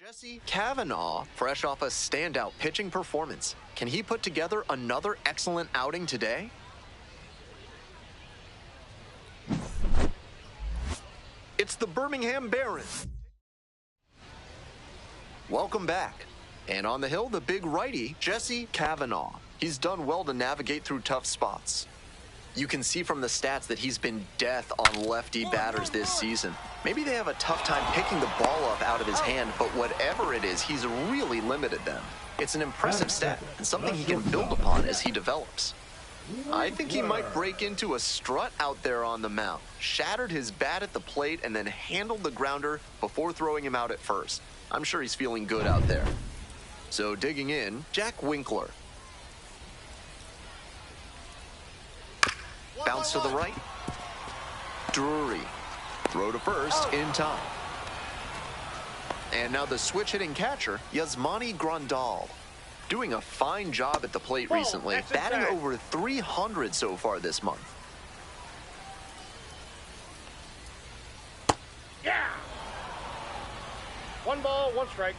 Jesse Kavanaugh, fresh off a standout pitching performance. Can he put together another excellent outing today? It's the Birmingham Barons. Welcome back. And on the hill, the big righty, Jesse Kavanaugh. He's done well to navigate through tough spots. You can see from the stats that he's been death on lefty batters this season. Maybe they have a tough time picking the ball up out of his hand, but whatever it is, he's really limited them. It's an impressive stat and something he can build upon as he develops. I think he might break into a strut out there on the mound. Shattered his bat at the plate and then handled the grounder before throwing him out at first. I'm sure he's feeling good out there. So digging in, Jack Winkler. Bounce to the right. Drury. Throw to first in time. And now the switch-hitting catcher, Yasmani Grandal. Doing a fine job at the plate recently, batting over 300 so far this month. Yeah! 1 ball, 1 strike.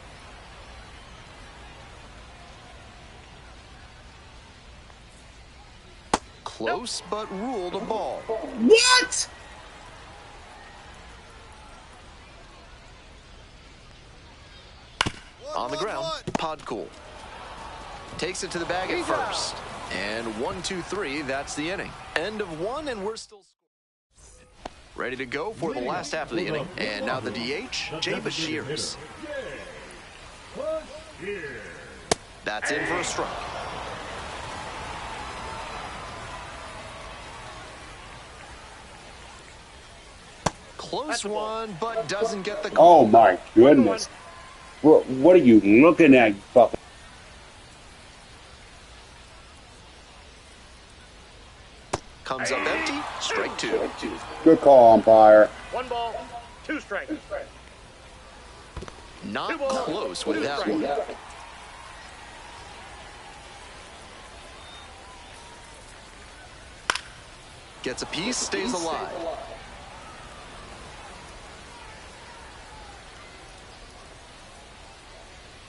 Close, but ruled a ball. What? On the ground, Podcool. Takes it to the bag at first. And 1, 2, 3, that's the inning. End of 1, and we're still ready to go for the last half of the inning. And now the DH, Jay Bashirs. That's in for a strike. Close one, but doesn't get the call. Oh my goodness. What are you looking at, you fucking? Comes up empty, strike 2. Good call, umpire. 1 ball, 2 strikes. Not close with that one. Gets a piece, stays alive.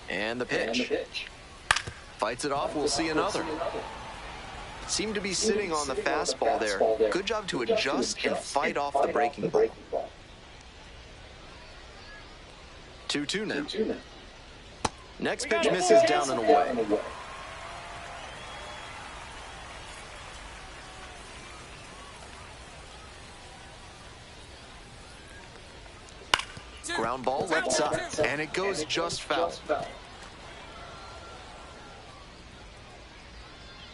And the pitch. Fights it off, we'll see another. Seemed to be sitting on the fastball there. Good job to adjust and fight off the breaking ball. 2-2 now. Next pitch misses down and away. Ground ball left side, and it goes just foul.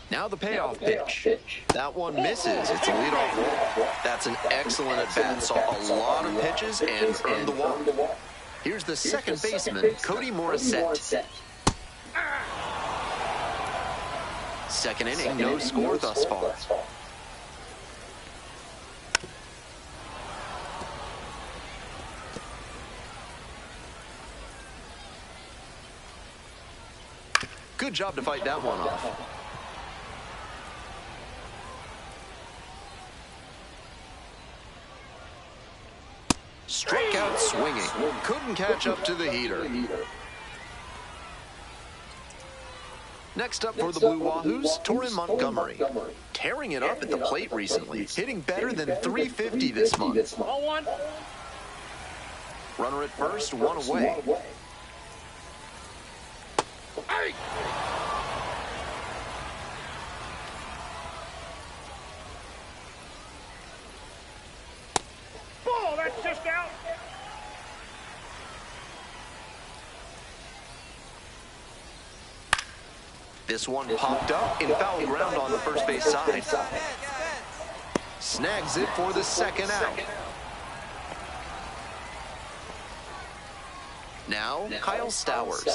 Now the payoff pitch. That one misses. It's a leadoff walk. That's an excellent at-bat. Saw a lot of pitches and earned the walk. Here's the second baseman, Cody Morissette. Second inning, no score thus far. Good job to fight that one off. Struck out swinging. Couldn't catch up to the heater. Next up for the Blue Wahoos, Torrin Montgomery. Tearing it up at the plate recently. Hitting better than .350 this month. Runner at first, 1 away. Hey! Ball, that's just out. This one popped up in foul ground on the first base side. Snags it for the second out. Now, Kyle Stowers.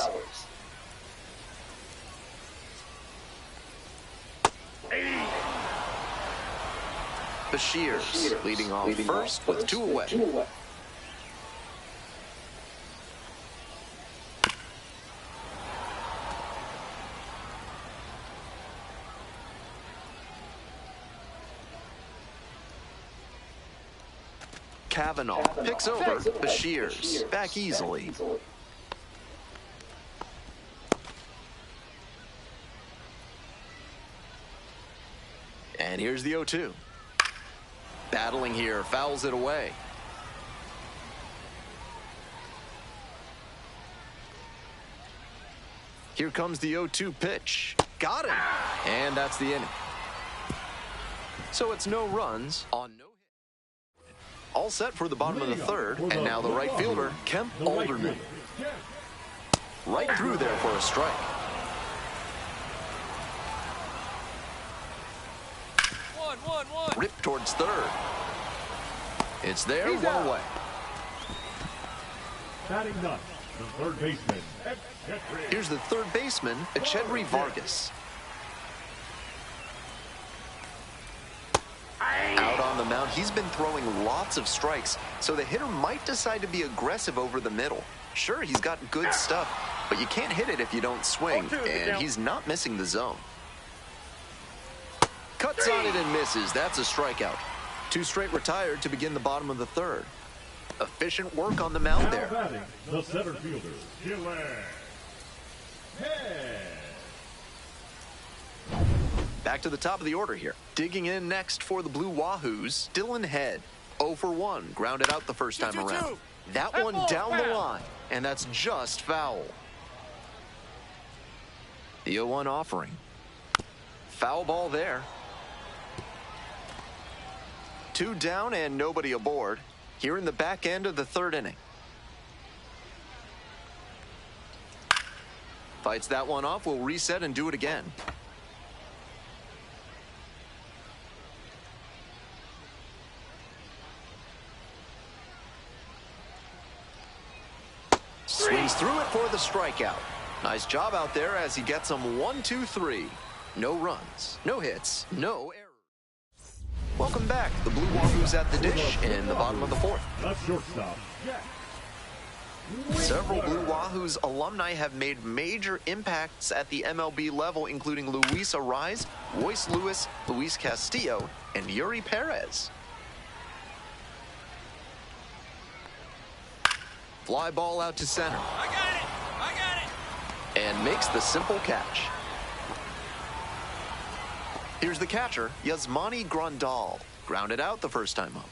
Bashirs leading off first with 2 away. Kavanaugh picks over Bashirs back easily. And here's the 0-2. Battling here, fouls it away. Here comes the 0-2 pitch. Got him. And that's the inning. So it's no runs on no hit. All set for the bottom of the third. And now the right fielder, Kemp Alderman. Right through there for a strike. Rip towards third. It's there, one away. Batting ninth, the third baseman. Here's the third baseman, Echedry Vargas. Out on the mound, he's been throwing lots of strikes, so the hitter might decide to be aggressive over the middle. Sure, he's got good stuff, but you can't hit it if you don't swing, and he's not missing the zone. Cuts on it and misses. That's a strikeout. 2 straight retired to begin the bottom of the third. Efficient work on the mound there. Batting, the center fielder, Gillette. Back to the top of the order here. Digging in next for the Blue Wahoos, Dylan Head. 0 for 1, grounded out the first time around. That one down the line, and that's just foul. The 0-1 offering. Foul ball there. 2 down and nobody aboard. Here in the back end of the third inning. Fights that one off, will reset and do it again. Swings through it for the strikeout. Nice job out there as he gets them 1, 2, 3. No runs, no hits, no errors. Welcome back. The Blue Wahoos at the dish in the bottom of the fourth. That's shortstop. Several Blue Wahoos alumni have made major impacts at the MLB level, including Luis Arraez, Royce Lewis, Luis Castillo, and Yuri Perez. Fly ball out to center. I got it. And makes the simple catch. Here's the catcher, Yasmani Grandal. Grounded out the first time up.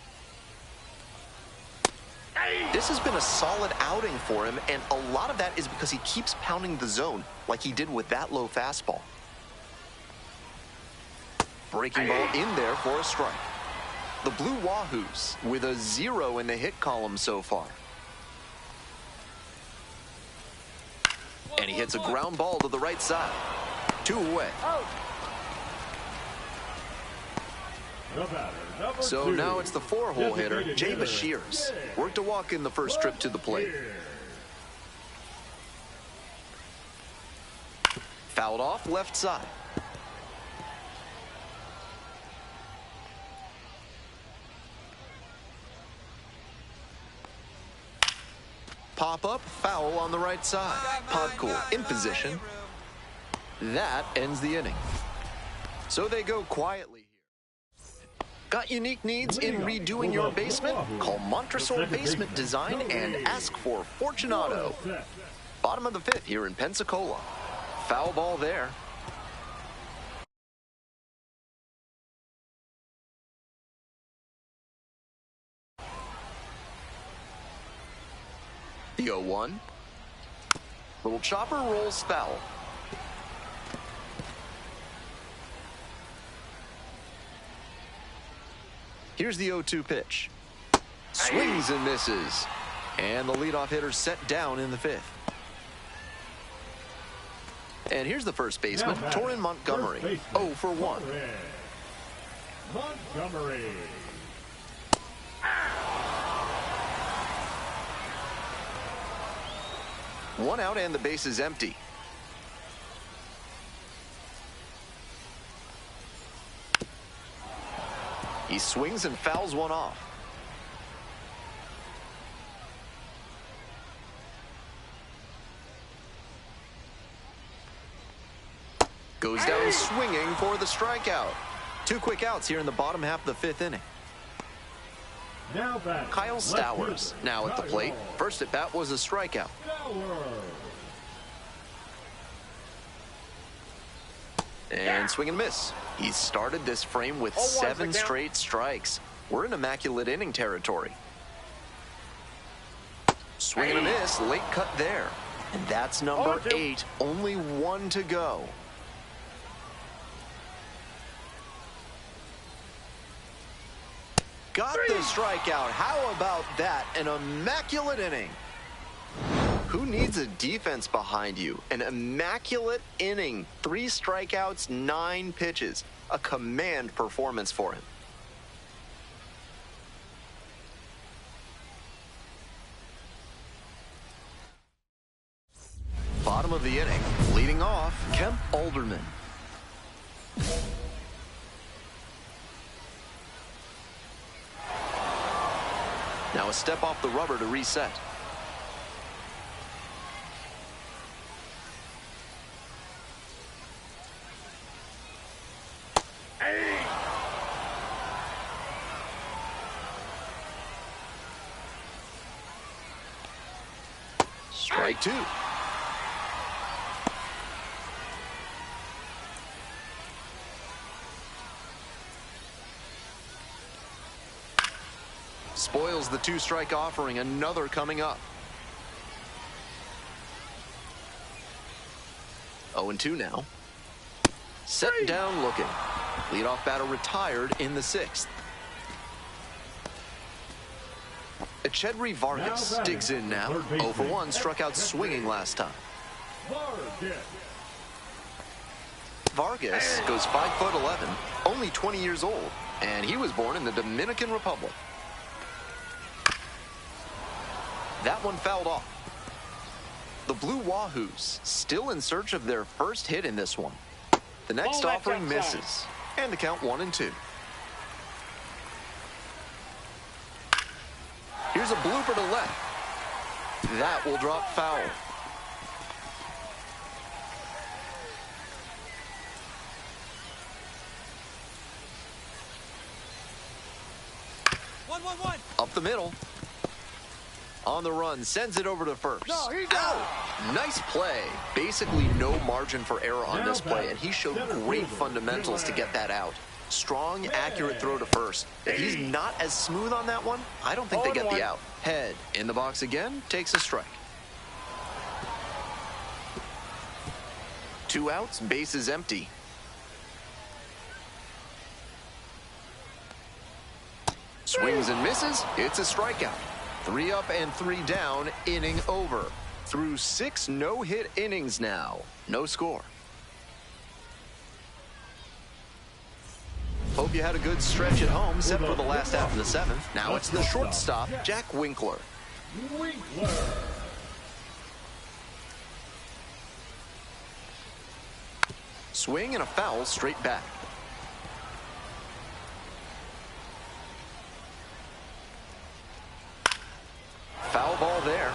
This has been a solid outing for him, and a lot of that is because he keeps pounding the zone like he did with that low fastball. Breaking ball in there for a strike. The Blue Wahoos with a 0 in the hit column so far. And he hits a ground ball to the right side. 2 away. So now it's the 4-hole hitter, Jay Bashirs. Worked a walk in the first trip to the plate. Fouled off left side. Pop up, foul on the right side. Podcool in position. That ends the inning. So they go quietly. Got unique needs in redoing your basement? Call Montresor Basement Design and ask for Fortunato. Bottom of the 5th here in Pensacola. Foul ball there. The 0-1. Little chopper rolls foul. Here's the 0-2 pitch. Swings and misses. And the leadoff hitter set down in the 5th. And here's the first baseman, Torrin Montgomery. 0 for 1. Montgomery. One out and the base is empty. He swings and fouls one off. Goes down swinging for the strikeout. 2 quick outs here in the bottom half of the 5th inning. Now back. Kyle Stowers now at the plate. First at bat was a strikeout. And swing and miss. He started this frame with 7 straight strikes. We're in immaculate inning territory. Swing and a miss, late cut there. And that's number 8, only 1 to go. Got the strikeout. How about that? An immaculate inning. Who needs a defense behind you? An immaculate inning. 3 strikeouts, 9 pitches. A command performance for him. Bottom of the inning. Leading off, Kemp Alderman. Now a step off the rubber to reset. Strike 2. Spoils the 2-strike offering. Another coming up. 0-2 now. Set down looking. Leadoff batter retired in the 6th. Echedri Vargas digs in now. 0 for 1, struck out swinging last time. Vargas goes 5'11", only 20 years old, and he was born in the Dominican Republic. That one fouled off. The Blue Wahoos still in search of their first hit in this one. The next offering misses, and the count 1-2. Here's a blooper to left. That will drop foul. One. Up the middle. On the run, sends it over to first. No, he's out. Nice play. Basically no margin for error on this play, and he showed great fundamentals to get that out. Strong, accurate throw to first. If he's not as smooth on that one, I don't think they get the out. Head in the box again, takes a strike. 2 outs, base is empty. Swings and misses, it's a strikeout. 3 up and 3 down, inning over. Through 6 no-hit innings now. No score. Hope you had a good stretch at home, except for the last half of the 7th. Now it's the shortstop, Jack Winkler. Swing and a foul straight back. Foul ball there.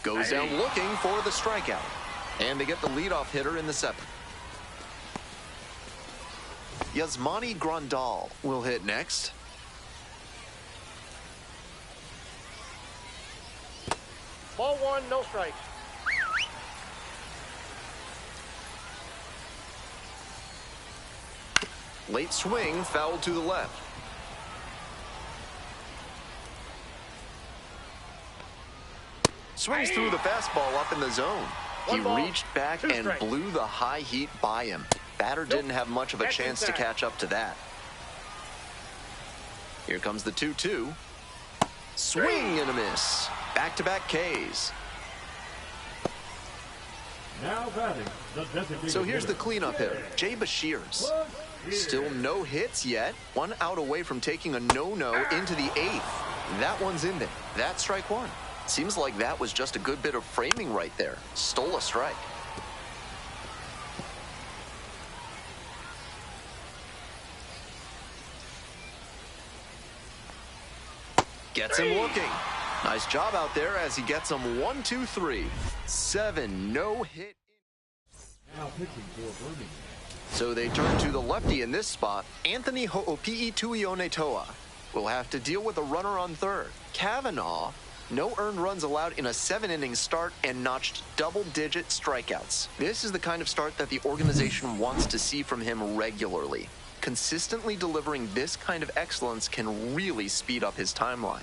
Goes down looking for the strikeout. And they get the leadoff hitter in the 7th. Yasmani Grandal will hit next. Ball 1, no strikes. Late swing, foul to the left. Swings through the fastball up in the zone. He reached back and blew the high heat by him. Batter didn't have much of a chance to catch up to that. Here comes the 2-2. Swing and a miss. Back-to-back Ks. Now batting, the designated So here's the hitter. cleanup hitter, Jay Bashirs. Still no hits yet. 1 out away from taking a no-no into the 8th. That one's in there. That's strike 1. Seems like that was just a good bit of framing right there. Stole a strike. Gets him looking. Nice job out there as he gets him 1, 2, 3. 7 no-hit. Now pitching for Birmingham. So they turn to the lefty in this spot, Anthony Ho'opi'i Tuione Toa. Will have to deal with a runner on third. Kavanaugh No earned runs allowed in a 7-inning start and notched double-digit strikeouts. This is the kind of start that the organization wants to see from him regularly. Consistently delivering this kind of excellence can really speed up his timeline.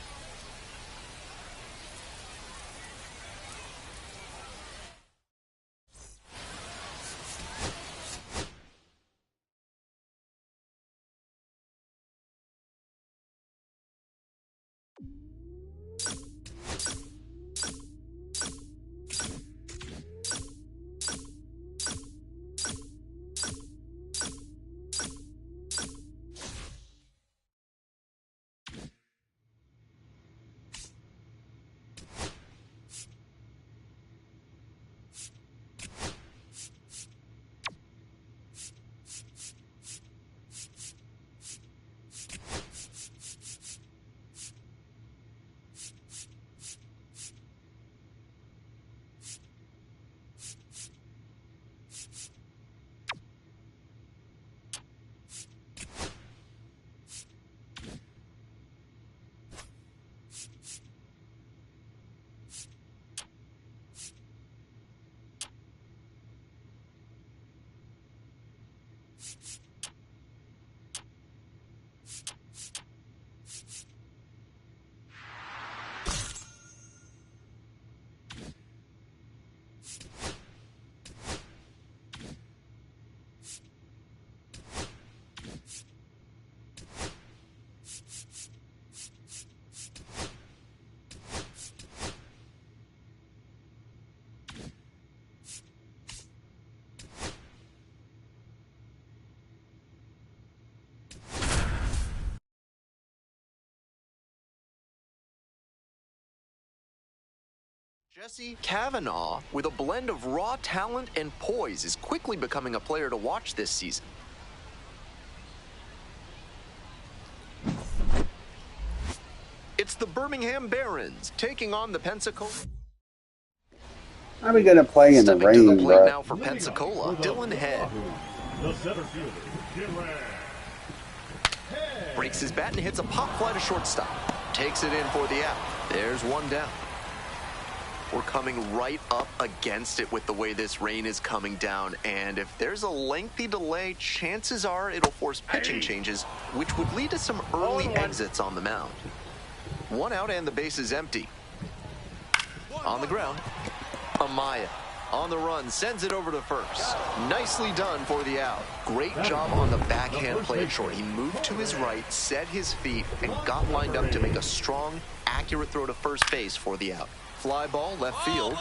Jesse Kavanaugh, with a blend of raw talent and poise, is quickly becoming a player to watch this season. It's the Birmingham Barons taking on the Pensacola. How are we going to play in the Stepping to the rain, plate bro? now for Pensacola, Dylan Head. The center fielder, Dylan. Breaks his bat and hits a pop fly to shortstop. Takes it in for the out. There's one down. We're coming right up against it with the way this rain is coming down, and if there's a lengthy delay, chances are it'll force pitching changes, which would lead to some early exits on the mound. One out and the base is empty. On the ground, Amaya on the run, sends it over to first. Nicely done for the out. Great job on the backhand play at short. He moved to his right, set his feet, and got lined up to make a strong, accurate throw to first base for the out. Fly ball left field.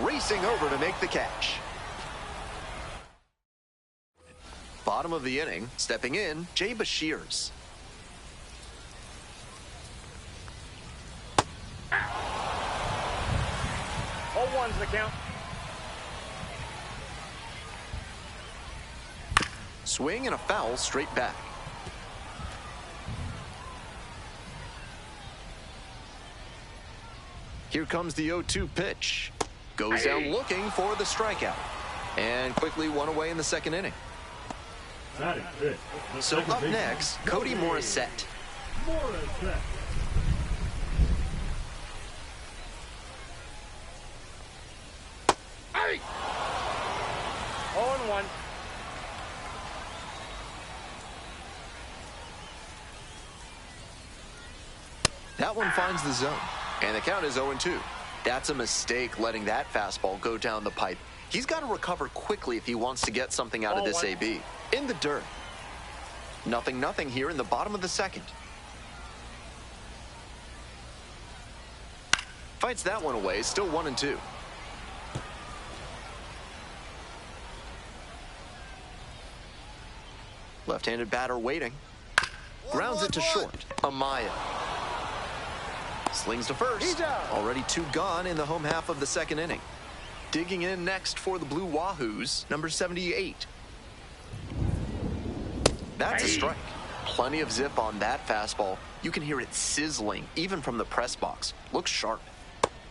Racing over to make the catch. Bottom of the inning, stepping in, Jay Bashirs. Oh, one's the count. Swing and a foul straight back. Here comes the 0-2 pitch. Goes down looking for the strikeout. And quickly one away in the second inning. So up next, Cody Morissette. Hey! 0-1. That one finds the zone. And the count is 0-2. That's a mistake, letting that fastball go down the pipe. He's got to recover quickly if he wants to get something out of this AB. In the dirt. 0-0 here in the bottom of the second. Fights that one away, still 1-2. Left-handed batter waiting. Grounds it to short. Amaya. Slings to first. Already 2 gone in the home half of the second inning. Digging in next for the Blue Wahoos, number 78. That's a strike. Plenty of zip on that fastball. You can hear it sizzling, even from the press box. Looks sharp.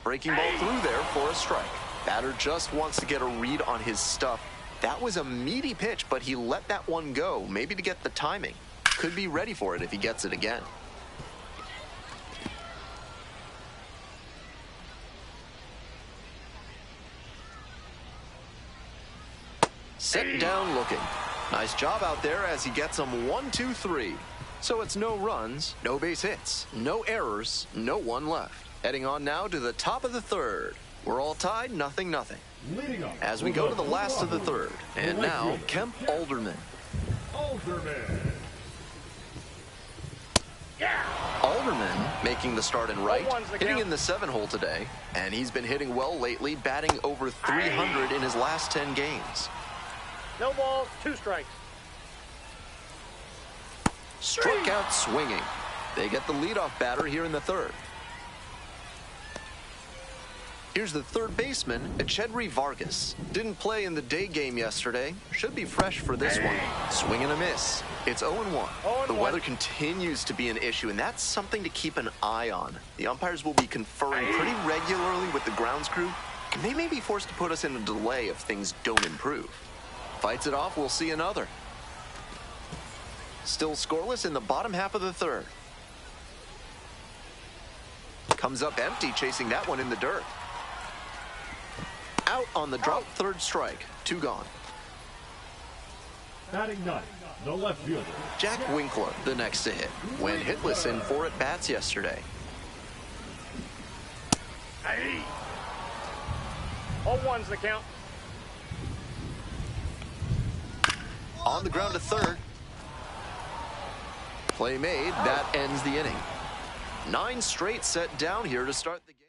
Breaking ball through there for a strike. Batter just wants to get a read on his stuff. That was a meaty pitch, but he let that one go, maybe to get the timing. Could be ready for it if he gets it again. Set down looking. Nice job out there as he gets them 1, 2, 3. So it's no runs, no base hits, no errors, no one left. Heading on now to the top of the third. We're all tied, 0-0. As we go to the last of the third. And now, Kemp Alderman. Alderman making the start in right, hitting in the 7-hole today, and he's been hitting well lately, batting over 300 in his last 10 games. No balls, 2 strikes. Struck out swinging. They get the leadoff batter here in the third. Here's the third baseman, Echedri Vargas. Didn't play in the day game yesterday. Should be fresh for this one. Swing and a miss. It's 0-1. The weather continues to be an issue, and that's something to keep an eye on. The umpires will be conferring pretty regularly with the grounds crew, and they may be forced to put us in a delay if things don't improve. Fights it off, we'll see another. Still scoreless in the bottom half of the third. Comes up empty, chasing that one in the dirt. Out on the drop, third strike. 2 gone. Batting ninth, the left fielder. Jack Winkler, the next to hit. Went hitless in 4 at-bats yesterday. 0-1's the count. On the ground to third. Play made. That ends the inning. 9 straight set down here to start the game.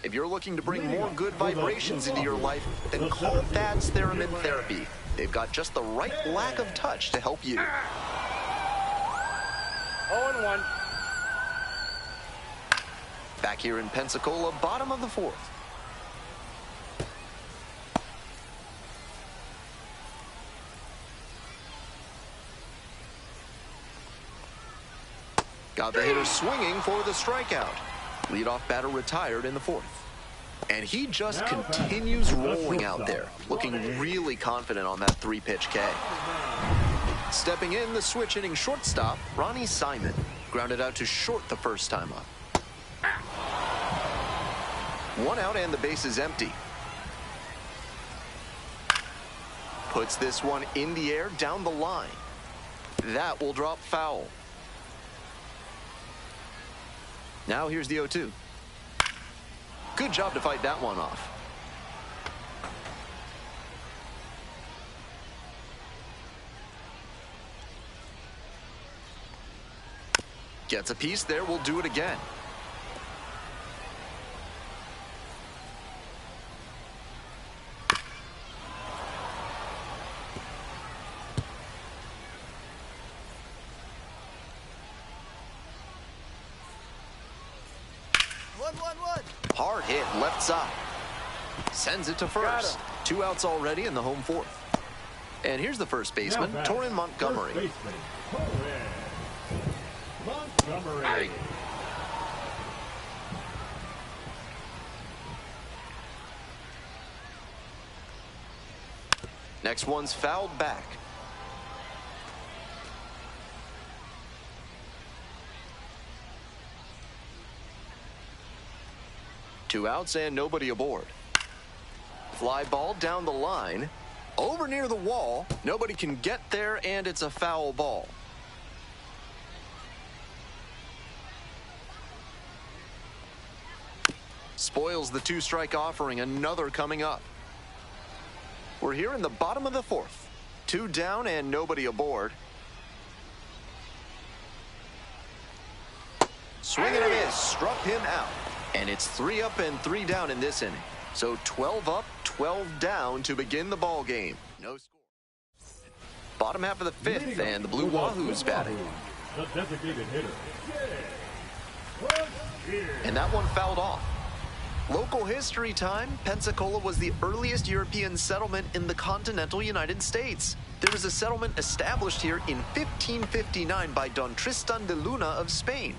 If you're looking to bring more good vibrations into your life, then call Thad's Theremin Therapy. They've got just the right lack of touch to help you. 0-1. Back here in Pensacola, bottom of the 4th. Got the hitter swinging for the strikeout. Leadoff batter retired in the 4th. And he just continues rolling out there, looking really confident on that 3-pitch K. Stepping in, the switch hitting shortstop, Ronnie Simon. Grounded out to short the first time up. 1 out and the base is empty. Puts this one in the air down the line. That will drop foul. Now here's the 0-2. Good job to fight that one off. Gets a piece there, we'll do it again. Hard hit left side. Sends it to first. 2 outs already in the home 4th. And here's the first baseman, Torrin Montgomery. Next one's fouled back. Two outs and nobody aboard. Fly ball down the line. Over near the wall. Nobody can get there, and it's a foul ball. Spoils the 2-strike offering. Another coming up. We're here in the bottom of the 4th. 2 down and nobody aboard. Swing and a miss. Struck him out. And it's 3 up and 3 down in this inning. So 12 up, 12 down to begin the ball game. No score. Bottom half of the 5th, and the Blue Wahoos batting. The designated hitter. And that one fouled off. Local history time, Pensacola was the earliest European settlement in the continental United States. There was a settlement established here in 1559 by Don Tristan de Luna of Spain.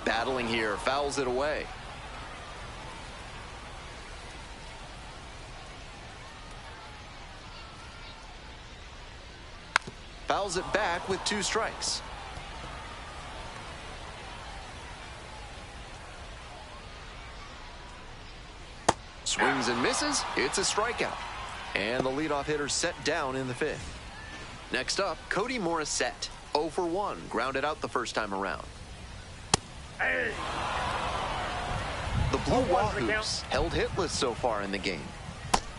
Battling here, fouls it away. Fouls it back with 2 strikes. Swings and misses. It's a strikeout. And the leadoff hitter set down in the fifth. Next up, Cody Morissette. 0 for 1. Grounded out the first time around. Hey. The Blue Wahoos held hitless so far in the game.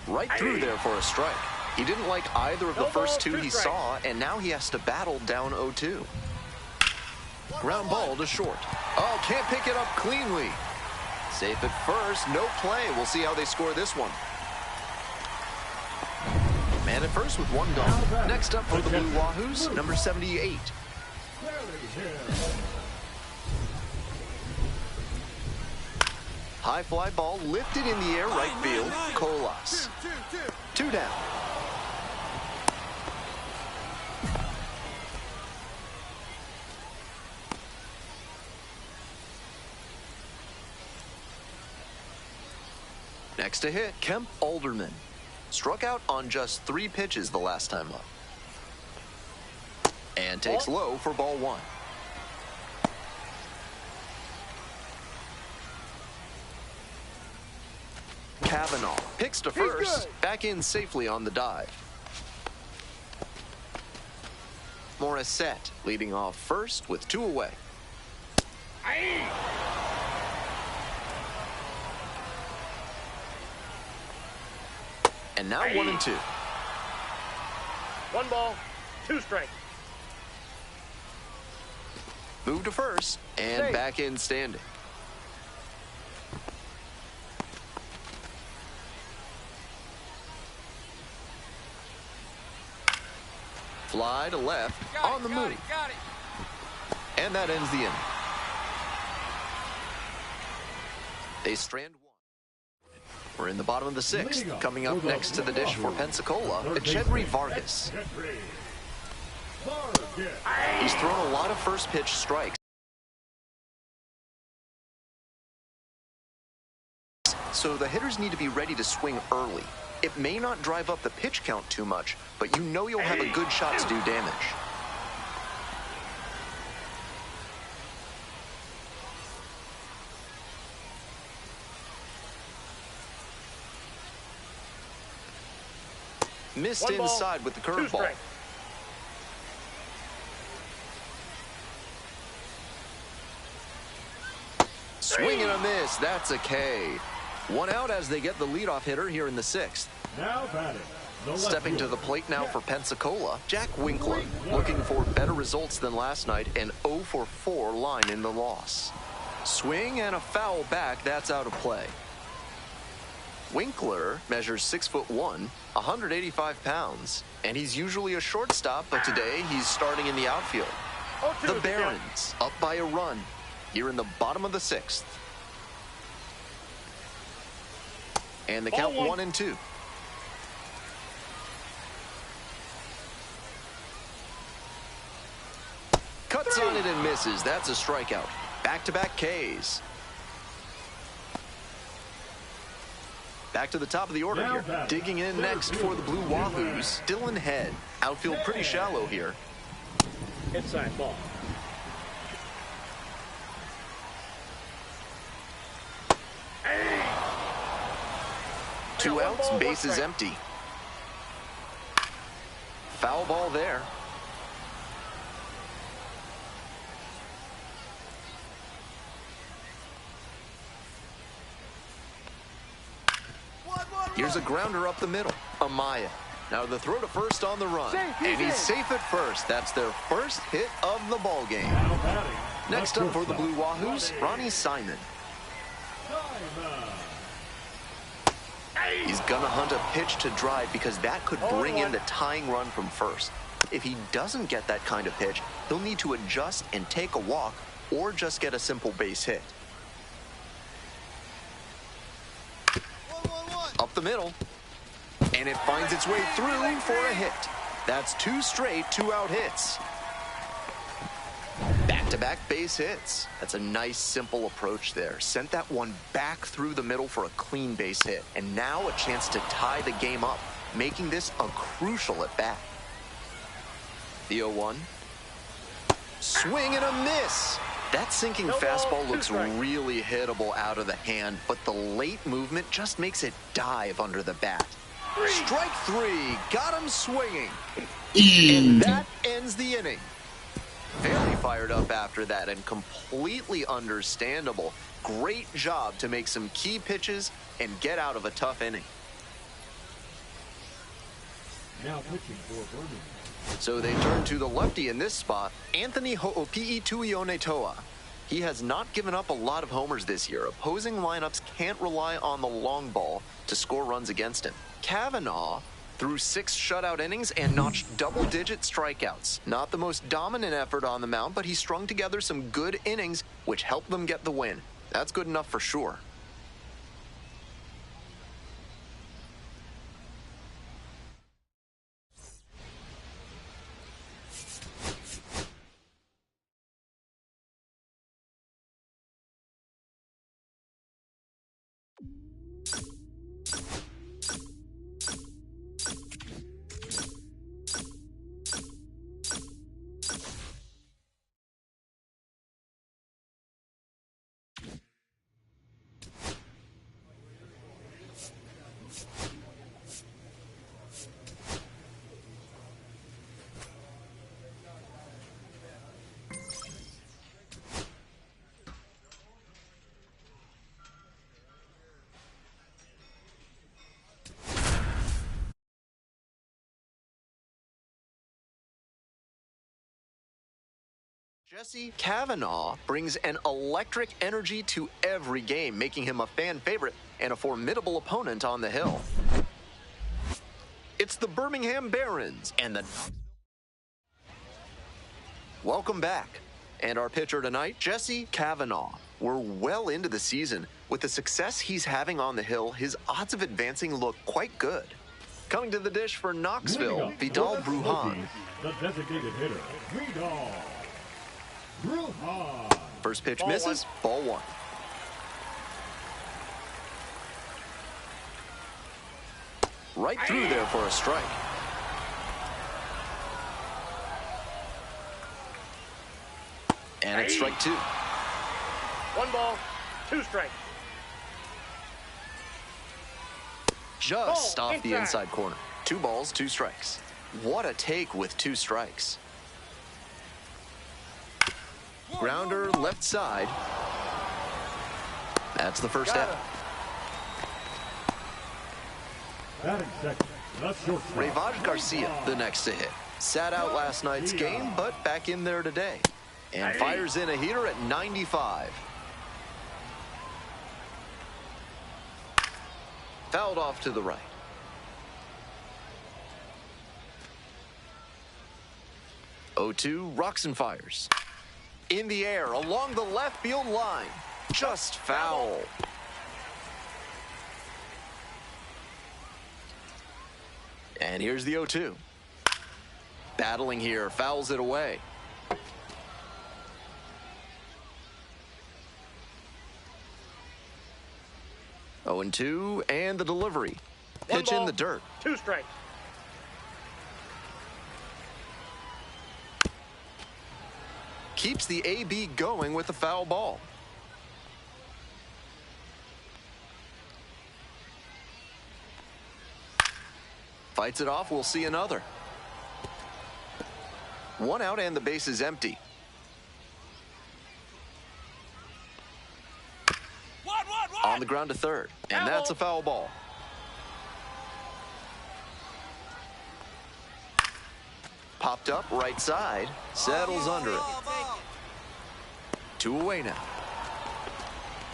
Right through there for a strike. He didn't like either of the first two he saw, and now he has to battle down 0-2. Ground ball to short. Oh, can't pick it up cleanly. Safe at first, no play. We'll see how they score this one. Man at first with one gone. Next up for the Blue Wahoos, number 78. High fly ball lifted in the air, right field. Colas. 2 down. Next to hit, Kemp Alderman. Struck out on just 3 pitches the last time up. And takes low for ball 1. Kavanaugh picks to first, back in safely on the dive. Morissette leading off first with 2 away. And now 1-2. 1 ball, 2 strikes. Move to first and back in standing. Fly to left on the move. Got it. And that ends the inning. They strand 1. We're in the bottom of the 6th. Coming up next to the dish for Pensacola, Echedry Vargas. He's thrown a lot of first pitch strikes. So the hitters need to be ready to swing early. It may not drive up the pitch count too much, but you know you'll have a good shot to do damage. Missed inside with the curveball. Swing and a miss. That's a K. 1 out as they get the leadoff hitter here in the 6th. Now batting. Stepping to the plate now for Pensacola, Jack Winkler, looking for better results than last night, an 0 for 4 line in the loss. Swing and a foul back, that's out of play. Winkler measures 6'1", 185 pounds, and he's usually a shortstop, but today he's starting in the outfield. The Barons up by a run here in the bottom of the 6th. And the count 1-2. Cuts on it and misses. That's a strikeout. Back-to-back Ks. Back to the top of the order here. Digging in next for the Blue Wahoos, Dylan Head. Outfield pretty shallow here. Inside ball. Two outs, base is empty. Foul ball there. Here's a grounder up the middle. Amaya. Now the throw to first on the run. And he's safe at first. That's their first hit of the ball game. Next up for the Blue Wahoos, Ronnie Simon. He's gonna hunt a pitch to drive because that could bring in the tying run from first. If he doesn't get that kind of pitch, he'll need to adjust and take a walk or just get a simple base hit. Up the middle, and it finds its way through for a hit. That's 2 straight 2-out hits. Back-to-back base hits. That's a nice, simple approach there. Sent that one back through the middle for a clean base hit, and now a chance to tie the game up, making this a crucial at-bat. The 0-1. Swing and a miss. That sinking No ball, fastball two looks strikes. really hittable out of the hand, but the late movement just makes it dive under the bat. Strike three, got him swinging. And that ends the inning. Very fired up after that and completely understandable. Great job to make some key pitches and get out of a tough inning. Now pitching for Birmingham. So they turn to the lefty in this spot, Anthony Ho'opi'i Tuionetoa. He has not given up a lot of homers this year. Opposing lineups can't rely on the long ball to score runs against him. Kavanaugh threw 6 shutout innings and notched double-digit strikeouts. Not the most dominant effort on the mound, but he strung together some good innings, which helped them get the win. That's good enough for sure. Jesse Kavanaugh brings an electric energy to every game, making him a fan favorite and a formidable opponent on the hill. It's the Birmingham Barons and the... Welcome back. And our pitcher tonight, Jesse Kavanaugh. We're well into the season. With the success he's having on the hill, his odds of advancing look quite good. Coming to the dish for Knoxville, Vidal Brujan. The designated hitter, Vidal Brujan. First pitch misses, ball 1. Right through there for a strike. And it's strike 2. 1 ball, 2 strikes. Just Ball, off the inside. inside corner. 2 balls, 2 strikes. What a take with 2 strikes. Grounder left side. That's the first out. Batting second, the shortstop. Rayvaj Garcia, the next to hit. Sat out last night's game, but back in there today. And fires in a heater at 95. Fouled off to the right. Oh-2, rocks and fires. In the air, along the left field line. Just foul. And here's the 0-2. Battling here, fouls it away. Oh and 2, and the delivery. Pitch in the dirt. 2 strikes. Keeps the AB going with the foul ball. Fights it off, we'll see another. 1 out and the base is empty. 1, 1, 1. On the ground to third, and that's a foul ball. Popped up right side, settles under it. 2 away now.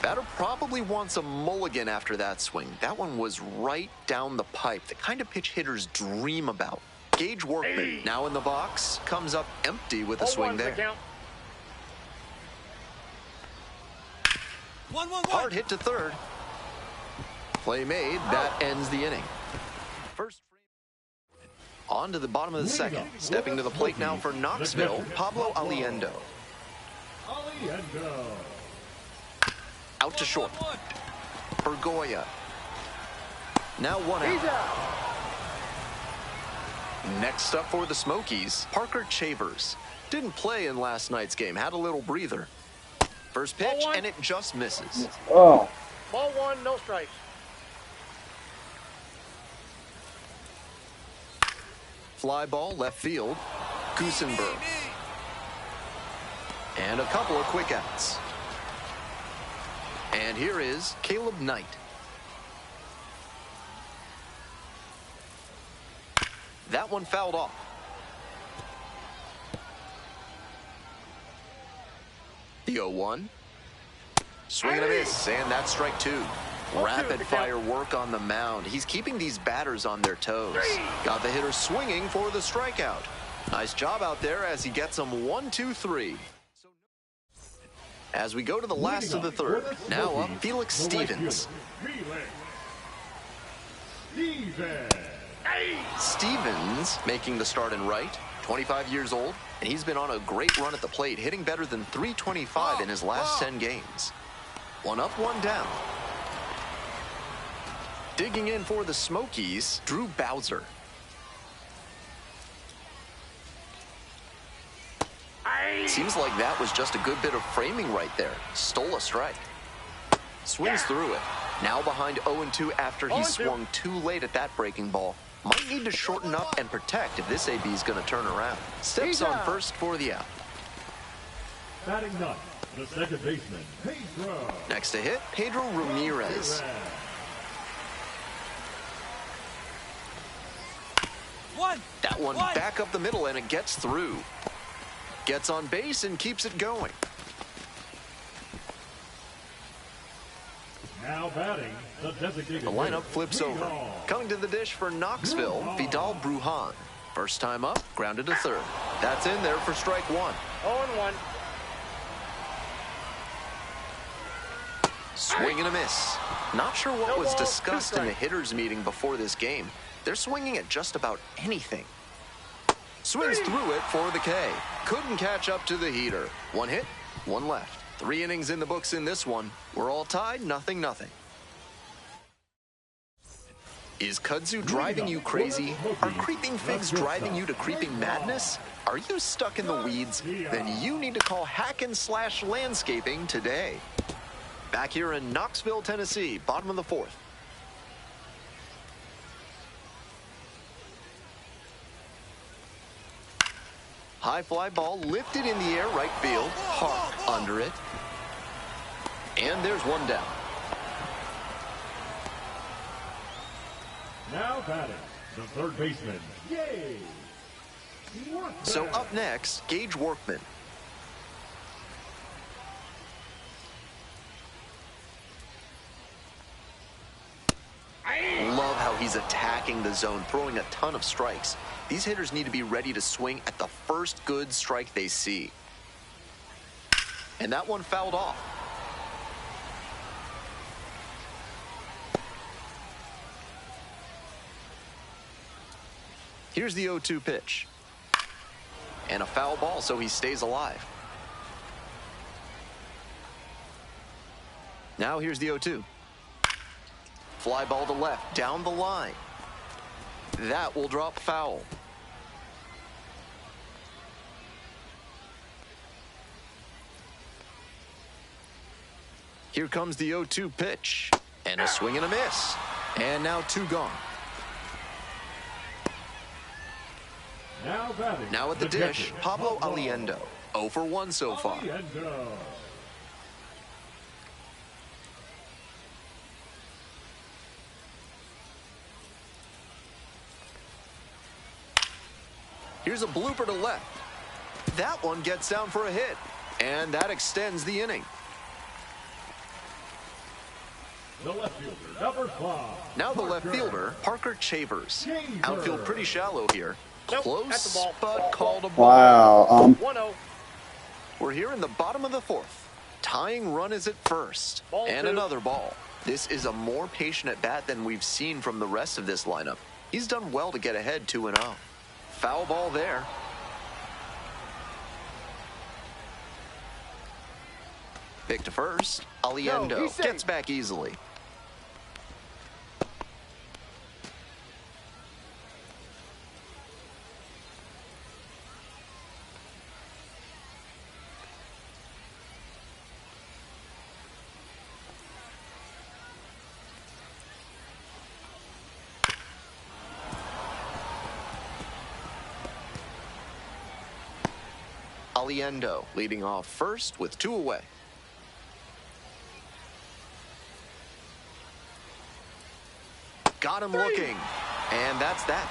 Batter probably wants a mulligan after that swing. That one was right down the pipe, the kind of pitch hitters dream about. Gage Workman now in the box, comes up empty with a swing there. 1, 1, 1. Hard hit to third. Play made, that ends the inning. First frame. On to the bottom of the second. Stepping to the plate now for Knoxville, Pablo Aliendo. Aliendo. Out to short. Bergoya. Now 1 out. Next up for the Smokies, Parker Chavers. Didn't play in last night's game, had a little breather. First pitch, and it just misses. Oh, Ball one, no strikes. Fly ball left field. Gusenberg. And a couple of quick outs. And here is Caleb Knight. That one fouled off. The 0-1. Swing and a miss, and that's strike two. Rapid fire work on the mound. He's keeping these batters on their toes. Got the hitter swinging for the strikeout. Nice job out there as he gets them 1, 2, 3. As we go to the last of the third, now up Felix Stevens. Stevens making the start in right, 25 years old, and he's been on a great run at the plate, hitting better than .325 in his last 10 games. One up, one down. Digging in for the Smokies, Drew Bowser. Seems like that was just a good bit of framing right there. Stole a strike. Swings through it. Now behind 0-2 after he swung too late at that breaking ball. Might need to shorten up and protect if this AB is going to turn around. Steps on first for the out. Batting ninth, the second baseman, Pedro. Next to hit, Pedro Ramirez. That one back up the middle, and it gets through. Gets on base and keeps it going. Now batting, the designated The lineup flips over. Coming to the dish for Knoxville, Vidal Brujan. First time up, grounded to third. That's in there for strike one. 0-1. Swing and a miss. Not sure what was discussed in the hitters meeting before this game. They're swinging at just about anything. Swings through it for the K. Couldn't catch up to the heater. One hit, one left. 3 innings in the books in this one. We're all tied, 0-0. Is kudzu driving you crazy? Are creeping figs driving you to creeping madness? Are you stuck in the weeds? Then you need to call Hack&Slash Landscaping today. Back here in Knoxville, Tennessee, bottom of the fourth. High fly ball lifted in the air, right field. Hard under it. And there's one down. Now batting, the third baseman, Yay! So up next, Gage Workman. Love how he's attacking the zone, throwing a ton of strikes. These hitters need to be ready to swing at the first good strike they see. And that one fouled off. Here's the 0-2 pitch. And a foul ball, so he stays alive. Now here's the 0-2. Fly ball to left, down the line. That will drop foul. Here comes the 0-2 pitch. And a swing and a miss. And now 2 gone. Now at the dish, Pablo Aliendo. 0 for 1 so far. Here's a blooper to left. That one gets down for a hit. And that extends the inning. The left fielder, number 5. Now the left fielder, Parker Chavers. Outfield pretty shallow here. Close, but called a ball. wow. 1-0. We're here in the bottom of the fourth. Tying run is at first. And another ball. This is a more patient at bat than we've seen from the rest of this lineup. He's done well to get ahead 2-0. Foul ball there. Pick to first. Aliendo gets back easily. Caliendo, leading off first with 2 away. Got him looking, and that's that.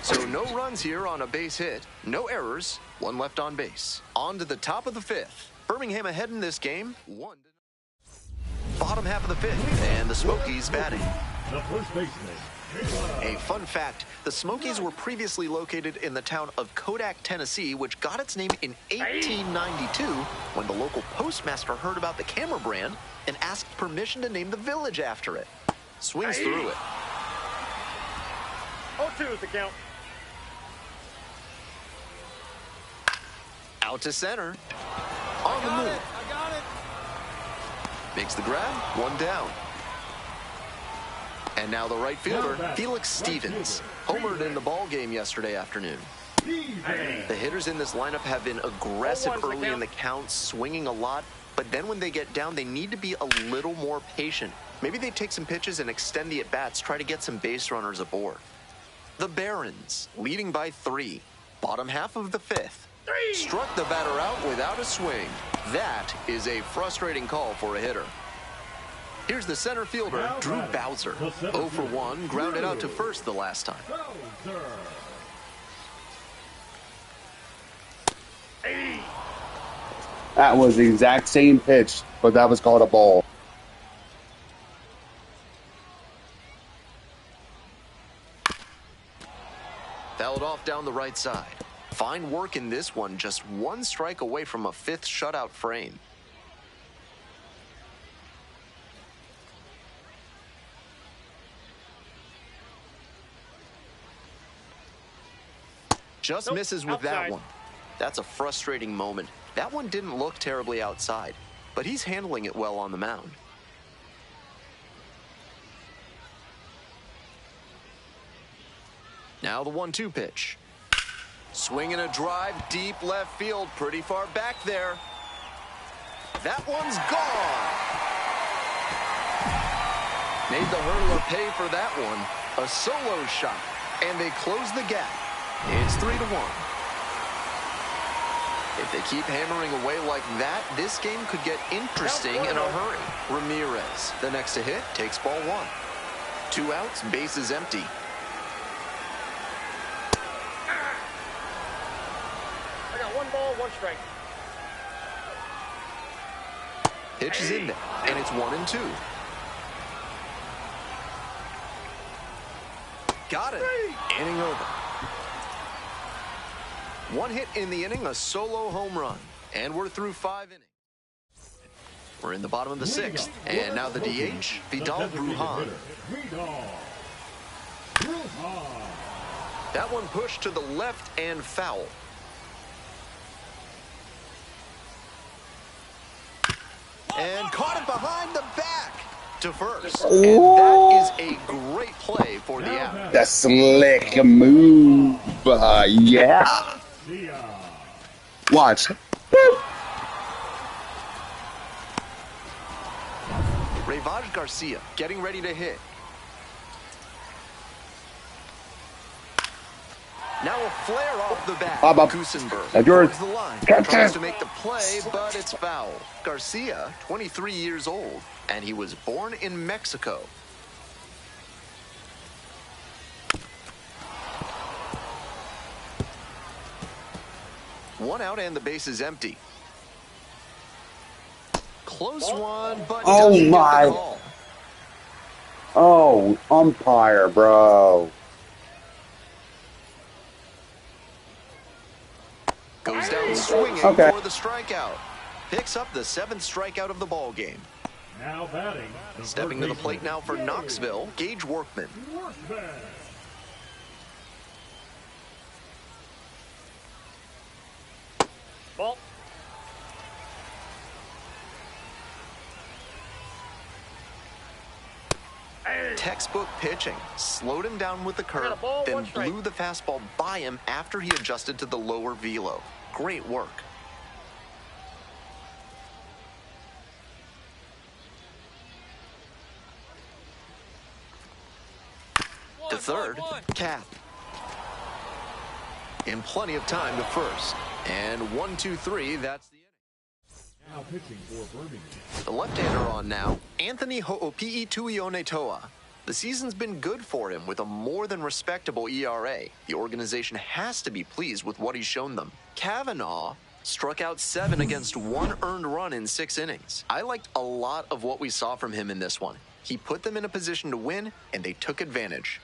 So no runs here on a base hit, no errors, 1 left on base. On to the top of the 5th. Birmingham ahead in this game, 1-0. Bottom half of the 5th, and the Smokies batting. The first baseman. A fun fact, the Smokies were previously located in the town of Kodak, Tennessee, which got its name in 1892 when the local postmaster heard about the camera brand and asked permission to name the village after it. Swings through it. 0-2 is the count. Out to center. On the move. I got it. Makes the grab, 1 down. And now the right fielder, Felix Stevens, homered in the ball game yesterday afternoon. The hitters in this lineup have been aggressive early in the count, swinging a lot, but then when they get down, they need to be a little more patient. Maybe they take some pitches and extend the at-bats, try to get some base runners aboard. The Barons, leading by 3, bottom half of the 5th. Struck the batter out without a swing. That is a frustrating call for a hitter. Here's the center fielder, Drew Bowser. 0 for 1, grounded out to first the last time. That was the exact same pitch, but that was called a ball. Fouled off down the right side. Fine work in this one, just 1 strike away from a 5th shutout frame. Just misses with that one. That's a frustrating moment. That one didn't look terribly outside, but he's handling it well on the mound. Now the 1-2 pitch. Swinging a drive, deep left field, pretty far back there. That one's gone. Made the hurdler pay for that one. A solo shot, and they close the gap. It's 3-1. If they keep hammering away like that, this game could get interesting in a hurry. Ramirez, the next to hit, takes ball 1. 2 outs, base is empty. I got 1 ball, 1 strike. Pitch is in there, and it's 1-2. Got it. Inning over. 1 hit in the inning, a solo home run. And we're through 5 innings. We're in the bottom of the 6th. And now the DH, Vidal Brujan. That one pushed to the left and foul. And caught it behind the back to first. And that is a great play for the out. That's slick move. Yeah. Watch. Rayvaj Garcia getting ready to hit. Now a flare off the bat. Kusenberg towards the line. Tries to make the play, but it's foul. Garcia, 23 years old, and he was born in Mexico. One out and the base is empty. Close one, but doesn't get the call. Oh, umpire, bro. Goes down swinging for the strikeout. Picks up the 7th strikeout of the ball game. Now batting. Stepping to the plate now for Knoxville, Gage Workman. Ball. Textbook pitching. Slowed him down with the curve, then blew the fastball by him after he adjusted to the lower velo. Great work. To third, Cap. in plenty of time to first. And 1-2-3, that's the inning. Now pitching for Birmingham. The left-hander on now, Anthony Ho'opi'i Tuionetoa. The season's been good for him with a more than respectable ERA. The organization has to be pleased with what he's shown them. Kavanaugh struck out 7 against 1 earned run in 6 innings. I liked a lot of what we saw from him in this one. He put them in a position to win, and they took advantage.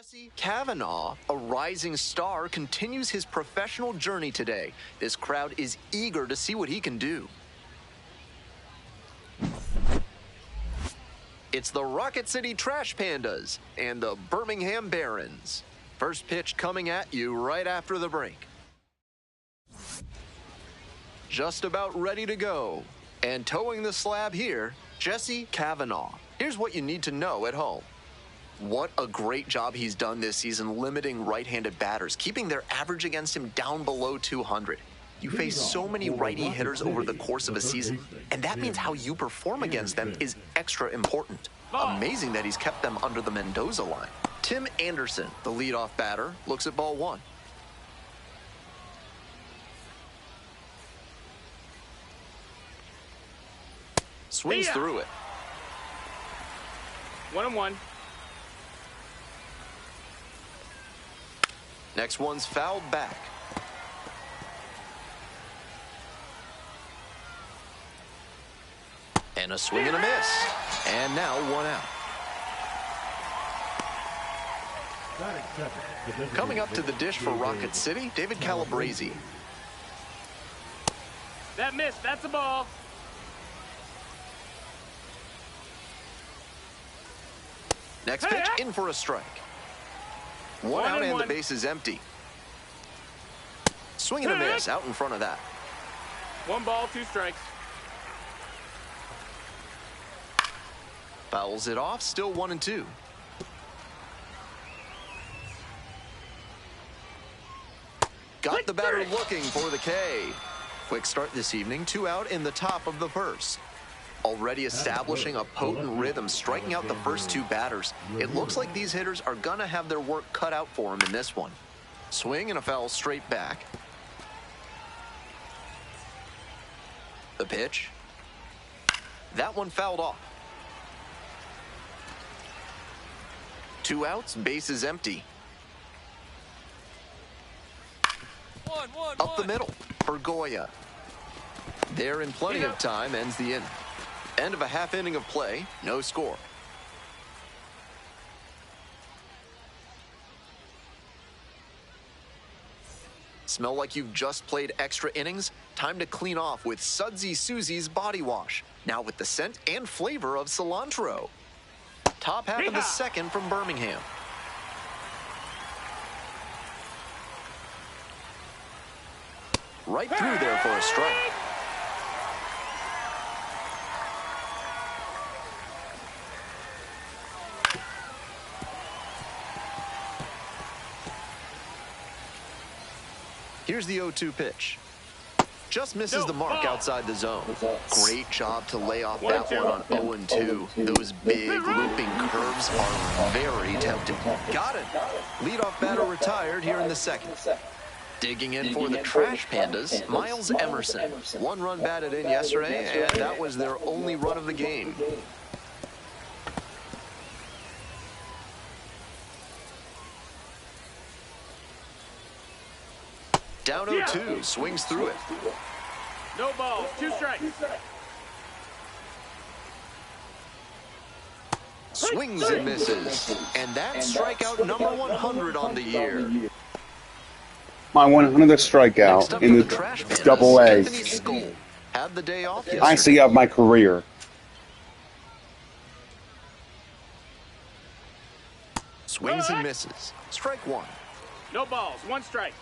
Jesse Kavanaugh, a rising star, continues his professional journey today. This crowd is eager to see what he can do. It's the Rocket City Trash Pandas and the Birmingham Barons. First pitch coming at you right after the break. Just about ready to go. And towing the slab here, Jesse Kavanaugh. Here's what you need to know at home. What a great job he's done this season limiting right-handed batters, keeping their average against him down below 200. You face so many righty hitters over the course of a season, and that means how you perform against them is extra important. Amazing that he's kept them under the Mendoza line. Tim Anderson, the leadoff batter, looks at ball 1. Swings through it. 1-1. Next one's fouled back. And a swing and a miss. And now 1 out. Coming up to the dish for Rocket City, David Calabrese. That missed. That's a ball. Next pitch in for a strike. 1 out and the base is empty. Swing and a miss out in front of that. 1 ball, 2 strikes. Fouls it off, still 1-2. Got the batter looking for the K. Quick start this evening, 2 out in the top of the first. Already establishing a potent rhythm, striking out the first 2 batters. It looks like these hitters are gonna have their work cut out for them in this one. Swing and a foul straight back. The pitch. That one fouled off. 2 outs, base is empty. Up the middle for Goya. There in plenty of time, ends the inning. End of a half inning of play, no score. Smell like you've just played extra innings? Time to clean off with Sudsy Susie's Body Wash. Now with the scent and flavor of cilantro. Top half of the second from Birmingham. Right through there for a strike. Here's the 0-2 pitch. Just misses the mark outside the zone. Great job to lay off that one on 0-2. Those big looping curves are very tempting. Got it. Leadoff batter retired here in the second. Digging in for the Trash Pandas, Miles Emerson. One run batted in yesterday, and that was their only run of the game. Down 0-2, swings through it. No balls, 2 strikes. Swings and misses. And that's strikeout number 100 on the year. My 100th strikeout in the Double A. Had the day off yesterday. I see of my career. Swings and misses. Strike 1. No balls, 1 strike.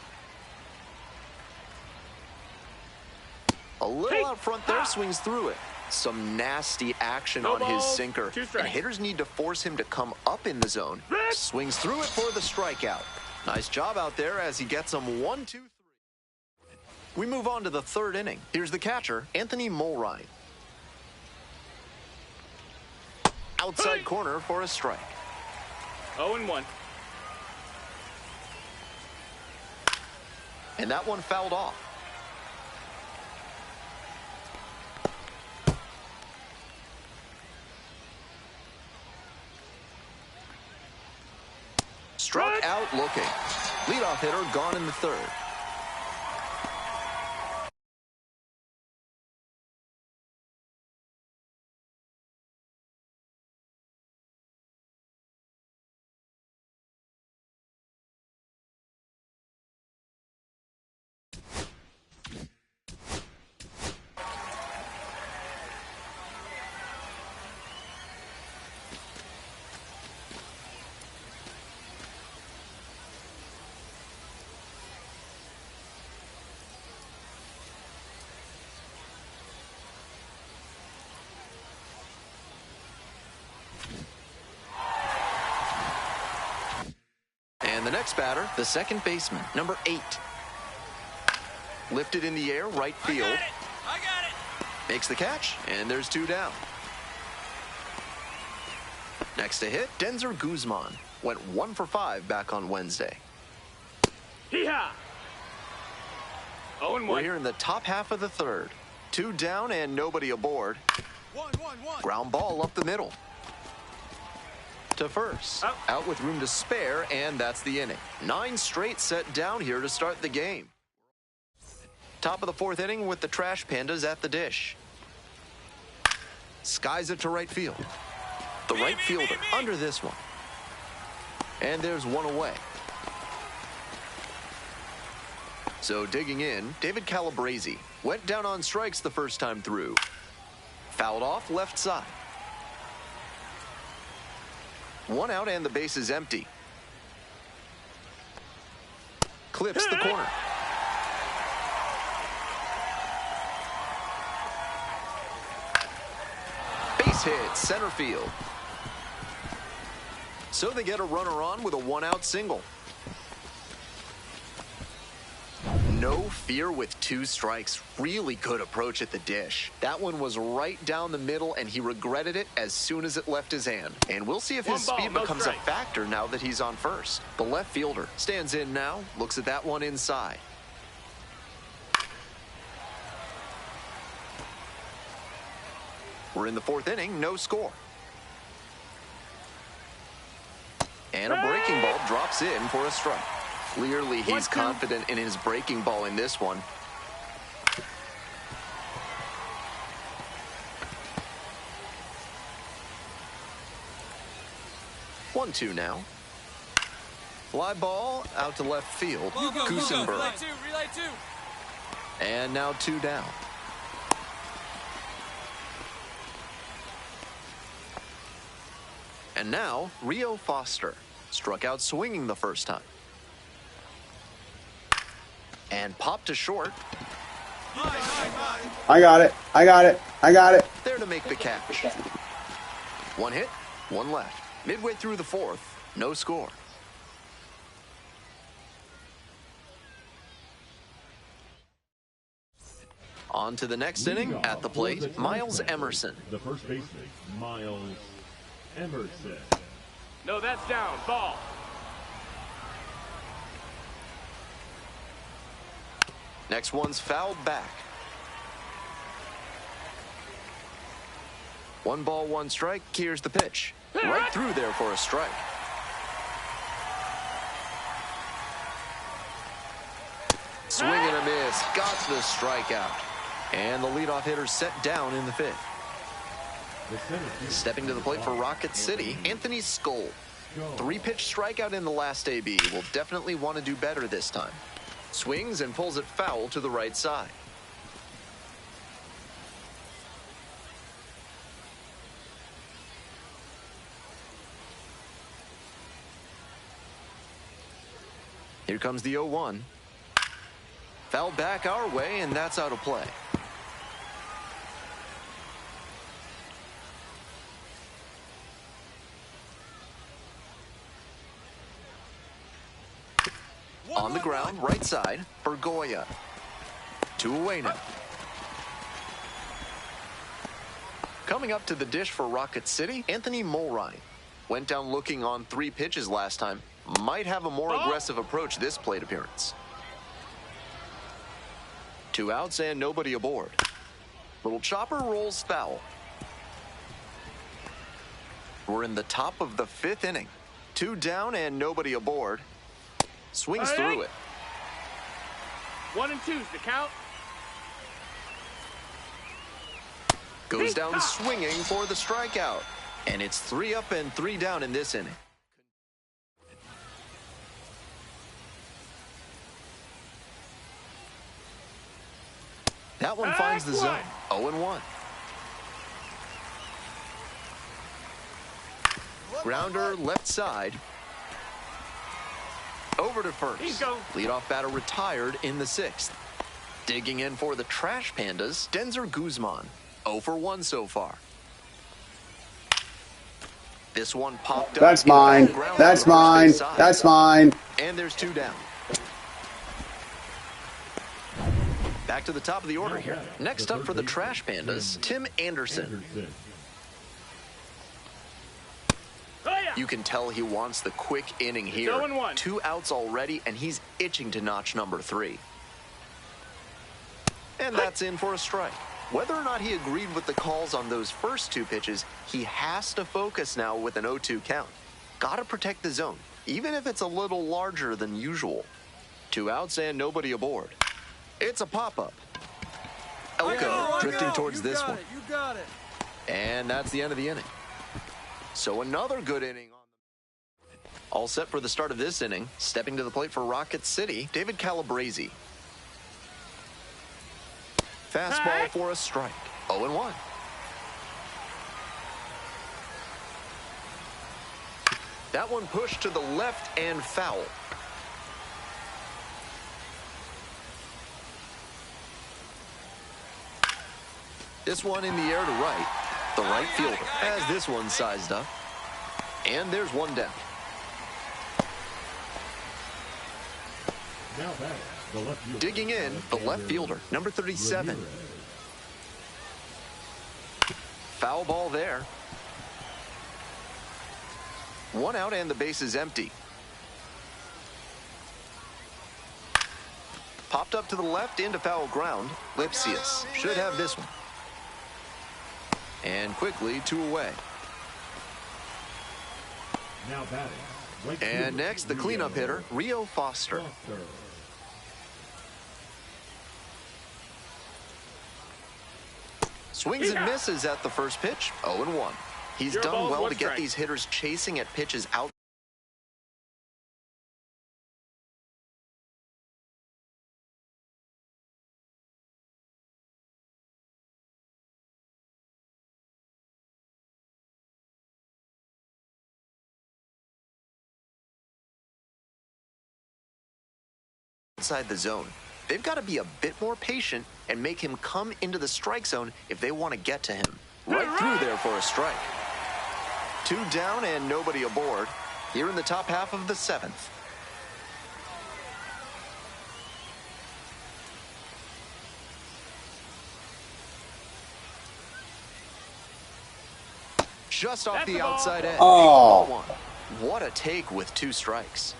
A little out front there, swings through it. Some nasty action on his sinker. And hitters need to force him to come up in the zone. Swings through it for the strikeout. Nice job out there as he gets them 1, 2, 3. We move on to the third inning. Here's the catcher, Anthony Mulrine. Outside corner for a strike. 0-1. And that one fouled off. Struck out looking. Leadoff hitter gone in the third. And the next batter, the second baseman, number 8. Lifted in the air, right field. I got it. Makes the catch, and there's 2 down. Next to hit, Denzer Guzman. Went 1 for 5 back on Wednesday. Hee-haw! 0-1. We're here in the top half of the third. 2 down and nobody aboard. 1. Ground ball up the middle. To first. Out with room to spare, and that's the inning. 9 straight set down here to start the game. Top of the fourth inning with the Trash Pandas at the dish. Skies it to right field. The right fielder under this one. And there's 1 away. So digging in, David Calabrese went down on strikes the first time through. Fouled off left side. 1 out and the base is empty. Clips the corner. Base hit, center field. So they get a runner on with a 1-out single. No fear with 2 strikes. Really good approach at the dish. That one was right down the middle, and he regretted it as soon as it left his hand. And we'll see if his speed becomes a factor now that he's on first. The left fielder stands in now, looks at that one inside. We're in the fourth inning, no score. And a breaking ball drops in for a strike. Clearly, he's confident in his breaking ball in this one. One, two now. Fly ball out to left field. Goosenberg. Relay two. And now 2 down. And now, Rio Foster struck out swinging the first time. And popped to short. I got it. I got it. I got it. There to make the catch. 1 hit, 1 left. Midway through the 4th, no score. On to the next inning. At the plate, Miles Emerson. The first baseman, Miles Emerson. No, that's down. Ball. Next one's fouled back. 1 ball, 1 strike. Here's the pitch. Right through there for a strike. Swing and a miss. Got the strikeout. And the leadoff hitter set down in the 5th. Stepping to the plate for Rocket City, Anthony Skoll. 3-pitch strikeout in the last AB. Will definitely want to do better this time. Swings and pulls it foul to the right side. Here comes the 0-1. Foul back our way, and that's out of play. On the ground, right side, for Goya. 2 away now. Coming up to the dish for Rocket City, Anthony Mulrine. Went down looking on 3 pitches last time. Might have a more aggressive approach this plate appearance. 2 outs and nobody aboard. Little chopper rolls foul. We're in the top of the 5th inning. 2 down and nobody aboard. Swings through it. 1 and 2's the count. Goes down swinging for the strikeout. And it's 3 up and 3 down in this inning. That one finds the zone. 0-1. Grounder left side. Over to first. Leadoff batter retired in the 6th. Digging in for the Trash Pandas, Denzer Guzman. 0 for 1 so far. This one popped up. That's mine. That's mine. That's mine. And there's 2 down. Back to the top of the order here. Next up for the Trash Pandas, Tim Anderson. You can tell he wants the quick inning here. 2 outs already, and he's itching to notch number 3. And that's in for a strike. Whether or not he agreed with the calls on those first 2 pitches, he has to focus now with an 0-2 count. Gotta protect the zone, even if it's a little larger than usual. 2 outs and nobody aboard. It's a pop-up. Elko drifting towards this one. You got it. And that's the end of the inning. So another good inning. All set for the start of this inning. Stepping to the plate for Rocket City, David Calabrese. Fastball for a strike. 0-1. That one pushed to the left and foul. This one in the air to right. The right fielder has this one sized up. And there's 1 down. Now back, the left fielder. Digging in, the left fielder, number 37. Foul ball there. 1 out and the base is empty. Popped up to the left into foul ground. Lipsius should have this one. And quickly 2 away. Now batting, And next, the cleanup hitter, Rio Foster. Swings and misses at the first pitch, 0-1. He's done well to get these hitters chasing at pitches outside the zone. They've got to be a bit more patient and make him come into the strike zone if they want to get to him. Right through there for a strike. 2 down and nobody aboard. Here in the top half of the 7th. Just off the outside edge. Oh. What a take with 2 strikes.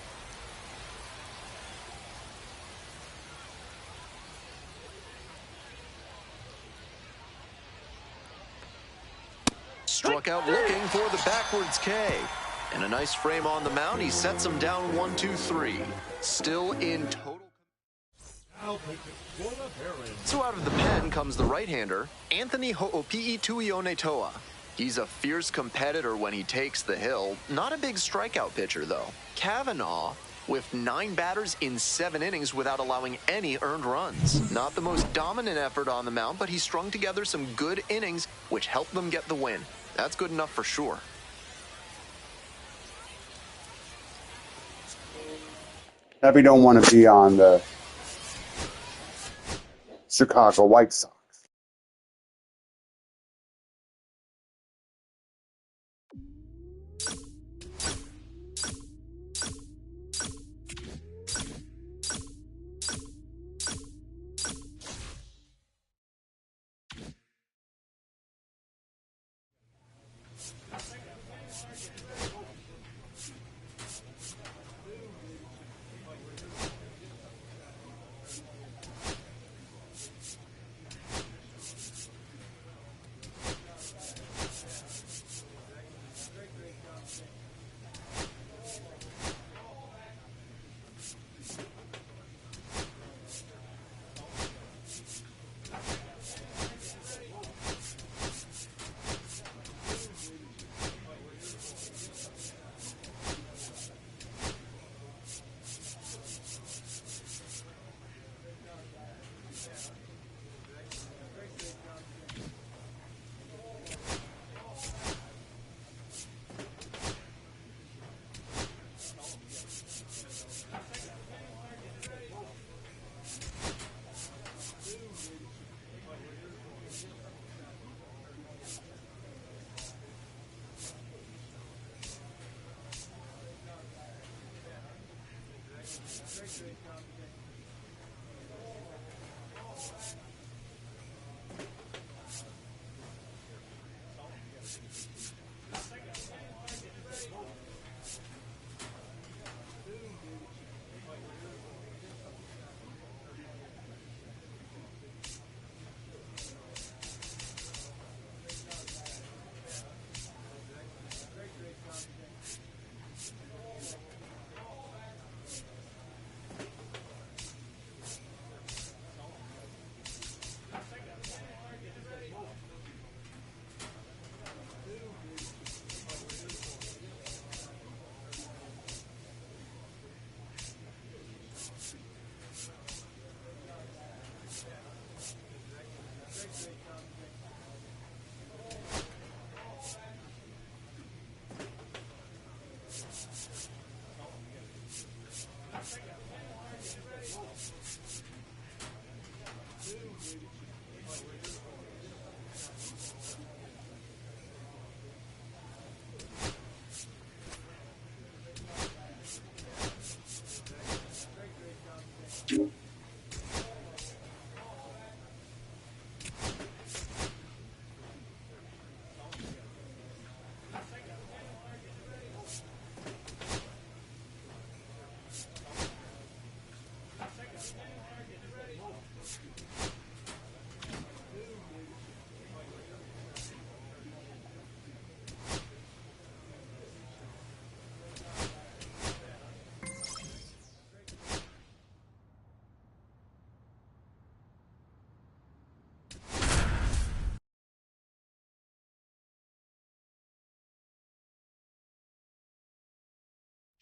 Struck out looking for the backwards K. And a nice frame on the mound. He sets him down 1-2-3. Still in total. So out of the pen comes the right-hander, Anthony Ho'opi'i Tuionetoa. He's a fierce competitor when he takes the hill. Not a big strikeout pitcher, though. Kavanaugh with 9 batters in 7 innings without allowing any earned runs. Not the most dominant effort on the mound, but he strung together some good innings, which helped them get the win. That's good enough for sure. Happy don't want to be on the Chicago White Sox.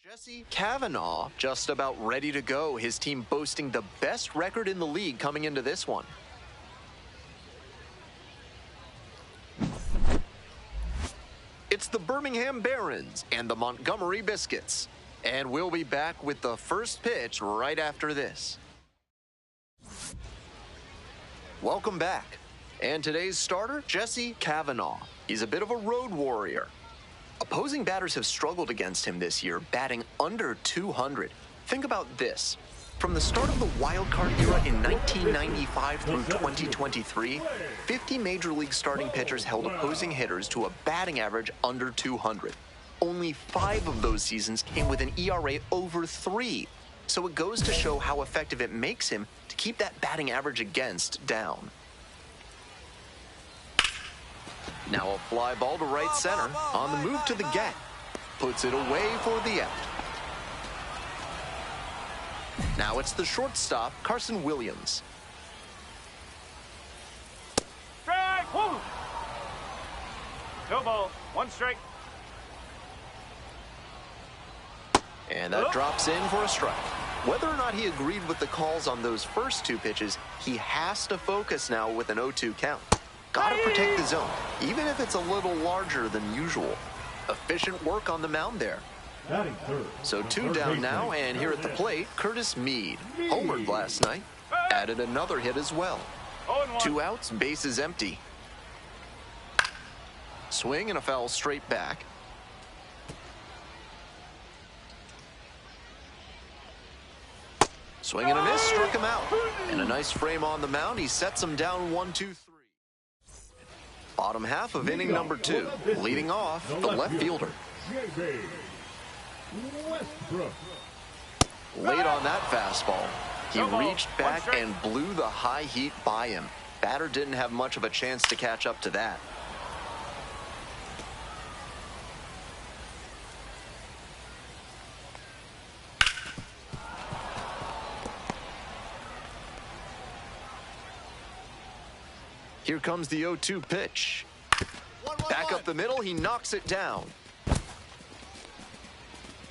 Jesse Kavanaugh just about ready to go. His team boasting the best record in the league coming into this one. It's the Birmingham Barons and the Montgomery Biscuits. And we'll be back with the first pitch right after this. Welcome back. And today's starter, Jesse Kavanaugh. He's a bit of a road warrior. Opposing batters have struggled against him this year, batting under 200. Think about this. From the start of the wild card era in 1995 through 2023, 50 Major League starting pitchers held opposing hitters to a batting average under 200. Only 5 of those seasons came with an ERA over 3. So it goes to show how effective it makes him to keep that batting average against down. Now a fly ball to right center on the move to the gap. Puts it away for the out. Now it's the shortstop, Carson Williams. Strike! Woo! No ball. 1 strike. And that drops in for a strike. Whether or not he agreed with the calls on those first 2 pitches, he has to focus now with an 0-2 count. Gotta protect the zone, even if it's a little larger than usual. Efficient work on the mound there. So 2 down now, and here at the plate, Curtis Mead. Homered last night. Added another hit as well. 2 outs, bases empty. Swing and a foul straight back. Swing and a miss, struck him out. And a nice frame on the mound. He sets him down 1-2-3. Bottom half of inning number 2. Leading off, the left fielder. Late on that fastball. He reached back and blew the high heat by him. Batter didn't have much of a chance to catch up to that. Here comes the 0-2 pitch. Back up the middle, he knocks it down.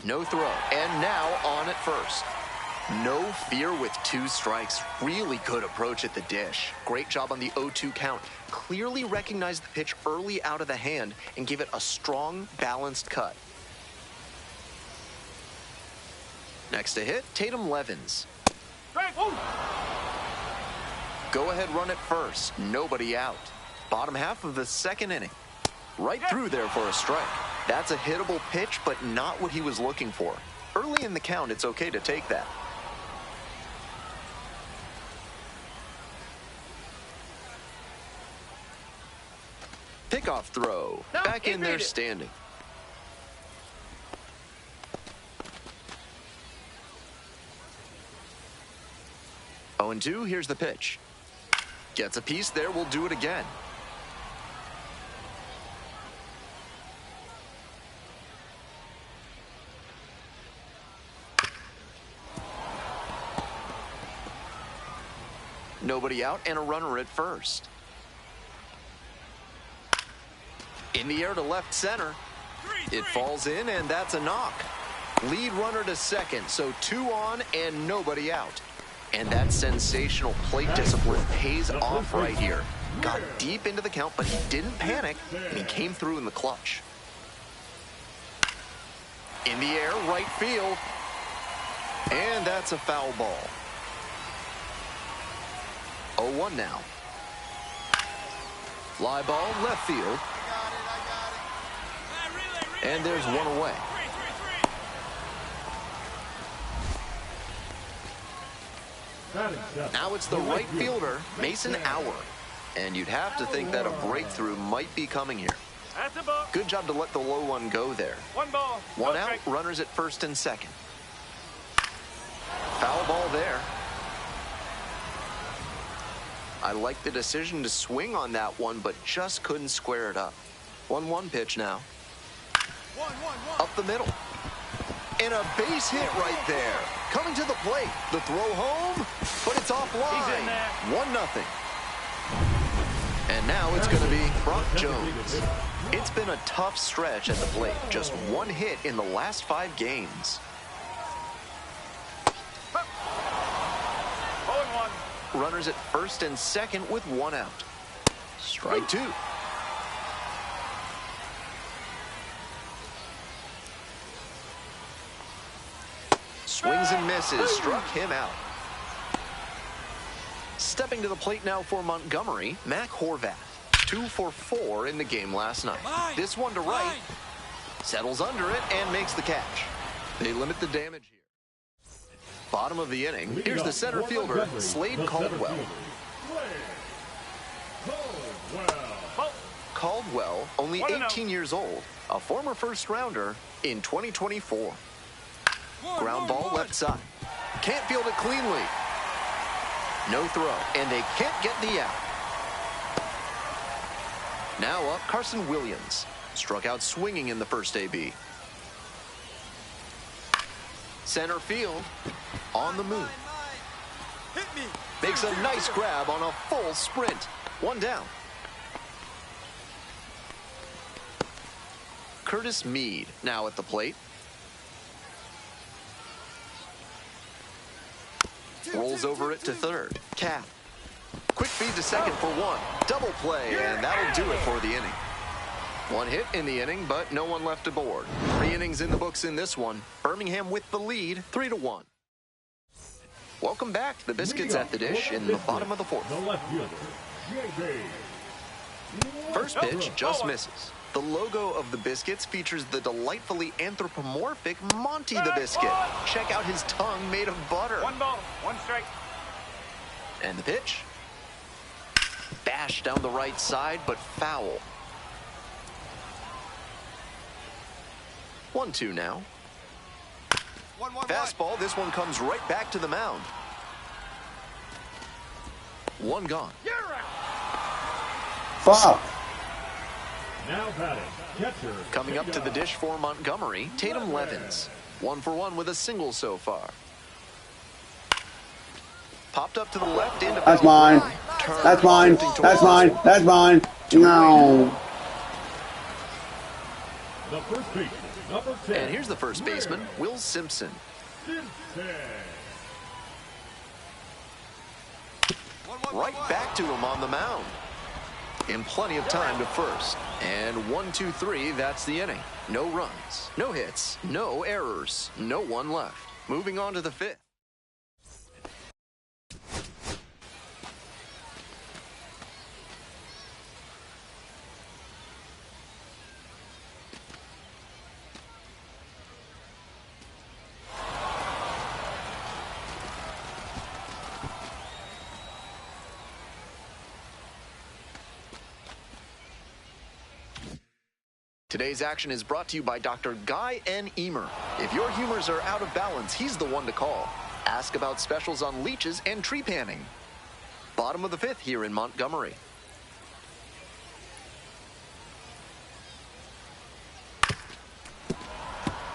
No throw, and now on at first. No fear with 2 strikes. Really good approach at the dish. Great job on the 0-2 count. Clearly recognized the pitch early out of the hand and gave it a strong, balanced cut. Next to hit, Tatum Levins. Go ahead run at first. Nobody out. Bottom half of the second inning. Right through there for a strike. That's a hittable pitch, but not what he was looking for. Early in the count, it's okay to take that. Pickoff throw. Back in there standing. Oh, 0-2, here's the pitch. Gets a piece there, we'll do it again. Nobody out and a runner at first. In the air to left center. It falls in, and that's a knock. Lead runner to second, so 2 on and nobody out. And that sensational plate discipline pays off right here. Got deep into the count, but he didn't panic, and he came through in the clutch. In the air, right field. And that's a foul ball. 0-1 now. Fly ball, left field. And there's 1 away. Now it's the right fielder, Mason Auer. And you'd have to think that a breakthrough might be coming here. Good job to let the low one go there. 1 ball. 1 out, runners at first and second. Foul ball there. I like the decision to swing on that one, but just couldn't square it up. 1-1 pitch now. Up the middle. And a base hit right there. Coming to the plate. The throw home, but it's offline. 1-0. And And now it's going to be Brock Jones. It's been a tough stretch at the plate. Just one hit in the last 5 games. Runners at first and second with 1 out. Strike 2. Swings and misses. Struck him out. Stepping to the plate now for Montgomery, Mac Horvath. 2 for 4 in the game last night. This one to right. Settles under it and makes the catch. They limit the damage here. Bottom of the inning. Here's the center fielder, Slade Caldwell. Caldwell, only 18 years old, a former first-rounder in 2024. Ground ball left side. Can't field it cleanly. No throw, and they can't get the out. Now up, Carson Williams. Struck out swinging in the first AB. Center field, on the move. Makes a nice grab on a full sprint. 1 down. Curtis Mead now at the plate. Rolls over it to third. Cap. Quick feed to second for 1. Double play, and that'll do it for the inning. 1 hit in the inning, but no one left aboard. 3 innings in the books in this one. Birmingham with the lead, 3-1. Welcome back. The Biscuits at the dish in the bottom of the 4th. First pitch just misses. The logo of the Biscuits features the delightfully anthropomorphic Monty the Biscuit. Check out his tongue made of butter. 1 ball, 1 strike. And the pitch. Bash down the right side, but foul. 1-2 now. Fastball, this one comes right back to the mound. 1 gone. Fuck. Now batting, catcher. Coming up to the dish for Montgomery, Tatum Levins. 1 for 1 with a single so far. Popped up to the left into That's mine. That's mine. That's mine. That's mine. No. The first baseman, number 10. And here's the first baseman, Will Simpson. Right back to him on the mound. In plenty of time to first. And 1, 2, 3, that's the inning. No runs, no hits, no errors, no one left. Moving on to the 5th. Today's action is brought to you by Dr. Guy N. Emer. If your humors are out of balance, he's the one to call. Ask about specials on leeches and tree panning. Bottom of the 5th here in Montgomery.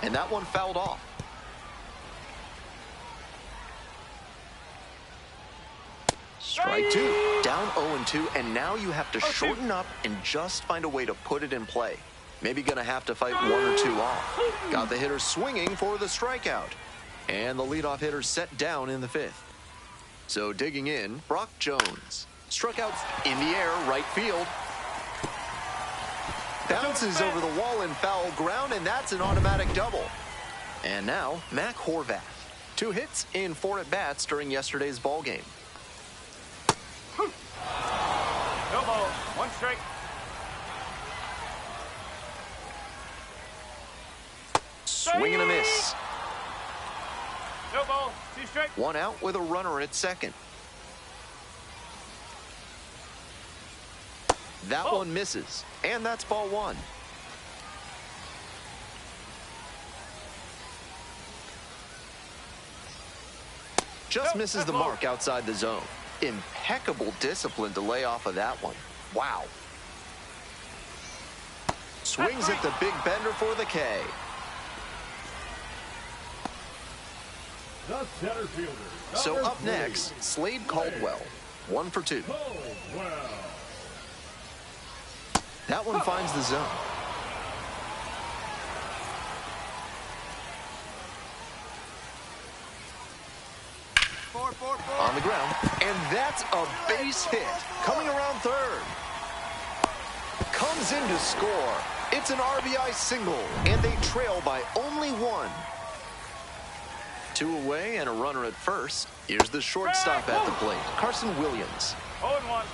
And that one fouled off. Strike 2. Down 0-2, and now you have to shorten up and just find a way to put it in play. Maybe gonna have to fight 1 or 2 off. Got the hitter swinging for the strikeout. And the leadoff hitter set down in the 5th. So digging in, Brock Jones. Struck out in the air, right field. Bounces over the wall in foul ground, and that's an automatic double. And now, Mac Horvath. 2 hits in 4 at-bats during yesterday's ball game. No ball, 1 strike. Swing and a miss. No ball, 2 strike. 1 out with a runner at second. That one misses, and that's ball 1. Just misses the mark outside the zone. Impeccable discipline to lay off of that one. Wow. Swings at the big bender for the K. The center fielder. So up next, Slade Caldwell. 1 for 2. That one finds the zone. On the ground, and that's a base hit. Coming around third. Comes in to score. It's an RBI single, and they trail by only one. 2 away and a runner at first. Here's the shortstop at the plate, Carson Williams. 0-1.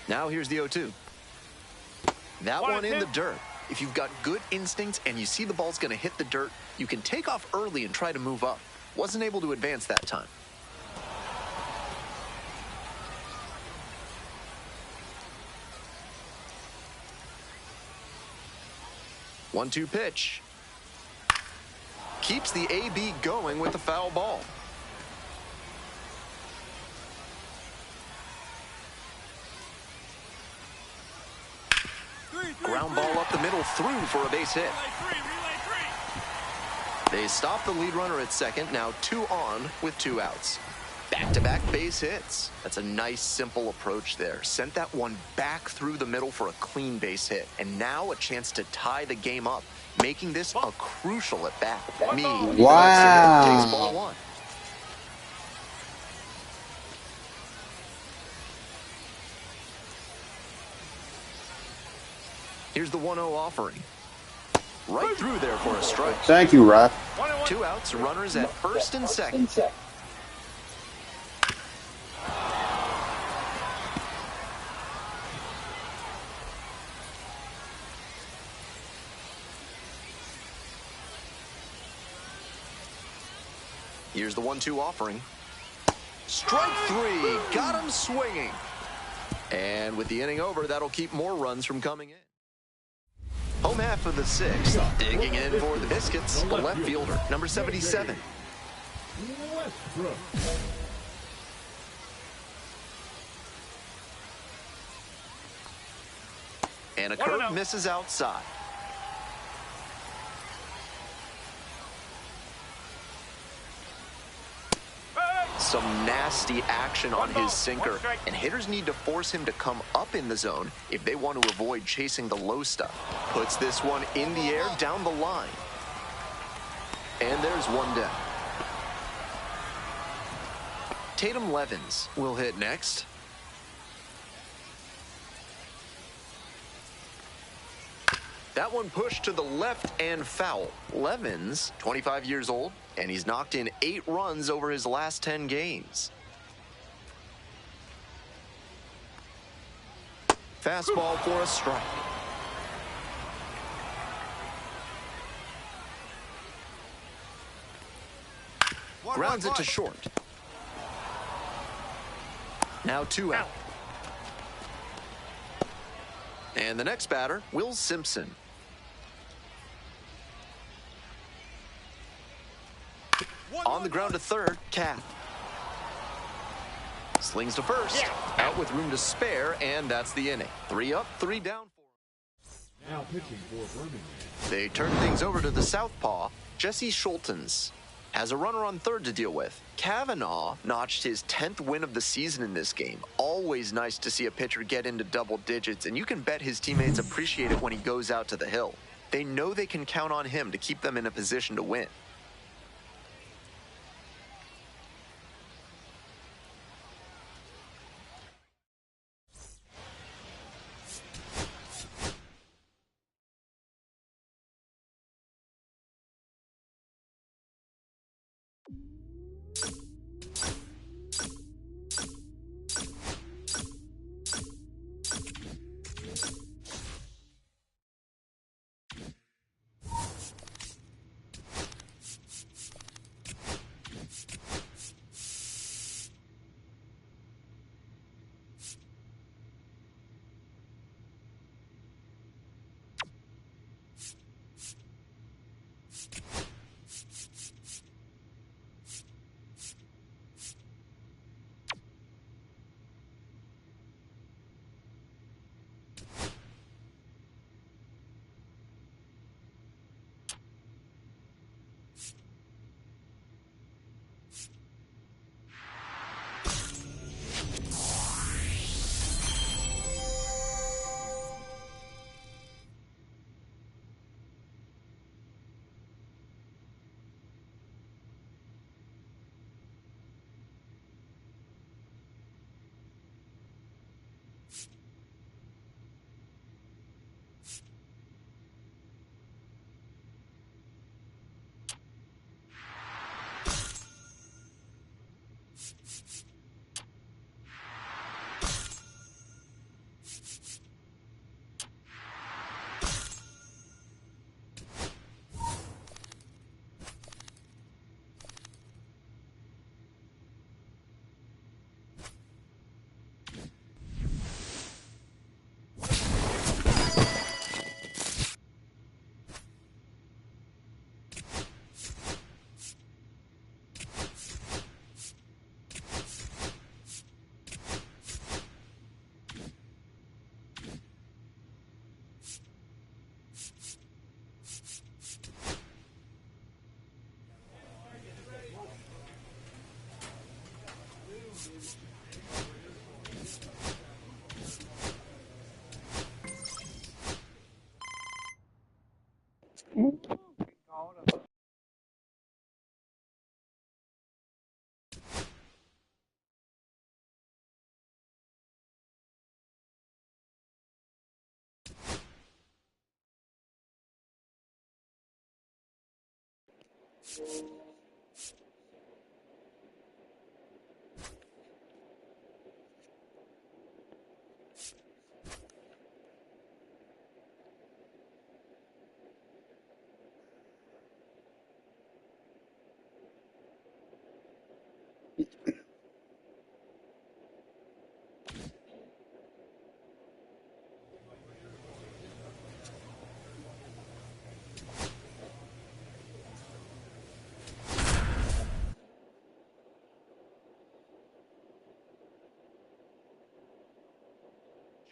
Now here's the 0-2. That one in the dirt. If you've got good instincts and you see the ball's going to hit the dirt, you can take off early and try to move up. Wasn't able to advance that time. One-two pitch. Keeps the AB going with the foul ball. Ground ball up the middle, through for a base hit. They stop the lead runner at second, now 2 on with 2 outs. Back-to-back base hits. That's a nice, simple approach there. Sent that one back through the middle for a clean base hit. And now a chance to tie the game up, making this a crucial at-bat. Wow. Takes ball 1. Here's the 1-0 offering. Right through there for a strike. Thank you, Ref. 2 outs, runners at first and second. Here's the 1-2 offering. Strike 3, got him swinging. And with the inning over, that'll keep more runs from coming in. Home half of the 6th, digging in for the Biscuits, the left fielder, number 77. And a curve misses outside. Some nasty action on his sinker, and hitters need to force him to come up in the zone if they want to avoid chasing the low stuff. Puts this one in the air down the line. And there's one down. Tatum Levens will hit next. That one pushed to the left and foul. Levens, 25 years old, and he's knocked in 8 runs over his last 10 games. Fastball for a strike. Grounds it to short. Now 2 out. And the next batter, Will Simpson. On the ground to third, Kath. Slings to first. Out with room to spare, and that's the inning. 3 up, 3 down. Now pitching for Birmingham. They turn things over to the southpaw, Jesse Schultens. Has a runner on third to deal with. Kavanaugh notched his 10th win of the season in this game. Always nice to see a pitcher get into double digits, and you can bet his teammates appreciate it when he goes out to the hill. They know they can count on him to keep them in a position to win.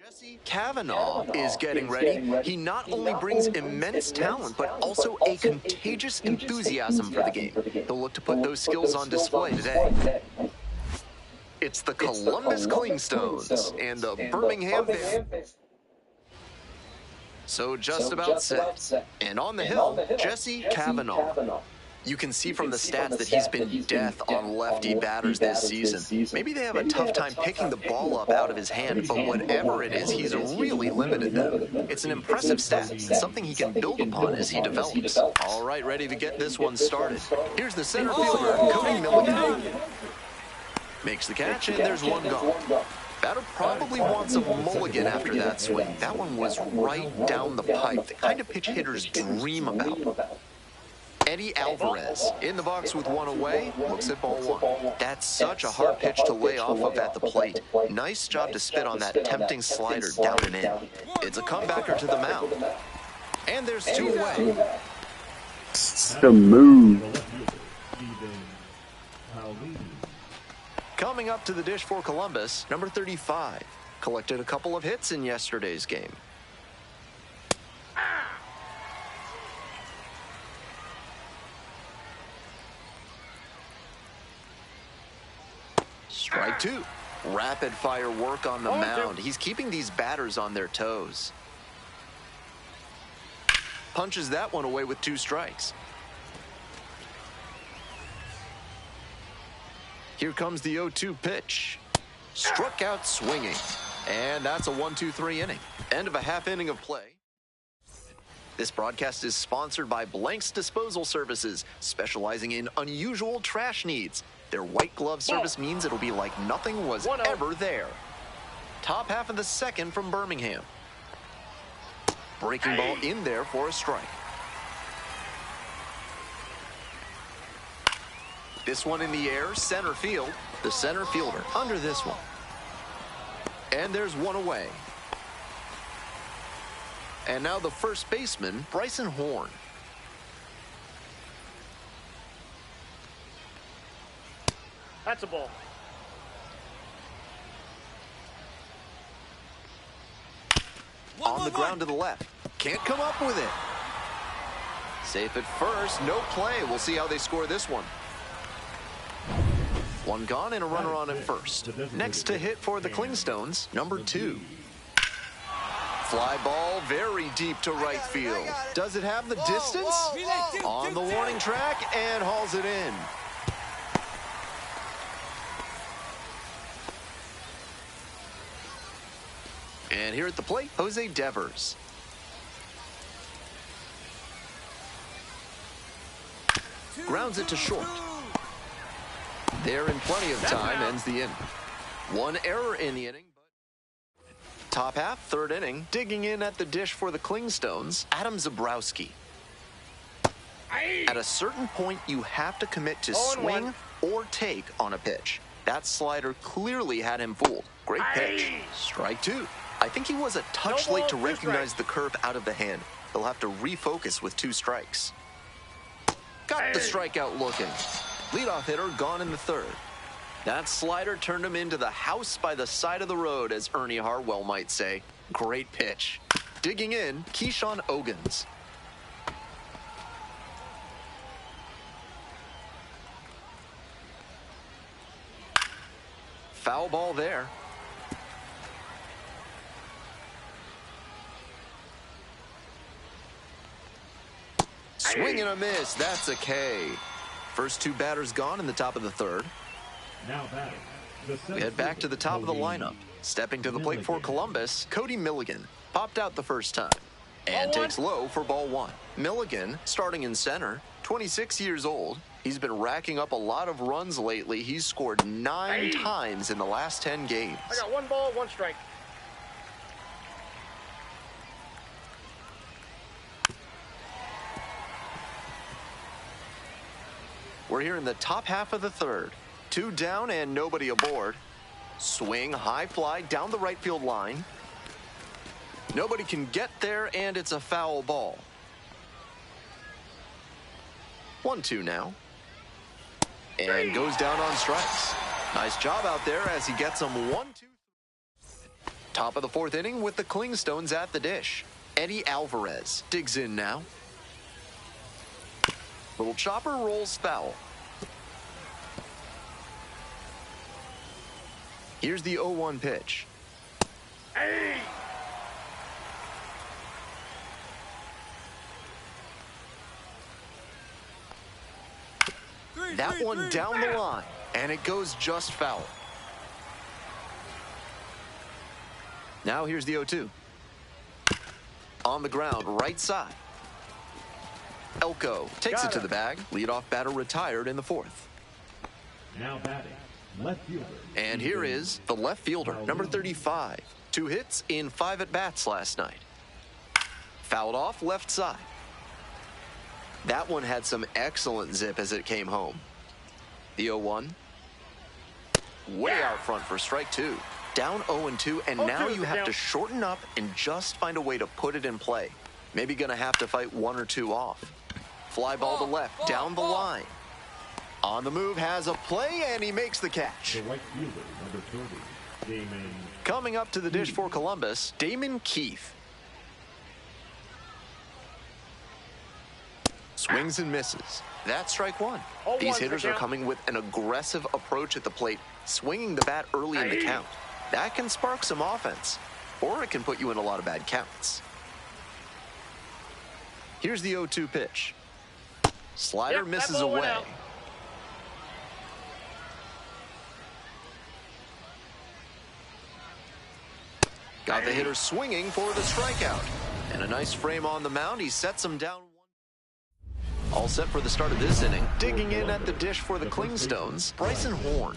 Jesse Kavanaugh is getting ready. He not only brings immense talent, but also a contagious enthusiasm for the game. He'll look to put those skills on display today. It's the Columbus Clingstones and the Birmingham Bears. So just about set. And on the hill, Jesse Kavanaugh. You can see from the stats that he's been death on lefty batters this season. Maybe they have a tough time picking the ball up out of his hand, but whatever it is, he's really limited them. It's an impressive stat, and something he can build upon as he develops. All right, ready to get this one started. Here's the center fielder, Cody Milligan. Makes the catch, and there's one gone. Batter probably wants a mulligan after that swing. That one was right down the pipe, the kind of pitch hitters dream about. Eddie Alvarez in the box with one away, looks at ball one. That's such a hard pitch to lay off of at the plate. Nice job to spit on that tempting slider down and in. It's a comebacker to the mound. And there's two away. The move. Coming up to the dish for Columbus, number 35. Collected a couple of hits in yesterday's game. Strike two. Rapid fire work on the mound. He's keeping these batters on their toes. Punches that one away with two strikes. Here comes the 0-2 pitch. Struck out swinging. And that's a 1-2-3 inning. End of a half inning of play. This broadcast is sponsored by Blank's Disposal Services, specializing in unusual trash needs. Their white glove service means it'll be like nothing was ever there. Top half of the second from Birmingham. Breaking ball in there for a strike. This one in the air, center field. The center fielder under this one. And there's one away. And now the first baseman, Bryson Horn. That's a ball. On the ground to the left. Can't come up with it. Safe at first. No play. We'll see how they score this one. One gone and a runner on at first. Next to hit for the Clingstones, number 2. Fly ball very deep to right field. Does it have the distance? On the warning track and hauls it in. And here at the plate, Jose Devers. Grounds it to short. There in plenty of time, ends the inning. One error in the inning. But top half, third inning, digging in at the dish for the Clingstones, Adam Zabrowski. At a certain point, you have to commit to swing or take on a pitch. That slider clearly had him fooled. Great pitch. Strike two. I think he was a touch late to recognize the curve out of the hand. He'll have to refocus with 2 strikes. Got the strikeout looking. Leadoff hitter gone in the third. That slider turned him into the house by the side of the road, as Ernie Harwell might say. Great pitch. Digging in, Keyshawn Ogans. Foul ball there. Swing and a miss. That's a K. First two batters gone in the top of the third. Now batting. We head back to the top of the lineup. Stepping to the plate for Columbus, Cody Milligan popped out the first time and takes low for ball one. Milligan, starting in center, 26 years old. He's been racking up a lot of runs lately. He's scored 9 times in the last 10 games. I got 1 ball, 1 strike. We're here in the top half of the third. 2 down and nobody aboard. Swing, high fly down the right field line. Nobody can get there, and it's a foul ball. 1-2 now. And goes down on strikes. Nice job out there as he gets them 1-2. Top of the fourth inning with the Clingstones at the dish. Eddie Alvarez digs in now. Little chopper rolls foul. Here's the 0-1 pitch. That one down the line, and it goes just foul. Now here's the 0-2. On the ground, right side. Elko takes it to the bag. Leadoff batter retired in the fourth. Now batting. Left fielder. And here is the left fielder, number 35. 2 hits in 5 at-bats last night. Fouled off left side. That one had some excellent zip as it came home. The 0-1. Way out front for strike 2. Down 0-2, and now you have to shorten up and just find a way to put it in play. Maybe going to have to fight 1 or 2 off. Fly ball to left, down the line. On the move, has a play, and he makes the catch. The right fielder, number 30, Damon. Coming up to the dish for Columbus, Damon Keith. Swings and misses. That's strike 1. These hitters are coming with an aggressive approach at the plate, swinging the bat early in the count. That can spark some offense, or it can put you in a lot of bad counts. Here's the 0-2 pitch. Slider misses away. Got the hitter swinging for the strikeout. And a nice frame on the mound. He sets him down. All set for the start of this inning. Digging in at the dish for the Clingstones, Bryson Horn.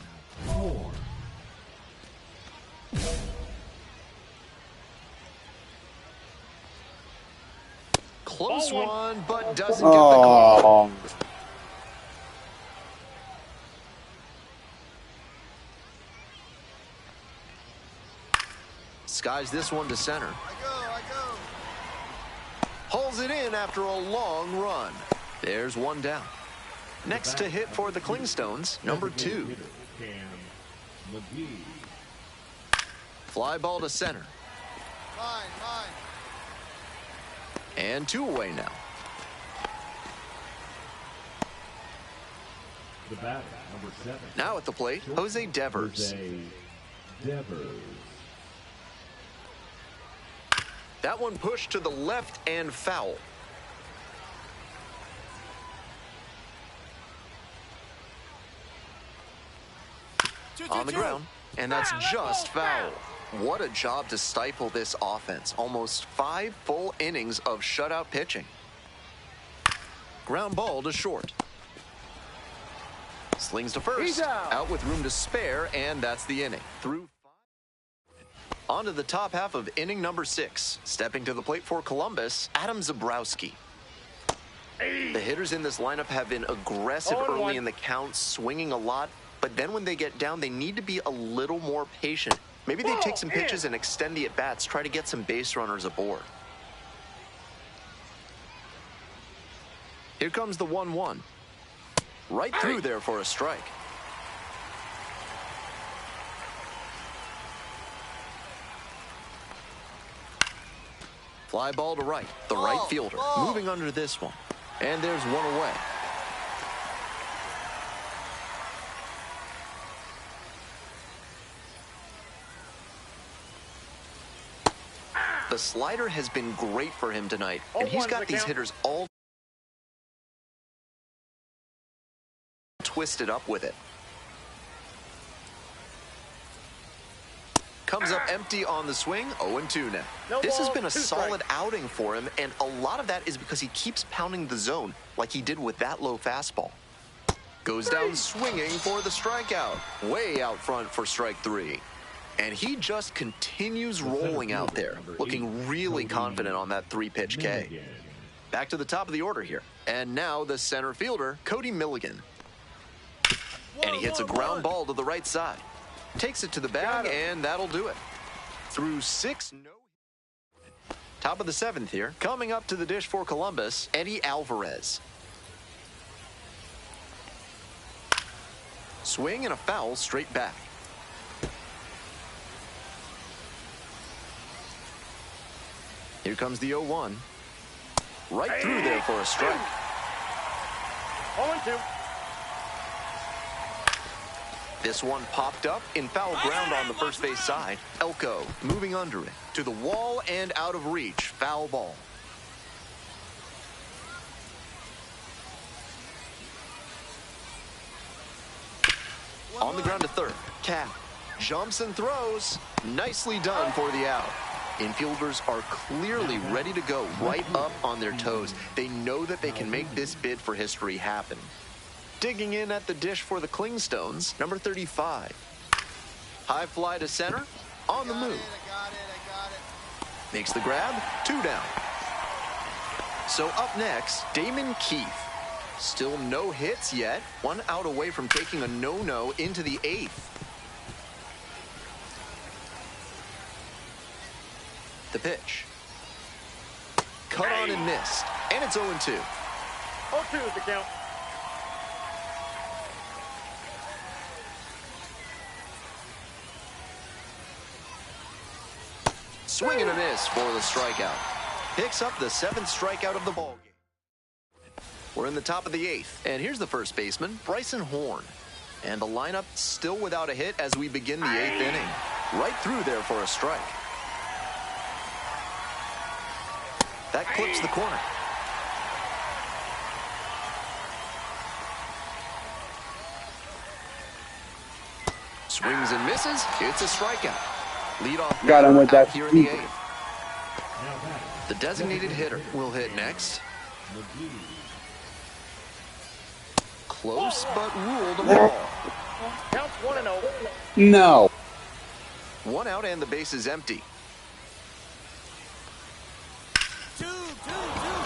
Close one, but doesn't get the call. Skies this one to center. I go. Hauls it in after a long run. There's one down. Next to hit for the Clingstones, number 2. Fly ball to center. Mine. And 2 away now. The batter, number 7. Now at the plate, Jose Devers. That one pushed to the left and foul. On the ground, and that's just foul. What a job to stifle this offense. Almost 5 full innings of shutout pitching. Ground ball to short. Slings to first. Out with room to spare, and that's the inning. Through 5. On to the top half of inning number 6. Stepping to the plate for Columbus, Adam Zabrowski. The hitters in this lineup have been aggressive early in the count, swinging a lot. But then when they get down, they need to be a little more patient. Maybe they take some pitches and extend the at-bats, try to get some base runners aboard. Here comes the 1-1. Right through there for a strike. Fly ball to right. The right fielder moving under this one. And there's one away. The slider has been great for him tonight, and he's got these hitters all twisted up with it. Comes up empty on the swing, 0-2 now. This has been a solid outing for him, and a lot of that is because he keeps pounding the zone like he did with that low fastball. Goes down swinging for the strikeout. Way out front for strike 3. And he just continues rolling out there, looking really confident on that 3-pitch K. Back to the top of the order here. And now the center fielder, Cody Milligan. And he hits a ground ball to the right side. Takes it to the bag, and that'll do it. Through 6 no. Top of the 7th here. Coming up to the dish for Columbus, Eddie Alvarez. Swing and a foul straight back. Here comes the 0-1. Right through there for a strike. 0-2. This one popped up in foul ground on the first base side. Elko moving under it to the wall and out of reach. Foul ball. On the ground to third. Cap jumps and throws. Nicely done for the out. Infielders are clearly ready to go, right up on their toes. They know that they can make this bid for history happen. Digging in at the dish for the Klingstones, number 35. High fly to center, on the move. Makes the grab, 2 down. So up next, Damon Keith. Still no hits yet. 1 out away from taking a no-no into the 8th. The pitch. Cut on and missed. And it's 0-2. 0-2 is the count. Swing and a miss for the strikeout. Picks up the 7th strikeout of the ballgame. We're in the top of the 8th. And here's the first baseman, Bryson Horn. And the lineup still without a hit as we begin the 8th inning. Right through there for a strike. That clips the corner. Swings and misses. It's a strikeout. Leadoff Got him with that here in the 8th. The designated hitter will hit next. Close but ruled a ball. Counts 1-0. No. 1 out and the base is empty.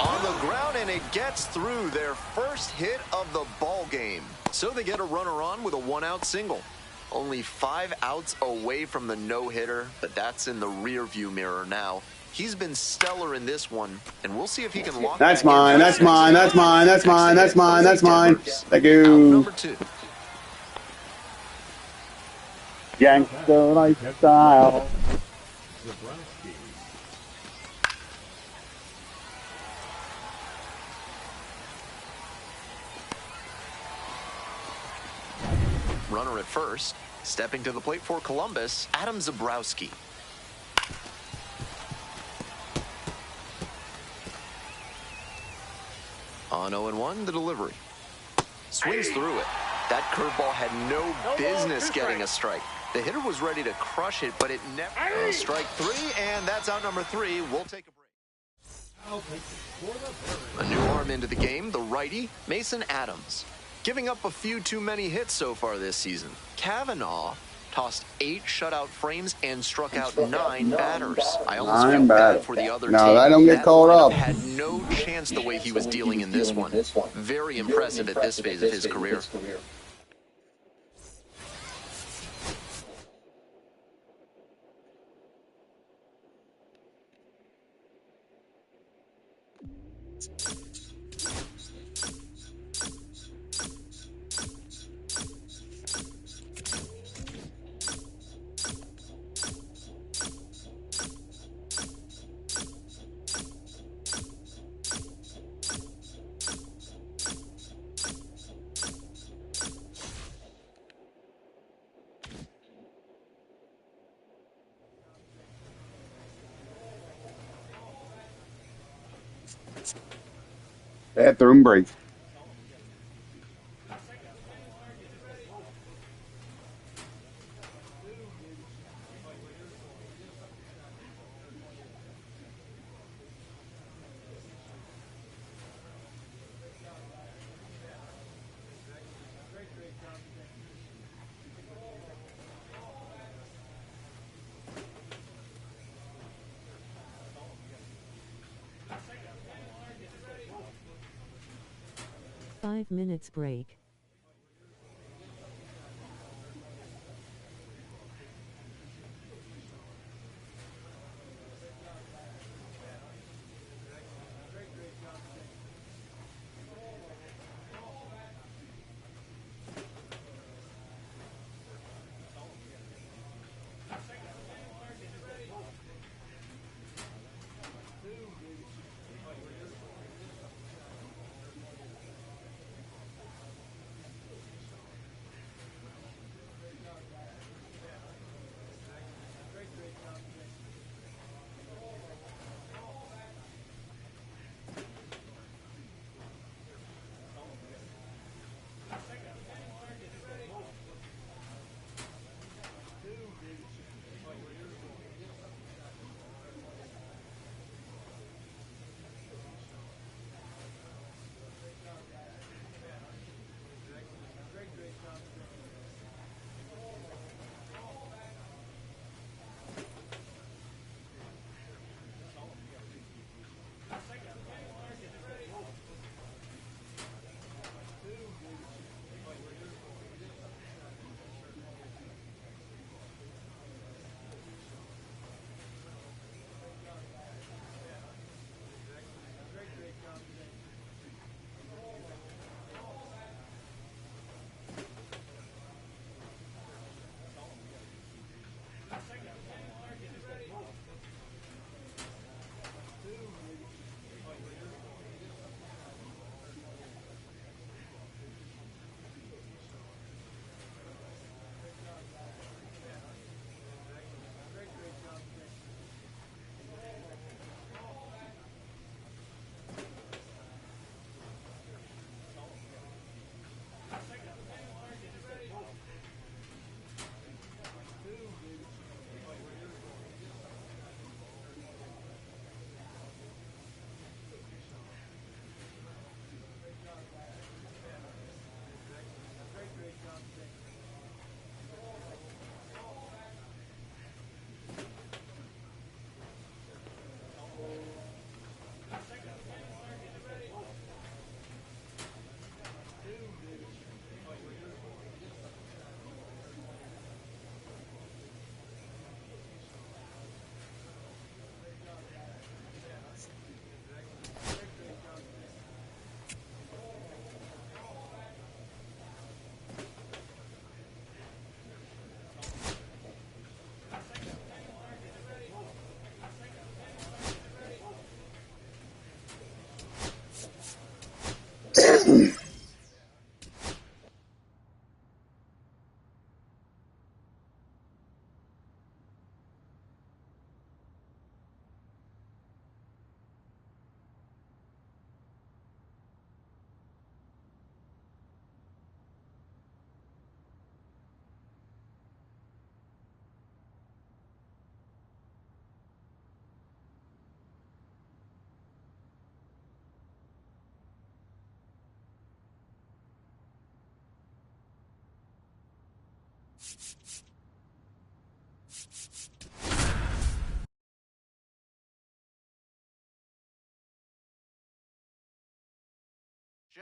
On the ground, and it gets through their first hit of the ball game. So they get a runner on with a 1-out single. Only 5 outs away from the no-hitter, but that's in the rear-view mirror now. He's been stellar in this one, and we'll see if he can lock That's back mine, in. that's mine, that's mine, that's mine, that's mine, that's mine. Thank Out you. number 2. Gangster lifestyle. Runner at first. Stepping to the plate for Columbus, Adam Zabrowski. On 0-1, the delivery. Swings through it. That curveball had no business getting a strike. The hitter was ready to crush it, but it never. Strike 3, and that's out number 3. We'll take a break. A new arm into the game, the righty, Mason Adams. Giving up a few too many hits so far this season. Kavanaugh tossed 8 shutout frames and struck out 9 batters. I almost feel bad for the other team. No, I don't get called up. Had no chance the way he was dealing in this one. Very impressive at this phase of his career. Bathroom break. 5 minutes break.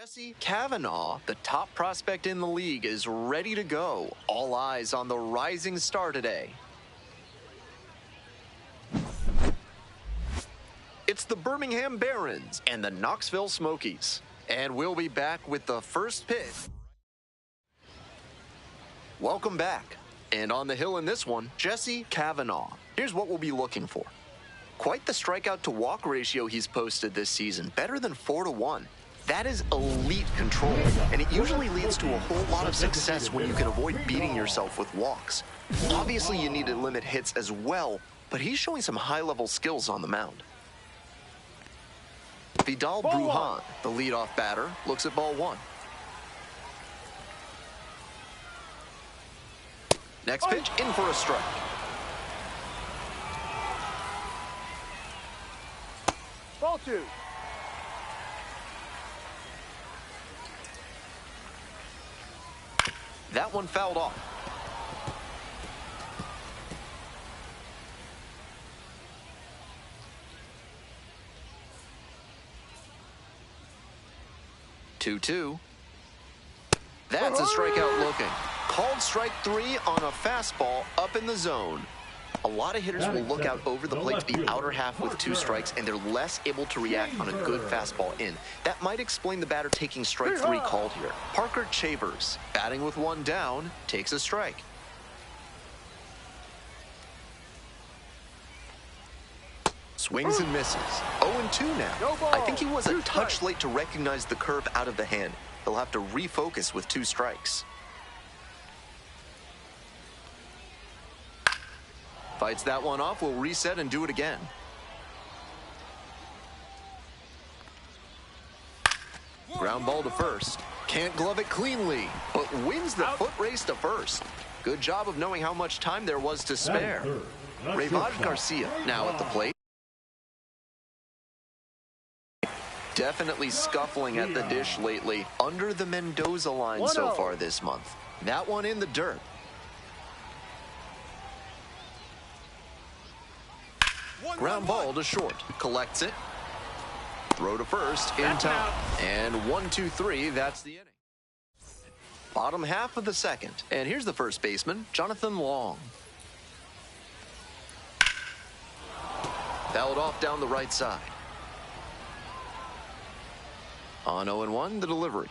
Jesse Kavanaugh, the top prospect in the league, is ready to go. All eyes on the rising star today. It's the Birmingham Barons and the Knoxville Smokies. And we'll be back with the first pitch. Welcome back. And on the hill in this one, Jesse Kavanaugh. Here's what we'll be looking for. Quite the strikeout to walk ratio he's posted this season, better than 4-1. That is elite control, and it usually leads to a whole lot of success when you can avoid beating yourself with walks. Obviously, you need to limit hits as well, but he's showing some high-level skills on the mound. Vidal Brujan, the leadoff batter, looks at ball one. Next pitch, in for a strike. Ball two. That one fouled off. Two-two. That's a strikeout looking. Called strike 3 on a fastball up in the zone. A lot of hitters will look out over the plate to the outer half with 2 strikes, and they're less able to react on a good fastball in. That might explain the batter taking strike 3 called here. Parker Chavers, batting with 1 down, takes a strike. Swings and misses. 0-2 now. I think he was a touch late to recognize the curve out of the hand. He'll have to refocus with 2 strikes. Fights that one off, will reset and do it again. Ground ball to first. Can't glove it cleanly, but wins the foot race to first. Good job of knowing how much time there was to spare. Rayvad Garcia now at the plate. Definitely scuffling at the dish lately. Under the Mendoza line so far this month. That one in the dirt. Ground ball to short. Collects it. Throw to first in time. And 1-2-3, that's the inning. Bottom half of the second. And here's the first baseman, Jonathan Long. Fouled off down the right side. On 0-1, the delivery.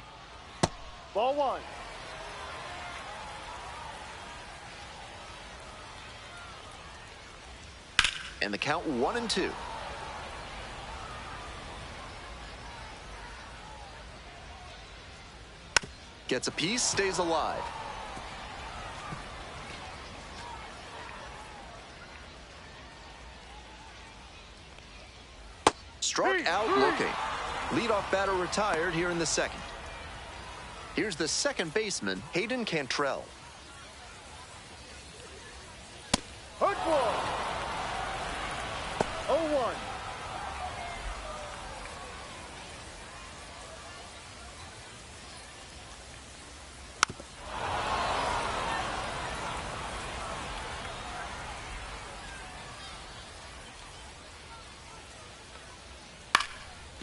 Ball 1. And the count 1-2. Gets a piece, stays alive. Struck out looking. Leadoff batter retired here in the second. Here's the second baseman, Hayden Cantrell. Hook ball. 0-1.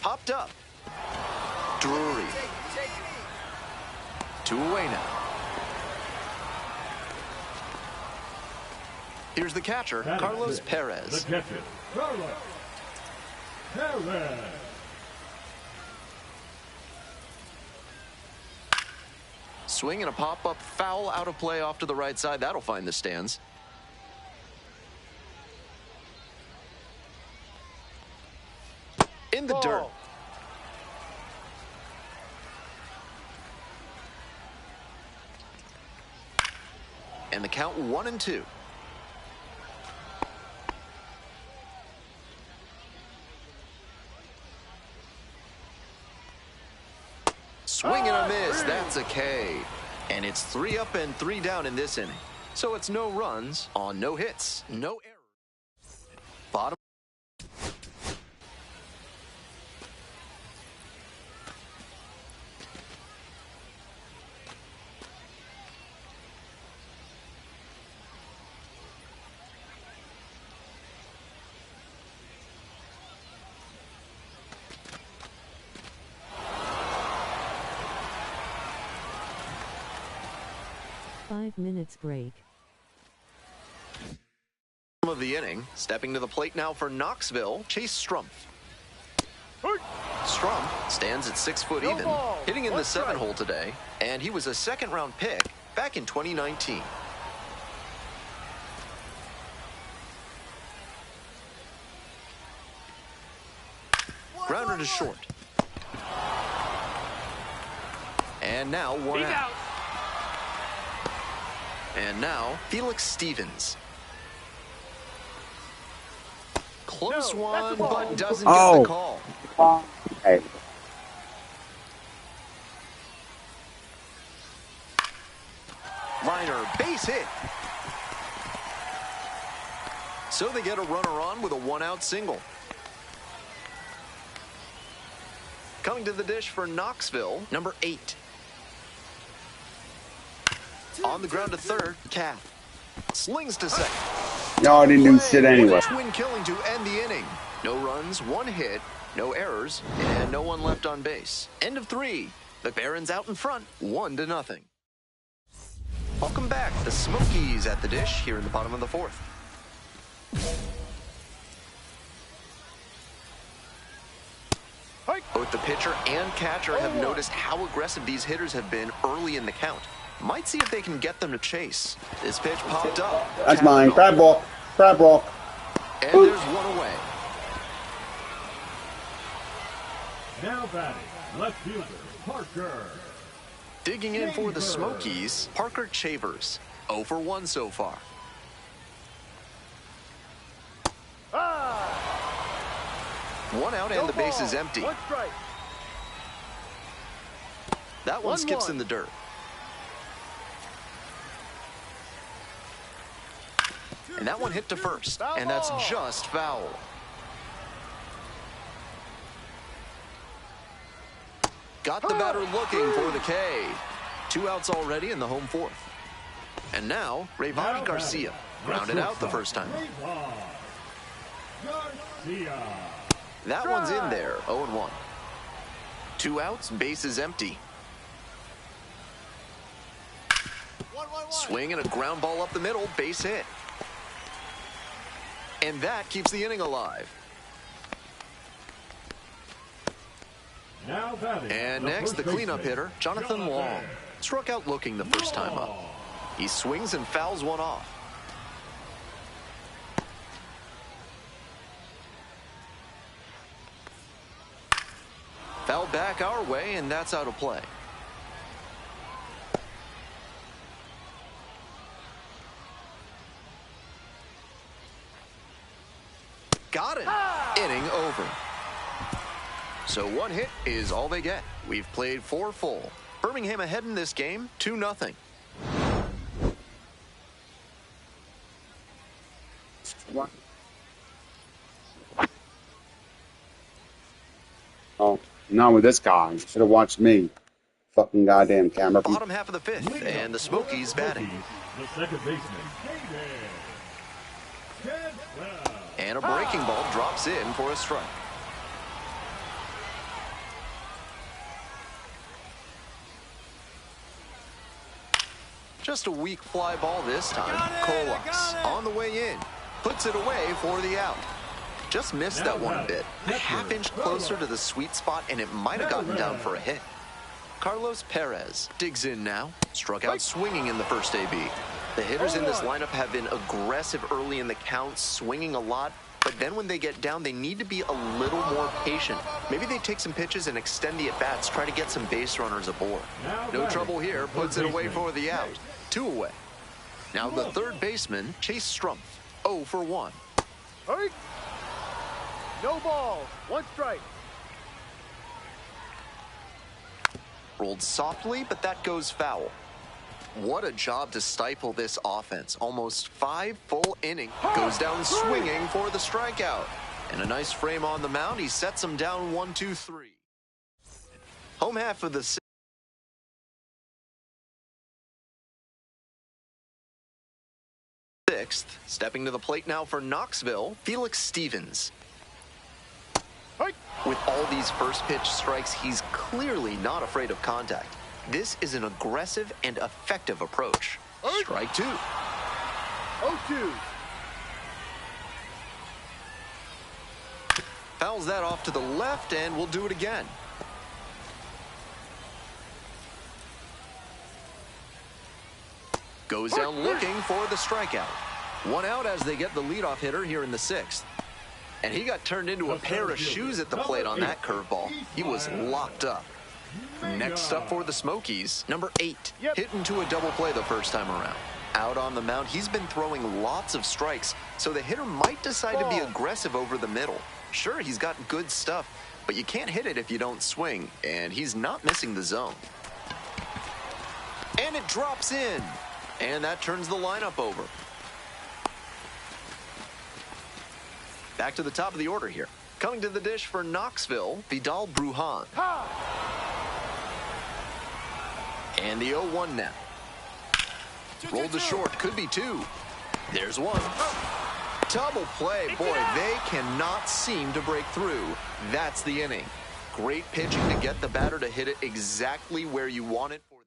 Popped up. Drury. 2 away now. Here's the catcher, Carlos Perez. The catcher, Carlos Perez. Swing and a pop-up foul out of play off to the right side. That'll find the stands. In the dirt. And the count 1-2. Swing and a miss. That's a K. And it's 3 up and 3 down in this inning. So it's no runs on no hits, no errors. Bottom. Five minutes break. Of the inning, stepping to the plate now for Knoxville, Chase Strumpf. Strumpf stands at 6 foot even, hitting in the 7-hole today, and he was a second-round pick back in 2019. Grounder to short. And now 1 out. And now, Felix Stevens. Close one, but doesn't get the call. Hey. Liner, base hit. So they get a runner on with a 1-out single. Coming to the dish for Knoxville, number 8. On the ground to third, Cap. Slings to second. No, I didn't do shit anyway. Twin killing to end the inning. No runs, 1 hit, no errors, and no one left on base. End of 3. The Barons out in front, 1-0. Welcome back. The Smokies at the dish here in the bottom of the fourth. Both the pitcher and catcher have noticed how aggressive these hitters have been early in the count. Might see if they can get them to chase. This pitch popped up. That's mine. Crab walk. Crab walk. And there's one away. Now batting, left fielder, Parker. Digging in for the Smokies, Parker Chavers. 0 for 1 so far. One out and the base is empty. One strike. That one skips in the dirt. And that one hit to first, and that's just foul. Got the batter looking for the K. 2 outs already in the home fourth. And now, Rayvon Garcia grounded out the first time. That one's in there, 0-1. 2 outs, base is empty. Swing and a ground ball up the middle, base hit. And that keeps the inning alive. And next, the cleanup hitter, Jonathan Long. Struck out looking the first time up. He swings and fouls one off. Foul back our way, and that's out of play. Got it. Inning over. So 1 hit is all they get. We've played 4 full. Birmingham ahead in this game, 2-0. What? Oh, not with this guy. Should have watched me. Fucking goddamn camera. Bottom half of the 5th, and the Smokies batting. The second baseman, And a breaking ball drops in for a strike. Just a weak fly ball this time. Kolaks on the way in. Puts it away for the out. Just missed that one a bit. A half-inch closer to the sweet spot, and it might have gotten down for a hit. Carlos Perez digs in now. Struck out swinging in the first AB. The hitters in this lineup have been aggressive early in the count, swinging a lot. But then when they get down, they need to be a little more patient. Maybe they take some pitches and extend the at-bats, try to get some base runners aboard. No trouble here, puts it away for the out. 2 away. Now the third baseman, Chase Strumpf, 0 for 1. Hey. No ball, 1 strike. Rolled softly, but that goes foul. What a job to stifle this offense. Almost 5 full innings. Goes down swinging for the strikeout. And a nice frame on the mound. He sets him down 1-2-3. Home half of the 6th. Stepping to the plate now for Knoxville, Felix Stevens. With all these first pitch strikes, he's clearly not afraid of contact. This is an aggressive and effective approach. Strike 2. 0-2. Fouls that off to the left, and we'll do it again. Goes down looking for the strikeout. 1 out as they get the leadoff hitter here in the 6th. And he got turned into a pair of shoes at the plate on that curveball. He was locked up. Next up for the Smokies, number 8. Hit into a double play the first time around. Out on the mound, he's been throwing lots of strikes, so the hitter might decide to be aggressive over the middle. Sure, he's got good stuff, but you can't hit it if you don't swing, and he's not missing the zone. And it drops in, and that turns the lineup over. Back to the top of the order here. Coming to the dish for Knoxville, Vidal Brujan. And the 0-1 now. Rolled to short, could be 2. There's 1. Double play, boy, they cannot seem to break through. That's the inning. Great pitching to get the batter to hit it exactly where you want it for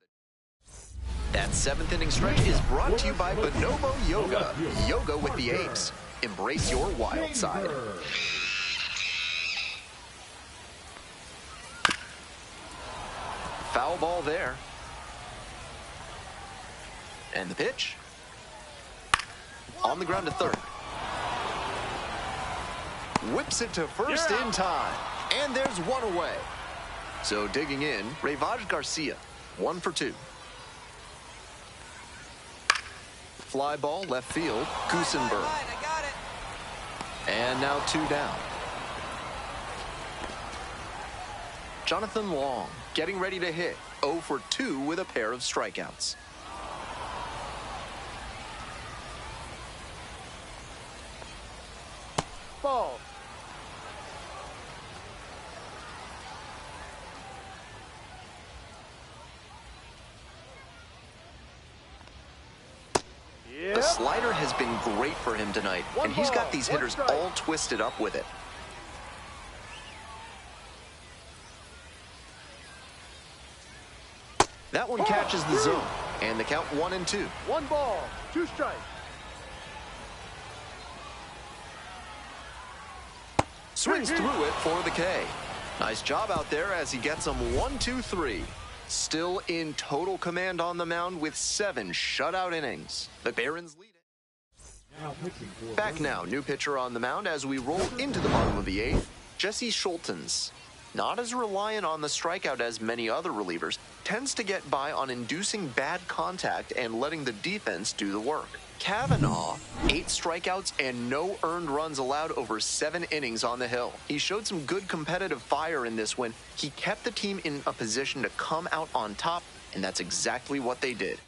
the That seventh inning stretch is brought to you by Bonobo Yoga. Yoga with the apes. Embrace your wild side. Foul ball there. And the pitch. On the ground to third. Whips it to first in time. And there's one away. So digging in, Rayvaj Garcia, 1 for 2. Fly ball left field, Goosenberg. I got it. And now 2 down. Jonathan Long getting ready to hit, 0 for 2 with a pair of strikeouts. Ball. The slider has been great for him tonight, and he's got these hitters all twisted up with it. That one catches the zone, and the count 1-2. 1 ball, 2 strikes. Swings through it for the K. Nice job out there as he gets them 1-2-3. Still in total command on the mound with 7 shutout innings. The Barons lead it. Back now, new pitcher on the mound as we roll into the bottom of the 8th, Jesse Schultens. Not as reliant on the strikeout as many other relievers, tends to get by on inducing bad contact and letting the defense do the work. Kavanaugh, 8 strikeouts and no earned runs allowed over 7 innings on the hill. He showed some good competitive fire in this one. He kept the team in a position to come out on top, and that's exactly what they did.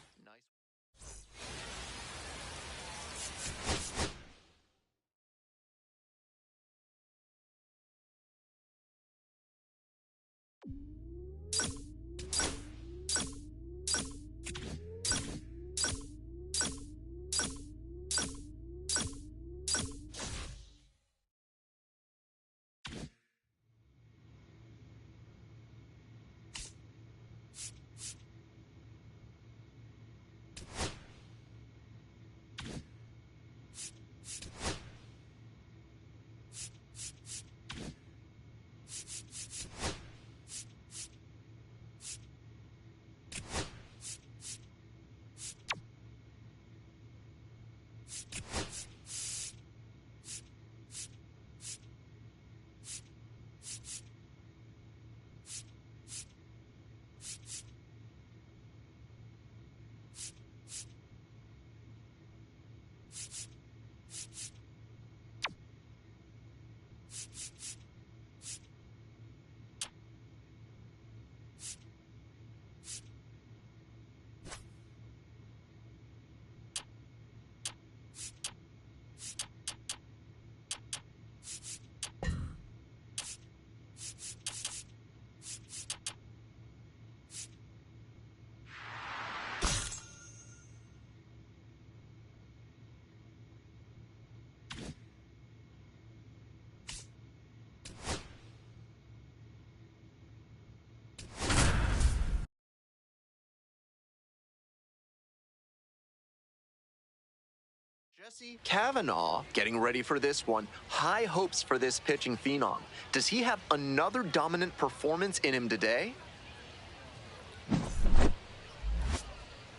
Jesse Kavanaugh getting ready for this one. High hopes for this pitching phenom. Does he have another dominant performance in him today?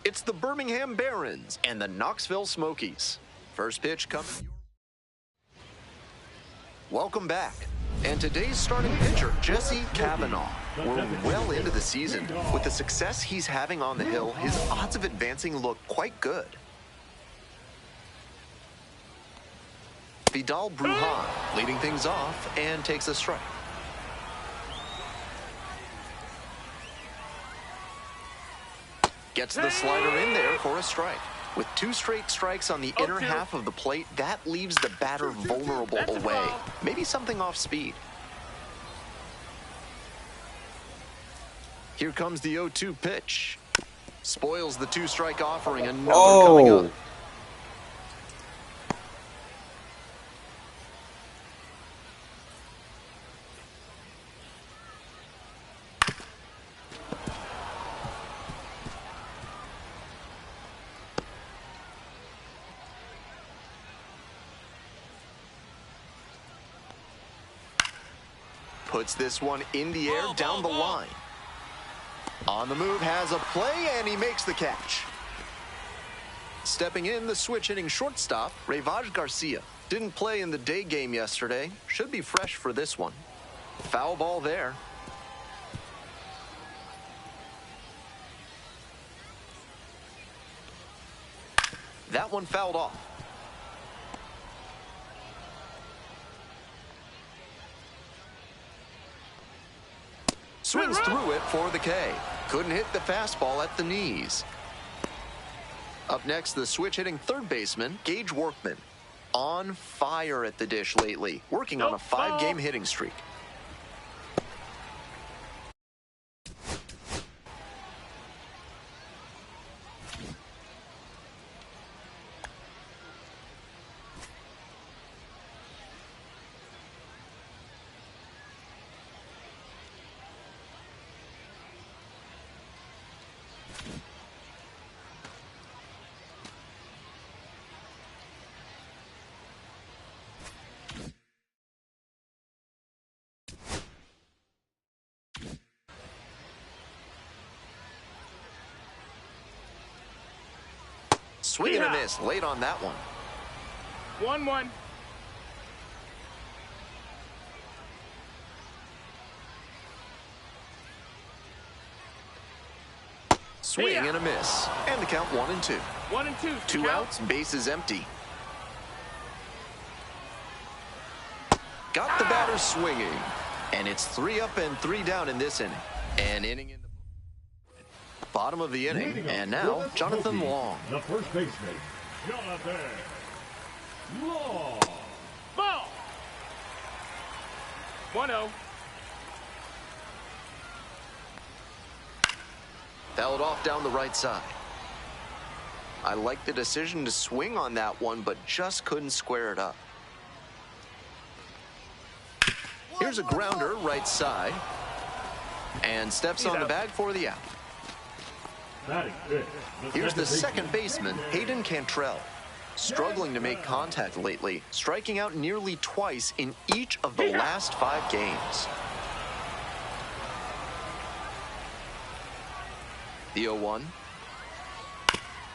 It's the Birmingham Barons and the Knoxville Smokies. First pitch coming. Welcome back. And today's starting pitcher, Jesse Kavanaugh. We're well into the season. With the success he's having on the hill, his odds of advancing look quite good. Vidal Brujan leading things off and takes a strike. Gets the slider in there for a strike. With 2 straight strikes on the inner half of the plate, that leaves the batter vulnerable away. Maybe something off speed. Here comes the 0-2 pitch. Spoils the 2-strike offering. Another coming up. puts this one in the air down the line. On the move, has a play, and he makes the catch. Stepping in, the switch-hitting shortstop, Rayvaj Garcia. Didn't play in the day game yesterday. Should be fresh for this one. Foul ball there. That one fouled off. Swings through it for the K. Couldn't hit the fastball at the knees. Up next, the switch-hitting third baseman, Gage Workman. On fire at the dish lately, working on a 5-game hitting streak. Swing and a miss late on that one. 1-1. Swing and a miss. And the count 1-2. 1-2. Two outs, bases empty. Got the batter swinging. And it's 3 up and 3 down in this inning. An inning in the bottom of the inning. And now, Jonathan Long. The first baseman, Jonathan Long. Ball. 1-0. Fouled off down the right side. I like the decision to swing on that one, but just couldn't square it up. Here's a grounder right side. And steps on the bag for the out. Here's the second baseman, Hayden Cantrell. Struggling to make contact lately, striking out nearly twice in each of the last 5 games. The 0-1.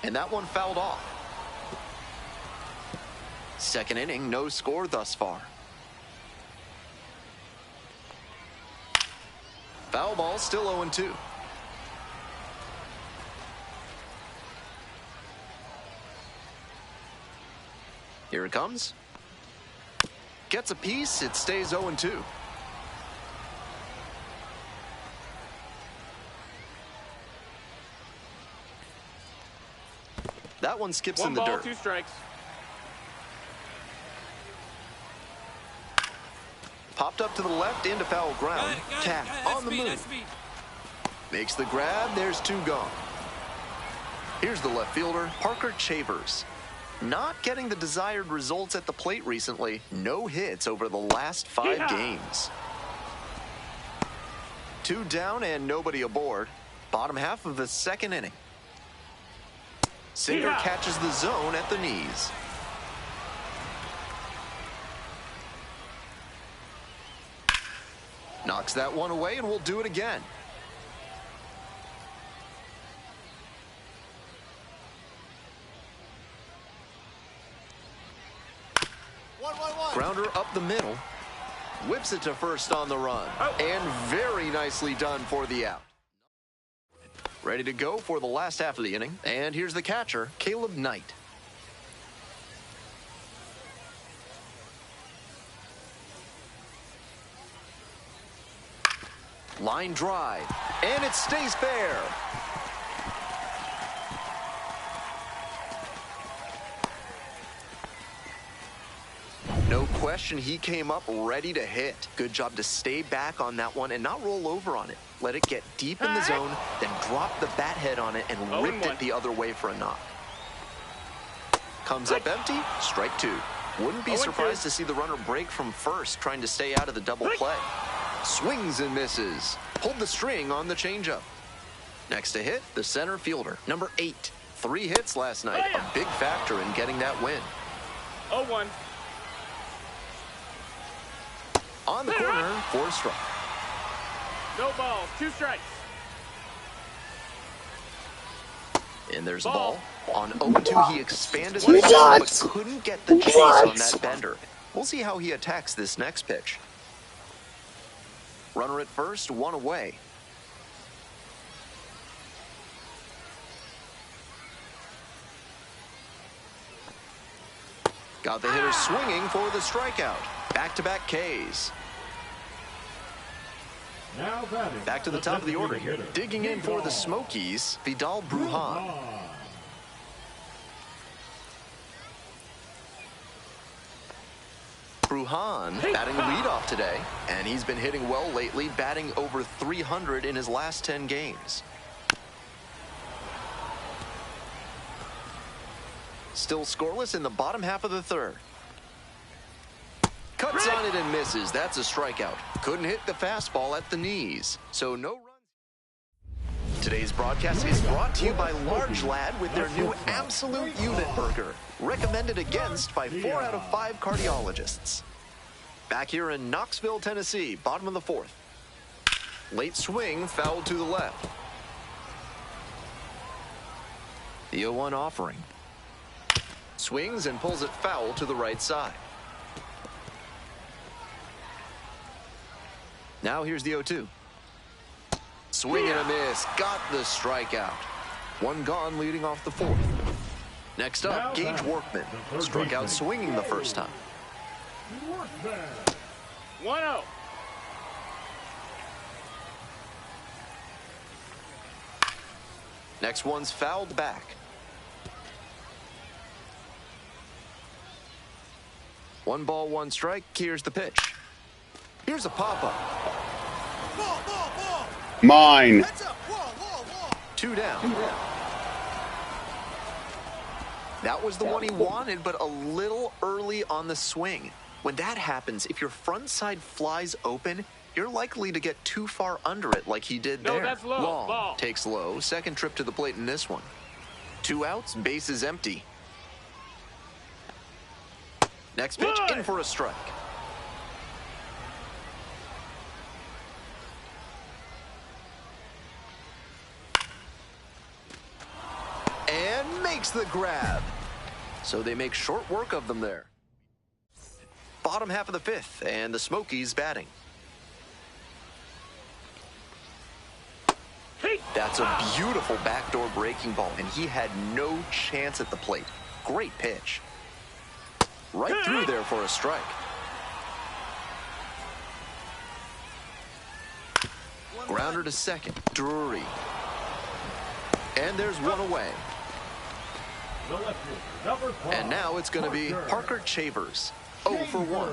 And that one fouled off. Second inning, no score thus far. Foul ball, still 0-2. Here it comes. Gets a piece, it stays 0-2. That one skips in the dirt. 1 ball, 2 strikes. Popped up to the left into foul ground. Cat on the move. Makes the grab, there's 2 gone. Here's the left fielder, Parker Chavers. Not getting the desired results at the plate recently. No hits over the last 5 games. 2 down and nobody aboard. Bottom half of the second inning. Singer catches the zone at the knees. Knocks that one away and we'll do it again. Grounder up the middle. Whips it to first on the run. And very nicely done for the out. Ready to go for the last half of the inning. And here's the catcher, Caleb Knight. Line drive. And it stays fair. No question, he came up ready to hit. Good job to stay back on that one and not roll over on it. Let it get deep in the zone, then drop the bat head on it and ripped it the other way for a knock. Comes up empty, strike 2. Wouldn't be surprised to see the runner break from first, trying to stay out of the double play. Swings and misses. Pulled the string on the changeup. Next to hit, the center fielder, number 8. 3 hits last night, a big factor in getting that win. 0-1. On the corner for a strike. No balls, 2 strikes. And there's the ball. On 0-2, he expanded What? the ball, but couldn't get the chase on that bender. We'll see how he attacks this next pitch. Runner at first, 1 away. Got the hitter swinging for the strikeout. Back-to-back Ks. Now batting. Back to the top of the order here. Digging in for the Smokies, Vidal Brujan. Brujan batting leadoff today, and he's been hitting well lately, batting over 300 in his last 10 games. Still scoreless in the bottom half of the third. Cuts on it and misses. That's a strikeout. Couldn't hit the fastball at the knees, so no runs. Today's broadcast is brought to you by Large Lad with their new Absolute Unit Burger, recommended against by 4 out of 5 cardiologists. Back here in Knoxville, Tennessee, bottom of the 4th. Late swing, foul to the left. The 0-1 offering. Swings and pulls it foul to the right side. Now here's the 0-2. Swing and a miss. Got the strikeout. 1 gone leading off the 4th. Next up, Gage Workman. Struck out swinging the first time. 1-0. Next one's fouled back. 1 ball, 1 strike. Here's the pitch. Here's a pop-up. Mine. 2 down. That was the one he wanted, but a little early on the swing. When that happens, if your front side flies open, you're likely to get too far under it like he did there. No, that's low. Long Ball. takes low. Second trip to the plate in this one. 2 outs, bases empty. Next pitch, in for a strike. And makes the grab. So they make short work of them there. Bottom half of the 5th, and the Smokies batting. That's a beautiful backdoor breaking ball, and he had no chance at the plate. Great pitch. Right through there for a strike. Grounder to second. Drury. And there's 1 away. And now it's going to be Parker Chavers. 0 for 1.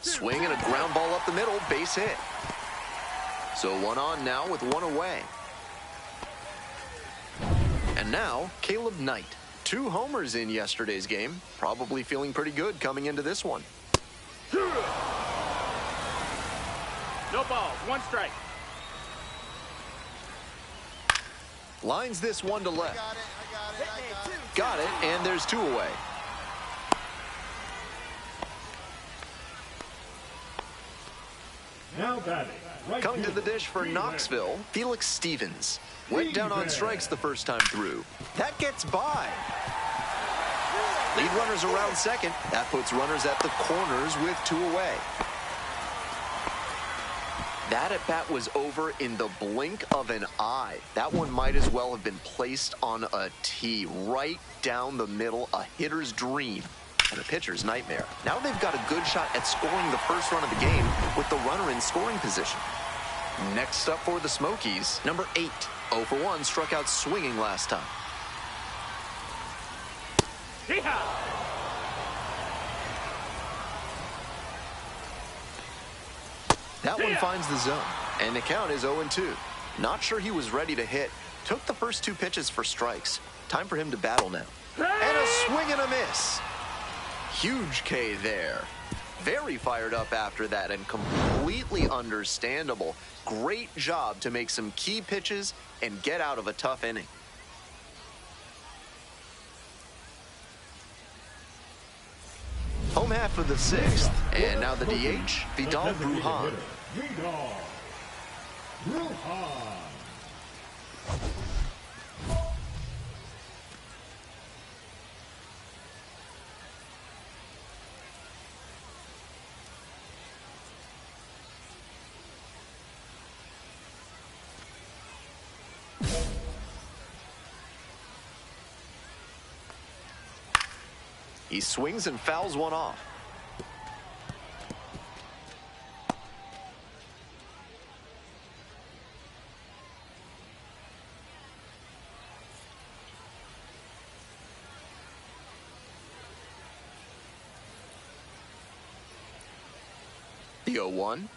Swing and a ground ball up the middle. Base hit. So 1 on now with 1 away. And now Caleb Knight. 2 homers in yesterday's game. Probably feeling pretty good coming into this one. No balls, 1 strike. Lines this one to left. Got it, and there's 2 away. Now batting. Right Coming to the dish for Knoxville, Felix Stevens. Went down on strikes the first time through. That gets by. Lead runners around second. That puts runners at the corners with 2 away. That at bat was over in the blink of an eye. That one might as well have been placed on a tee right down the middle, a hitter's dream and a pitcher's nightmare. Now they've got a good shot at scoring the first run of the game with the runner in scoring position. Next up for the Smokies, number 8. 0 for 1, struck out swinging last time. That one finds the zone, and the count is 0-2. Not sure he was ready to hit. Took the first 2 pitches for strikes. Time for him to battle now. And a swing and a miss. Huge K there. Very fired up after that and completely understandable. Great job to make some key pitches and get out of a tough inning. Home half of the 6th, and now the DH, Vidal Brujan. Vidal. Bruhan. He swings and fouls one off. The 0-1.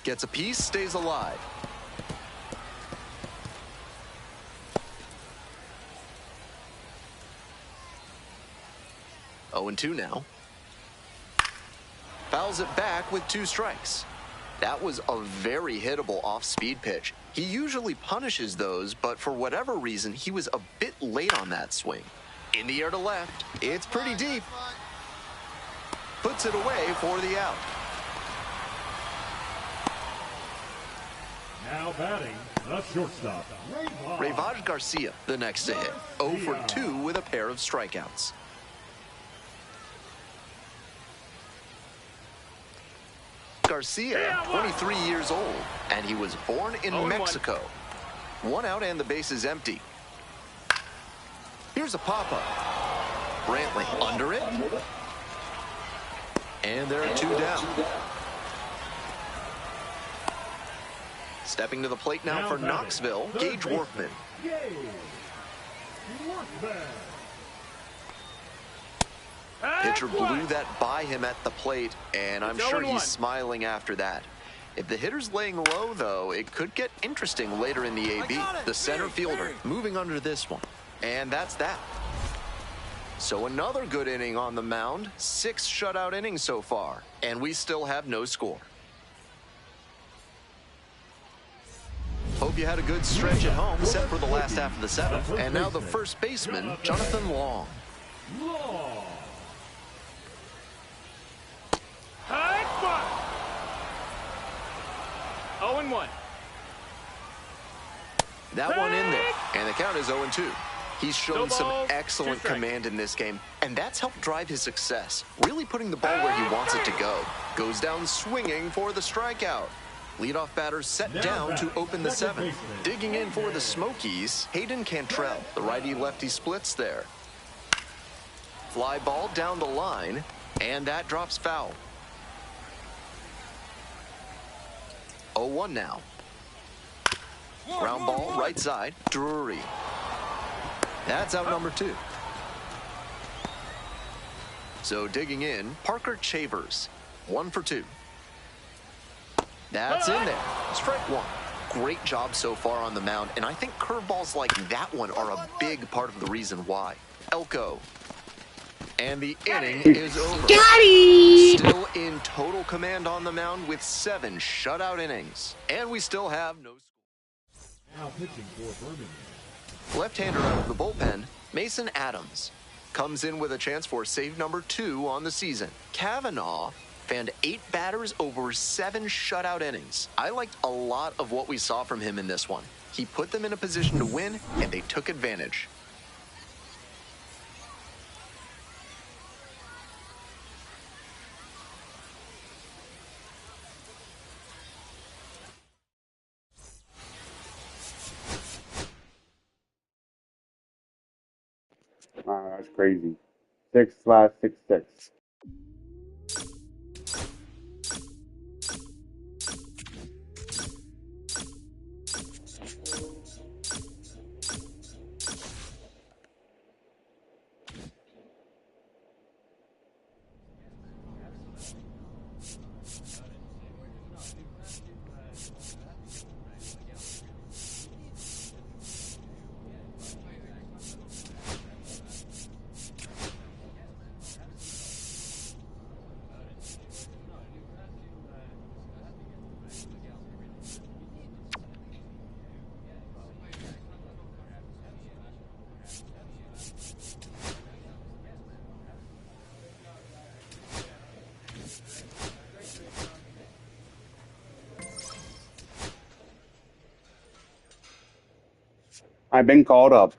Gets a piece, stays alive. Oh, and 2 now. Fouls it back with 2 strikes. That was a very hittable off-speed pitch. He usually punishes those, but for whatever reason, he was a bit late on that swing. In the air to left. It's pretty deep. Puts it away for the out. Now batting, the shortstop, Rayvaj Garcia, the next to hit. 0 for 2 with a pair of strikeouts. Garcia, 23 years old, and he was born in Mexico. 1 out and the base is empty. Here's a pop-up. Brantley under it. And there are 2 down. Stepping to the plate now for Knoxville, Gage Workman. Pitcher blew that by him at the plate, and I'm sure he's smiling after that. If the hitter's laying low, though, it could get interesting later in the AB. The center fielder moving under this one. And that's that. So another good inning on the mound. 6 shutout innings so far, and we still have no score. Hope you had a good stretch at home, set for the last half of the 7th. And now the first baseman, Jonathan Long. High spot. 0-1. That one in there, and the count is 0-2. He's shown some excellent 2 strikes. command in this game, and that's helped drive his success, really putting the ball where he wants it to go. Goes down swinging for the strikeout. Leadoff batter set down to open the 7th. Digging in for the Smokies, Hayden Cantrell. The righty-lefty splits there. Fly ball down the line, and that drops foul. 0-1 now. Ground ball right side, Drury. That's out number 2. So digging in, Parker Chavers. 1 for 2. That's in there. Strike 1. Great job so far on the mound, and I think curveballs like that one are a big part of the reason why. Elko. And the inning is over. Still in total command on the mound with 7 shutout innings. And we still have no score. Now pitching for Birmingham. Left-hander out of the bullpen, Mason Adams. Comes in with a chance for save number 2 on the season. Kavanaugh fanned 8 batters over 7 shutout innings. I liked a lot of what we saw from him in this one. He put them in a position to win, and they took advantage. Wow, that's crazy. 6/66. I've been called up.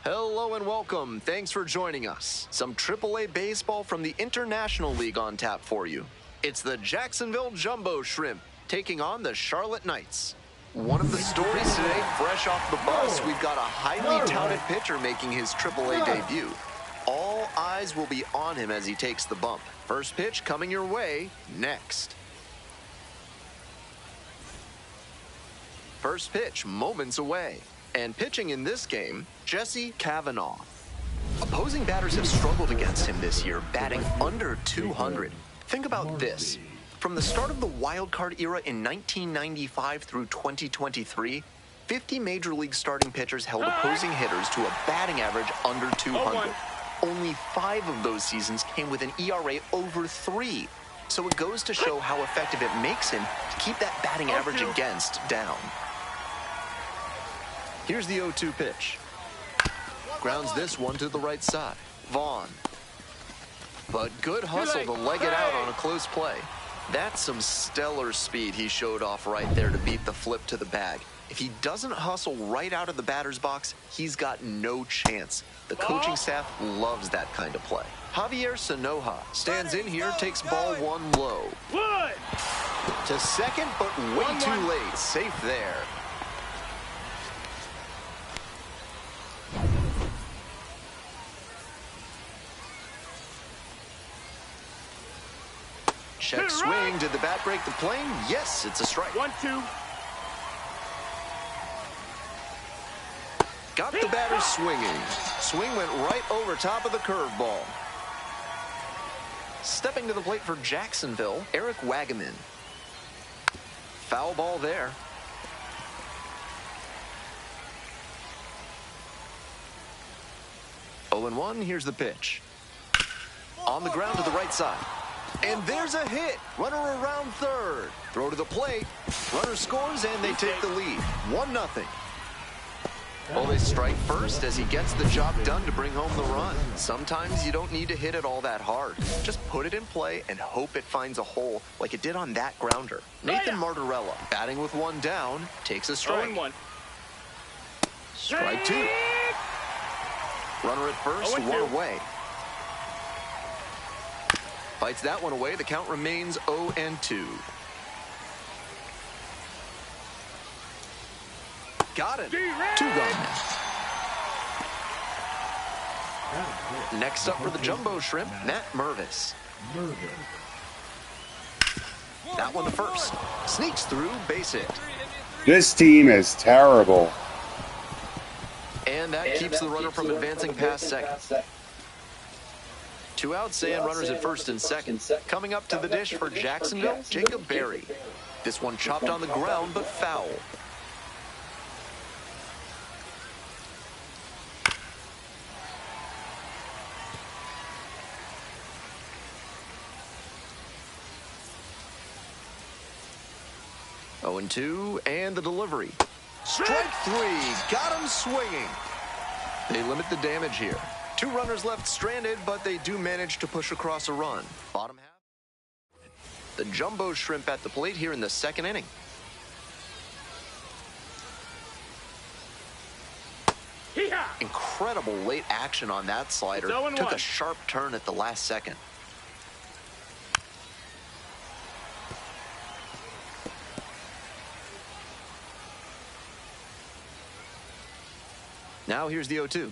Hello and welcome. Thanks for joining us. Some AAA baseball from the International League on tap for you. It's the Jacksonville Jumbo Shrimp taking on the Charlotte Knights. One of the stories today, fresh off the bus, we've got a highly touted pitcher making his AAA debut. All eyes will be on him as he takes the bump. First pitch coming your way next. First pitch moments away. And pitching in this game, Jesse Kavanaugh. Opposing batters have struggled against him this year, batting under 200. Think about this. From the start of the wild card era in 1995 through 2023, 50 Major League starting pitchers held opposing hitters to a batting average under 200. Only 5 of those seasons came with an ERA over 3. So it goes to show how effective it makes him to keep that batting average against down. Here's the 0-2 pitch. Grounds this one to the right side. Vaughn. But good hustle to leg it out on a close play. That's some stellar speed he showed off right there to beat the flip to the bag. If he doesn't hustle right out of the batter's box, he's got no chance. The coaching staff loves that kind of play. Javier Sanoja stands in here, takes ball 1 low. To second, but way too late. Safe there. Check swing. Did the bat break the plane? Yes, it's a strike. 1-2. Got the batter swinging. Swing went right over top of the curveball. Stepping to the plate for Jacksonville, Eric Wagaman. Foul ball there. Oh and 1, here's the pitch. On the ground to the right side. And there's a hit. Runner around third. Throw to the plate. Runner scores and they take the lead. 1-0. Well, they strike first as he gets the job done to bring home the run. Sometimes you don't need to hit it all that hard. Just put it in play and hope it finds a hole like it did on that grounder. Nathan Martorella, batting with 1 down, takes a strike. 0-1. Strike 2. Runner at first, 1 away. Fights that one away. The count remains 0-2. Got it. 2 gone now. Next up for the Jumbo Shrimp, Matt Mervis. That one to first. Sneaks through, base hit. This team is terrible. And that keeps the runner from advancing past second. 2 outs and runners at first and second. Coming up to the dish for Jacksonville, Jacob Berry. This one chopped on the ground, but foul. Oh, 0-2, and the delivery. Strike 3, got him swinging. They limit the damage here. 2 runners left stranded, but they do manage to push across a run. Bottom half. The Jumbo Shrimp at the plate here in the second inning. Incredible late action on that slider. Took a sharp turn at the last second. Now here's the 0-2.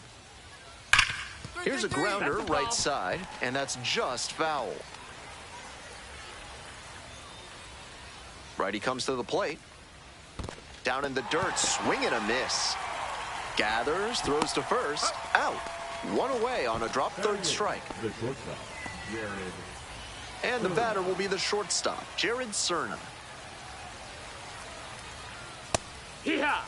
Here's a grounder right side, and that's just foul. Righty comes to the plate. Down in the dirt, swing and a miss. Gathers, throws to first, out. 1 away on a drop third strike. And the batter will be the shortstop, Jared Cerna. Hee-haw!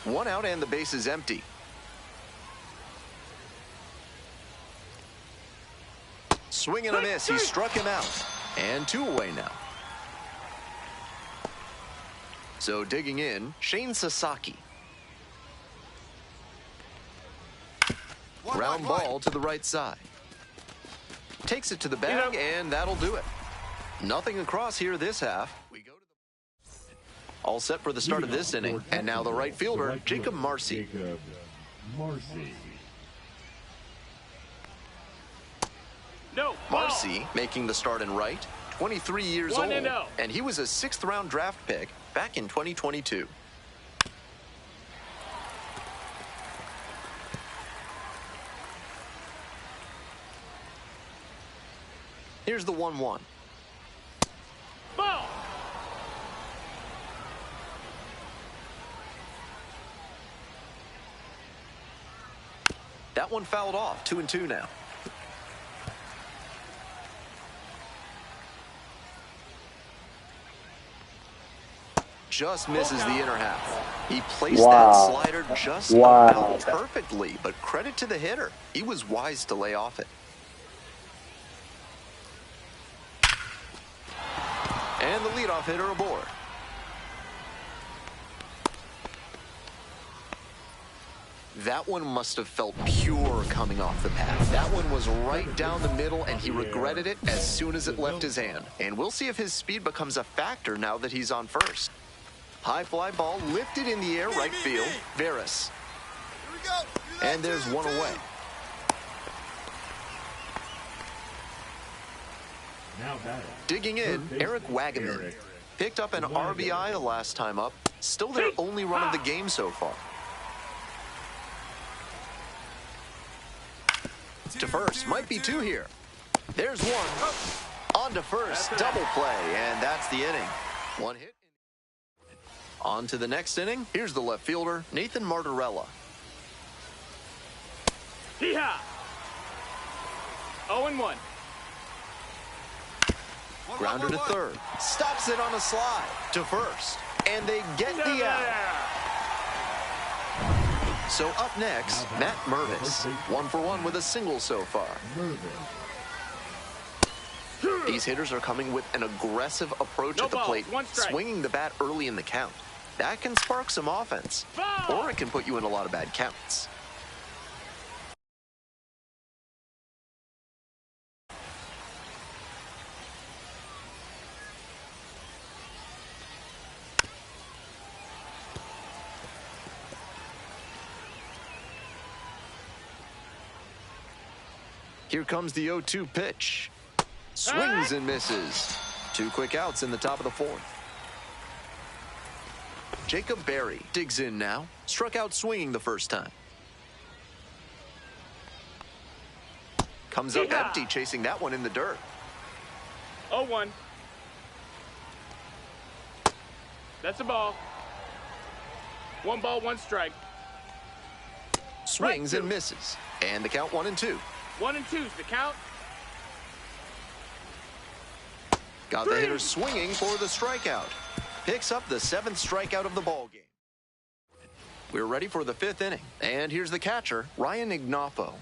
One out and the base is empty. Swing and a miss. He struck him out. And 2 away now. So digging in, Shane Sasaki. Ground ball to the right side. Takes it to the bag, and that'll do it. Nothing across here this half. We go to the... All set for the start of this inning. And now the right fielder, Jacob Marcy. Marcy making the start in right, 23 years old, and he was a 6th-round draft pick back in 2022. Here's the 1-1. Ball. That one fouled off, 2-2 now. Just misses the inner half. He placed that slider just about perfectly, but credit to the hitter. He was wise to lay off it. And the leadoff hitter aboard. That one must have felt pure coming off the pad. That one was right down the middle, and he regretted it as soon as it left his hand. And we'll see if his speed becomes a factor now that he's on first. High fly ball lifted in the air, right field. Veras. And there's 1 away. Digging in, Eric Wagaman. Picked up an RBI the last time up. Still their only run of the game so far. To first, might be 2 here. There's 1. On to first, double play, and that's the inning. 1 hit. On to the next inning. Here's the left fielder, Nathan Martorella. Hee-haw! 0-1. Grounder to third. Stops it on a slide to first. And they get the out. So up next, Matt Mervis. 1 for 1 with a single so far. These hitters are coming with an aggressive approach at the plate, swinging the bat early in the count. That can spark some offense, or it can put you in a lot of bad counts. Here comes the 0-2 pitch. Swings and misses. 2 quick outs in the top of the 4th. Jacob Berry digs in now. Struck out swinging the first time. Comes up empty, chasing that one in the dirt. 0-1. That's a ball. 1 ball, 1 strike. Swings and misses. And the count 1-2. 1-2's the count. Got the hitter swinging for the strikeout. Picks up the 7th strikeout of the ball game. We're ready for the 5th inning. And here's the catcher, Ryan Ignoffo.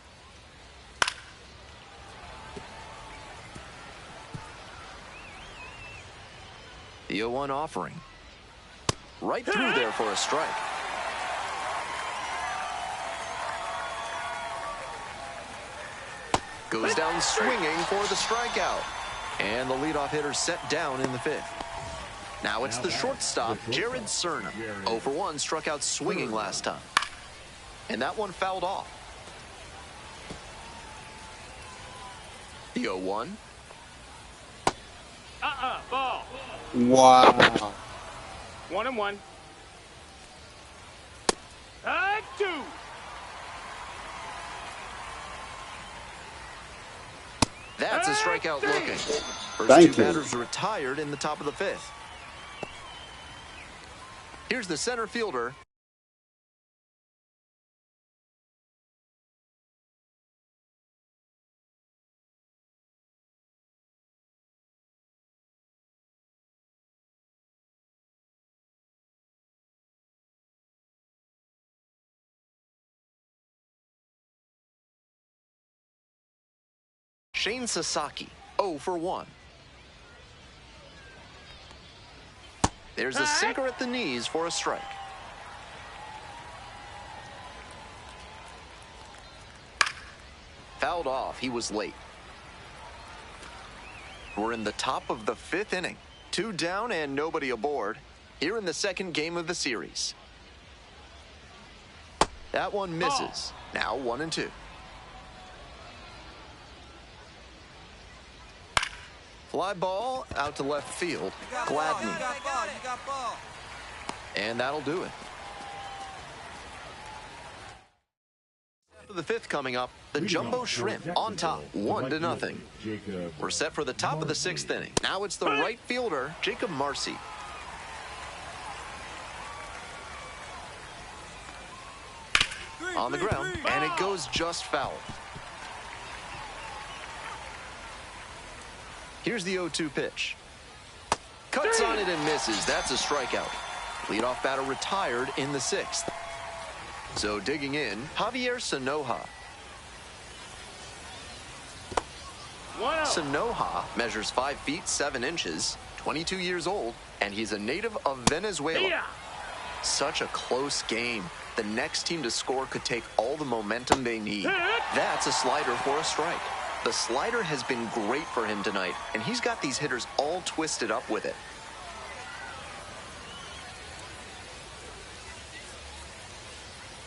The 0-1 offering. Right through there for a strike. Goes down swinging for the strikeout. And the leadoff hitter set down in the 5th. Now it's the shortstop, Jared Cerna. 0 for 1, struck out swinging last time. And that one fouled off. The 0-1. Ball. Wow. 1-1. 2. That's a strikeout looking. First Thank 2 you. batters retired in the top of the 5th. Here's the center fielder. Shane Sasaki, 0 for 1. There's a sinker at the knees for a strike. Fouled off. He was late. We're in the top of the 5th inning. 2 down and nobody aboard. Here in the 2nd game of the series. That one misses. Now 1-2. Fly ball out to left field. Gladney. And that'll do it. For the 5th coming up, the Jumbo Shrimp on top, 1-0. We're set for the top of the 6th inning. Now it's the right fielder, Jacob Marcy. On the ground, and it goes just foul. Here's the 0-2 pitch. Cuts on it and misses. That's a strikeout. Leadoff batter retired in the 6th. So digging in, Javier Sanoja. Sanoja measures 5 feet 7 inches, 22 years old, and he's a native of Venezuela. Such a close game. The next team to score could take all the momentum they need. That's a slider for a strike. The slider has been great for him tonight, and he's got these hitters all twisted up with it.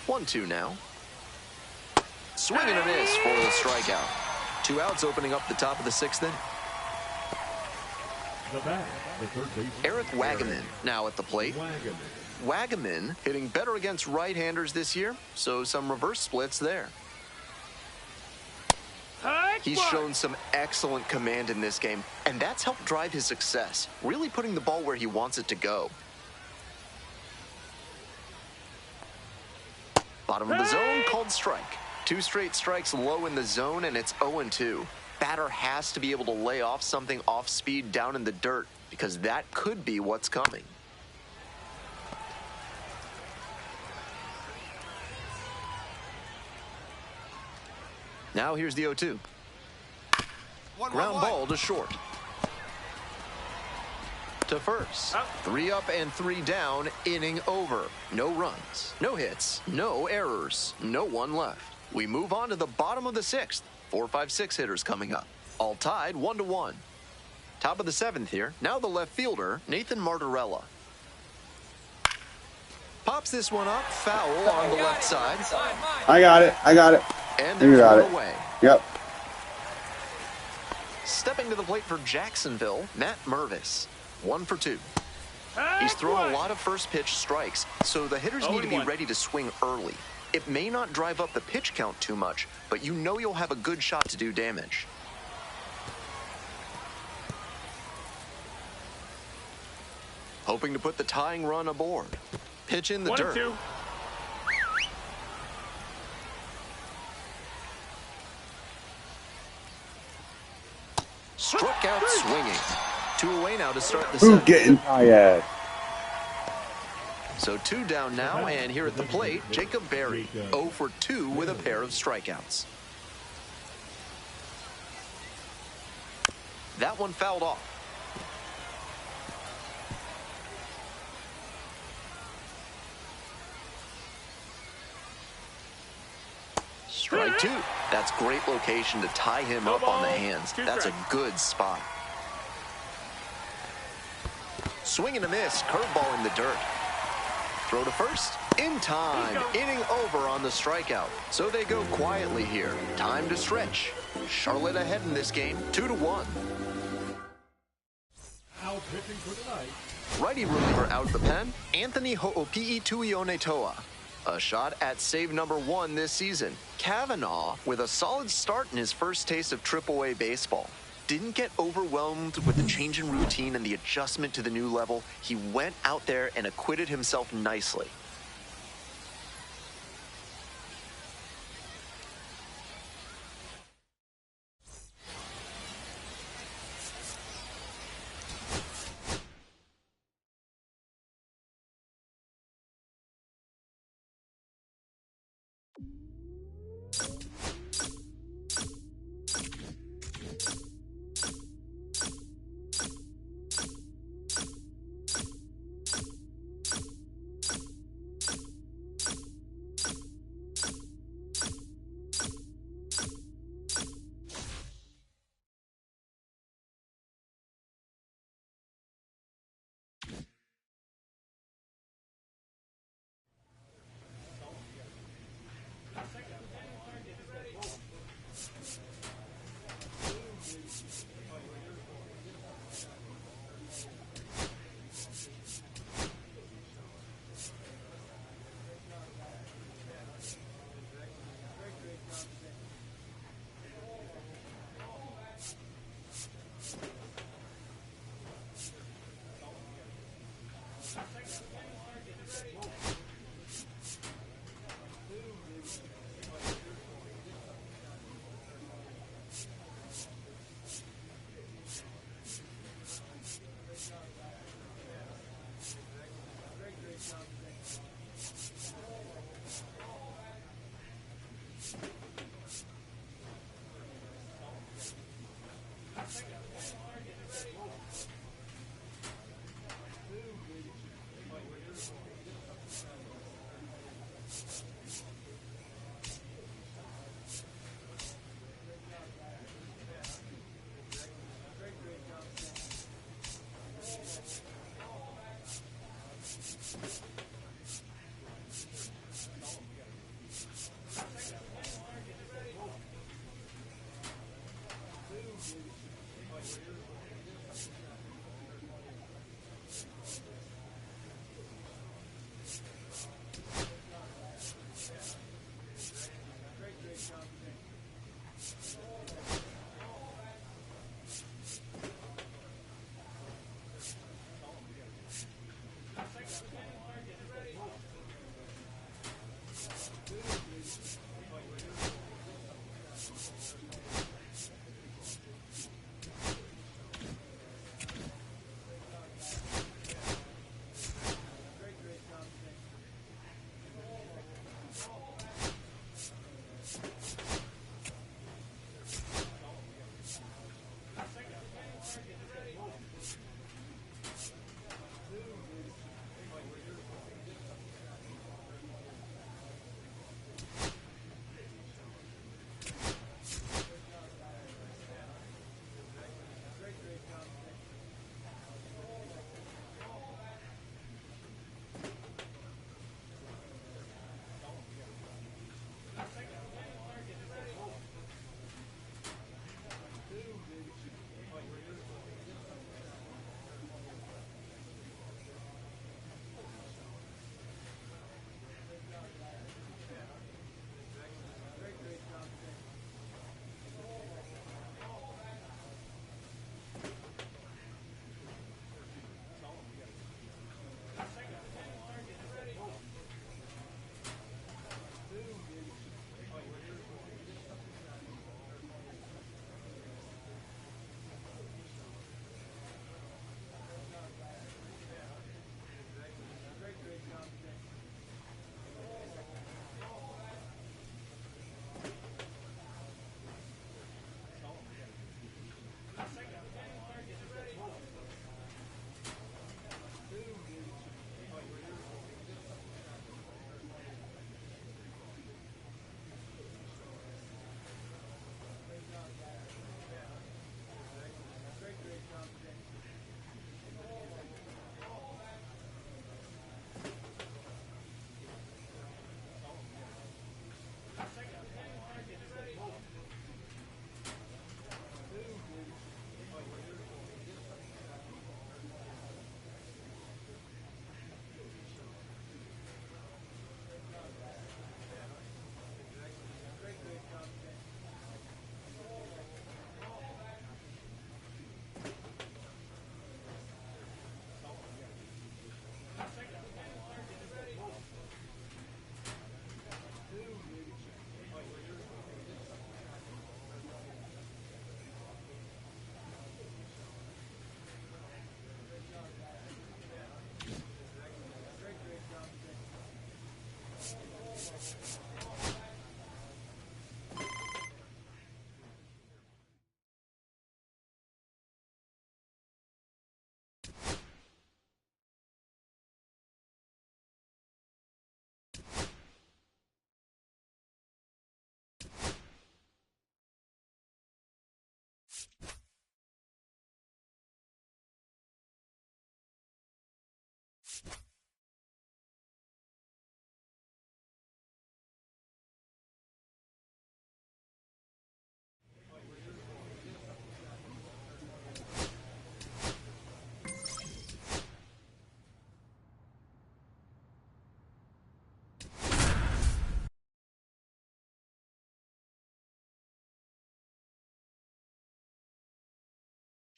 One, 2 now. Swing and a miss for the strikeout. 2 outs opening up the top of the 6th inning. Eric Wagaman now at the plate. Wagaman hitting better against right-handers this year, so some reverse splits there. He's shown some excellent command in this game, and that's helped drive his success, really putting the ball where he wants it to go. Bottom of the zone, called strike. 2 straight strikes low in the zone, and it's 0-2. Batter has to be able to lay off something off speed down in the dirt, because that could be what's coming. Now here's the 0-2. Ground ball to short. To first. 3 up and 3 down, inning over. No runs, no hits, no errors, no one left. We move on to the bottom of the 6th. 4, 5, 6 hitters coming up. All tied 1-1. Top of the 7th here. Now the left fielder, Nathan Martorella. Pops this one up, foul on the left side. I got it. And there's one away. Yep. Stepping to the plate for Jacksonville, Matt Mervis. 1 for 2. He's thrown a lot of first pitch strikes, so the hitters need to be ready to swing early. It may not drive up the pitch count too much, but you know you'll have a good shot to do damage. Hoping to put the tying run aboard. Pitch in the dirt. 1-2. Struck out swinging. 2 away now to start the Who's seventh. getting tired? So 2 down now, and here at the plate, Jacob Berry, 0 for 2 with a pair of strikeouts. That one fouled off. Strike 2. That's great location to tie him up on the hands. That's a good spot. Swing and a miss. Curveball in the dirt. Throw to first. In time. Inning over on the strikeout. So they go quietly here. Time to stretch. Charlotte ahead in this game. 2-1. Out pitching for tonight. Righty reliever out of the pen. Anthony Ho'opi'i Tuionetoa. A shot at save number 1 this season. Kavanaugh with a solid start in his first taste of AAA baseball. Didn't get overwhelmed with the change in routine and the adjustment to the new level. He went out there and acquitted himself nicely.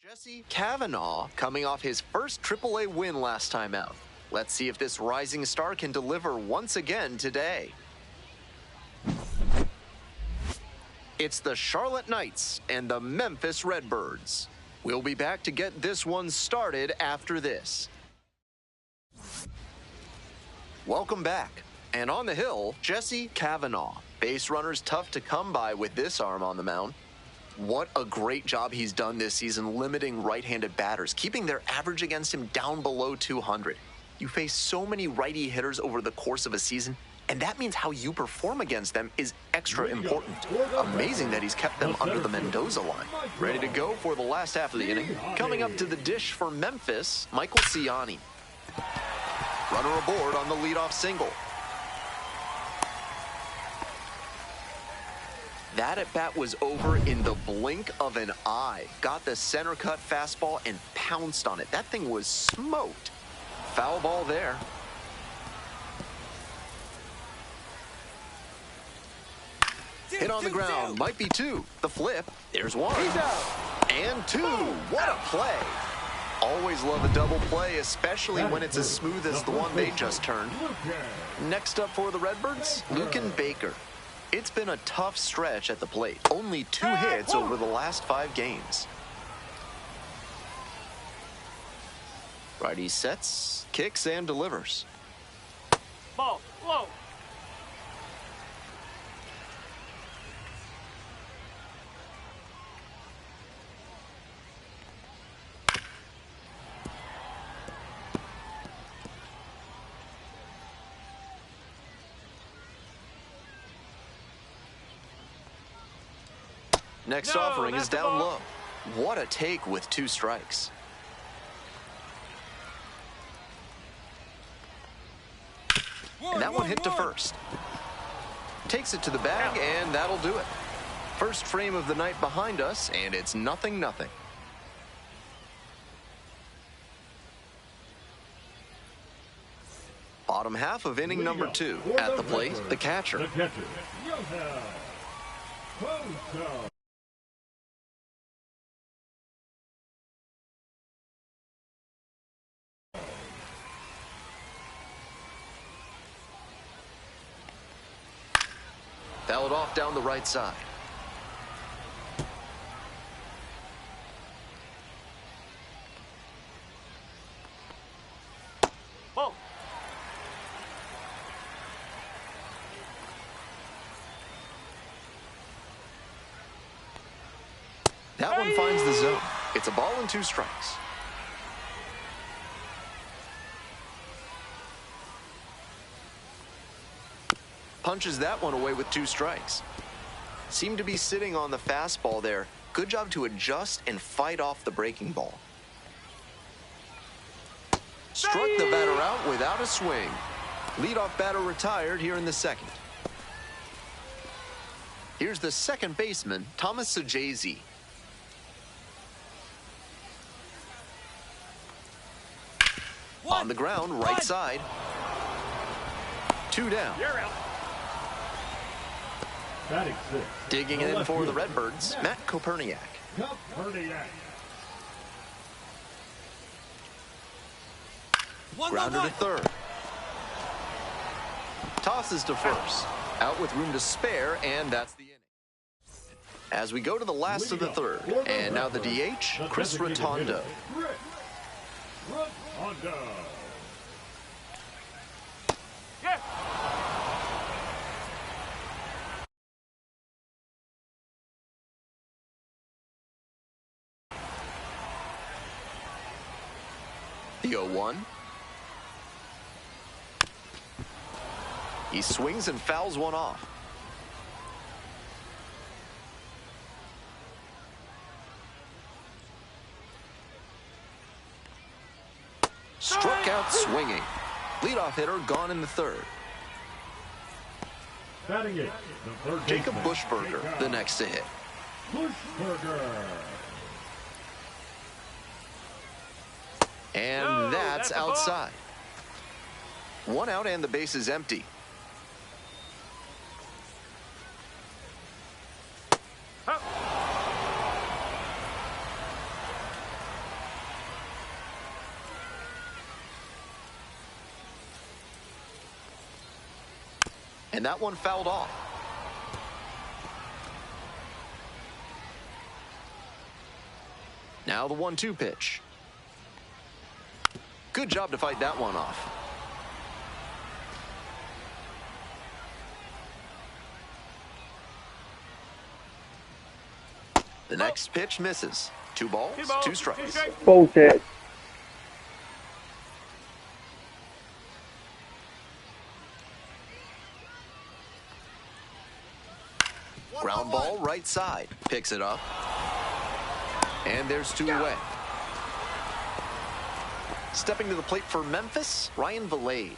Jesse Kavanaugh coming off his first AAA win last time out. Let's see if this rising star can deliver once again today. It's the Charlotte Knights and the Memphis Redbirds. We'll be back to get this one started after this. Welcome back. And on the hill, Jesse Kavanaugh. Base runners tough to come by with this arm on the mound. What a great job he's done this season limiting right-handed batters, keeping their average against him down below 200. You face so many righty hitters over the course of a season, and that means how you perform against them is extra important. Amazing that he's kept them under the Mendoza line. Ready to go for the last half of the inning. Coming up to the dish for Memphis, Michael Ciani. Runner aboard on the leadoff single. That at-bat was over in the blink of an eye. Got the center cut fastball and pounced on it. That thing was smoked. Foul ball there. Hit on the ground, might be two. The flip, there's one. And two, what a play. Always love a double play, especially when it's as smooth as the one they just turned. Next up for the Redbirds, Lucan Baker. It's been a tough stretch at the plate. Only 2 hits over the last 5 games. Righty sets, kicks, and delivers. Ball, low. Next offering is down low. What a take with 2 strikes. And that one hit to first. Takes it to the bag, and that'll do it. First frame of the night behind us, and it's 0-0. Bottom half of inning number 2. At the plate, the catcher. Fouled off down the right side. Ball. That one finds the zone. It's a ball and 2 strikes. Punches that one away with 2 strikes. Seemed to be sitting on the fastball there. Good job to adjust and fight off the breaking ball. Struck the batter out without a swing. Leadoff batter retired here in the second. Here's the second baseman, Thomas Sajazi. On the ground, right side. 2 down. You're out. Digging in for the Redbirds, Matt Koperniak. Grounder to third. Tosses to first. Out with room to spare, and that's the inning. As we go to the last of the third, and now the DH, Chris Rotondo. Yeah. The 0-1. He swings and fouls one off. Struck out swinging. Leadoff hitter gone in the third. Batting it, the third Jacob baseman, Bushberger, Jacob the next to hit. Bushberger. And No, that's that's a ball. outside. One out and the base is empty. Hup. And that one fouled off. Now the 1-2 pitch. Good job to fight that one off. The next pitch misses. 2 balls, 2 strikes. Bullshit. Ground ball right side. Picks it up. And there's 2 away. Stepping to the plate for Memphis, Ryan Valade.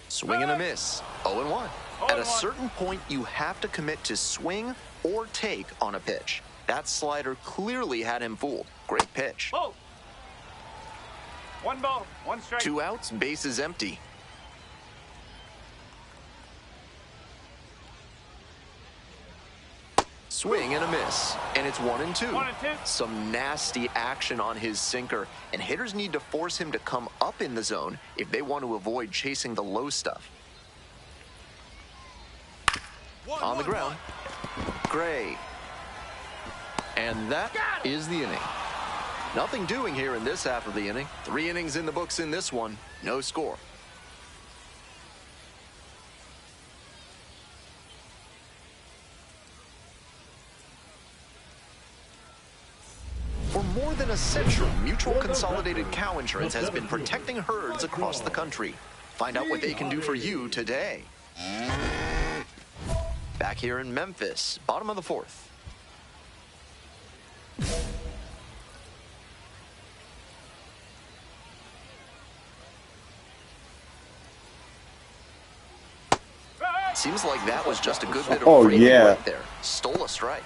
Swing and a miss. 0-1. At a certain point, you have to commit to swing or take on a pitch. That slider clearly had him fooled. Great pitch. Whoa. 1 ball, 1 strike. 2 outs, base is empty. Swing and a miss, and it's 1-2. 1-2. Some nasty action on his sinker, and hitters need to force him to come up in the zone if they want to avoid chasing the low stuff. On the ground, Gray. And that is the inning. Nothing doing here in this half of the inning. 3 innings in the books in this one, no score. For more than a century, Mutual Consolidated Cow Insurance has been protecting herds across the country. Find out what they can do for you today. Back here in Memphis, bottom of the 4th. Seems like that was just a good bit of framing right there. Stole a strike.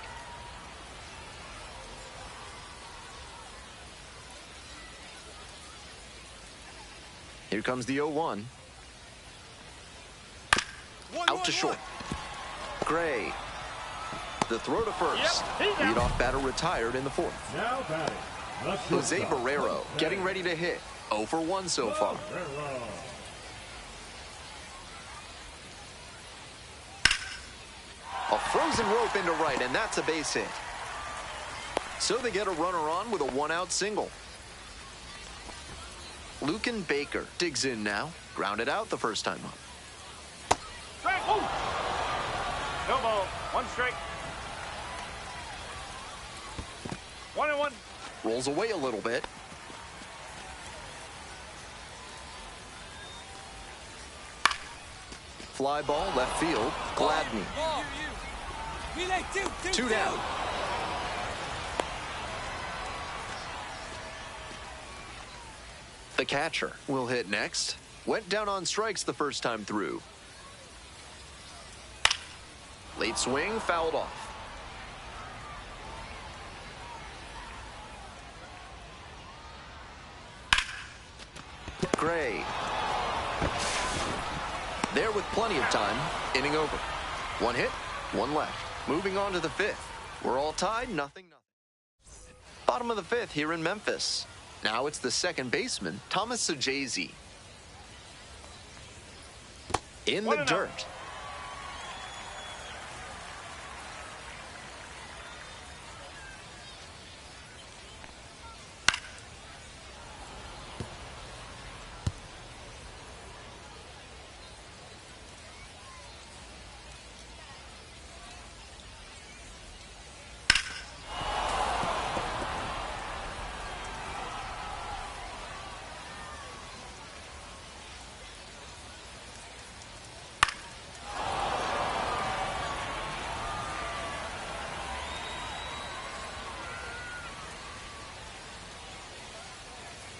Here comes the 0-1. Out to short. Gray. The throw to first. Leadoff batter retired in the 4th. Now batting, the Jose shortstop, Barrero getting ready to hit. 0 for 1 so far. Barrero. A frozen rope into right, and that's a base hit. So they get a runner on with a 1-out single. Lucan Baker digs in now. Grounded out the first time up. Strike. Oh. No ball, 1 strike. 1-1. Rolls away a little bit. Fly ball left field. Gladney. 2 down. The catcher will hit next. Went down on strikes the first time through. Late swing, fouled off. Gray. There with plenty of time. Inning over. 1 hit, 1 left. Moving on to the 5th. We're all tied, nothing. Bottom of the 5th here in Memphis. Now it's the second baseman, Thomas Sajazi. In the dirt.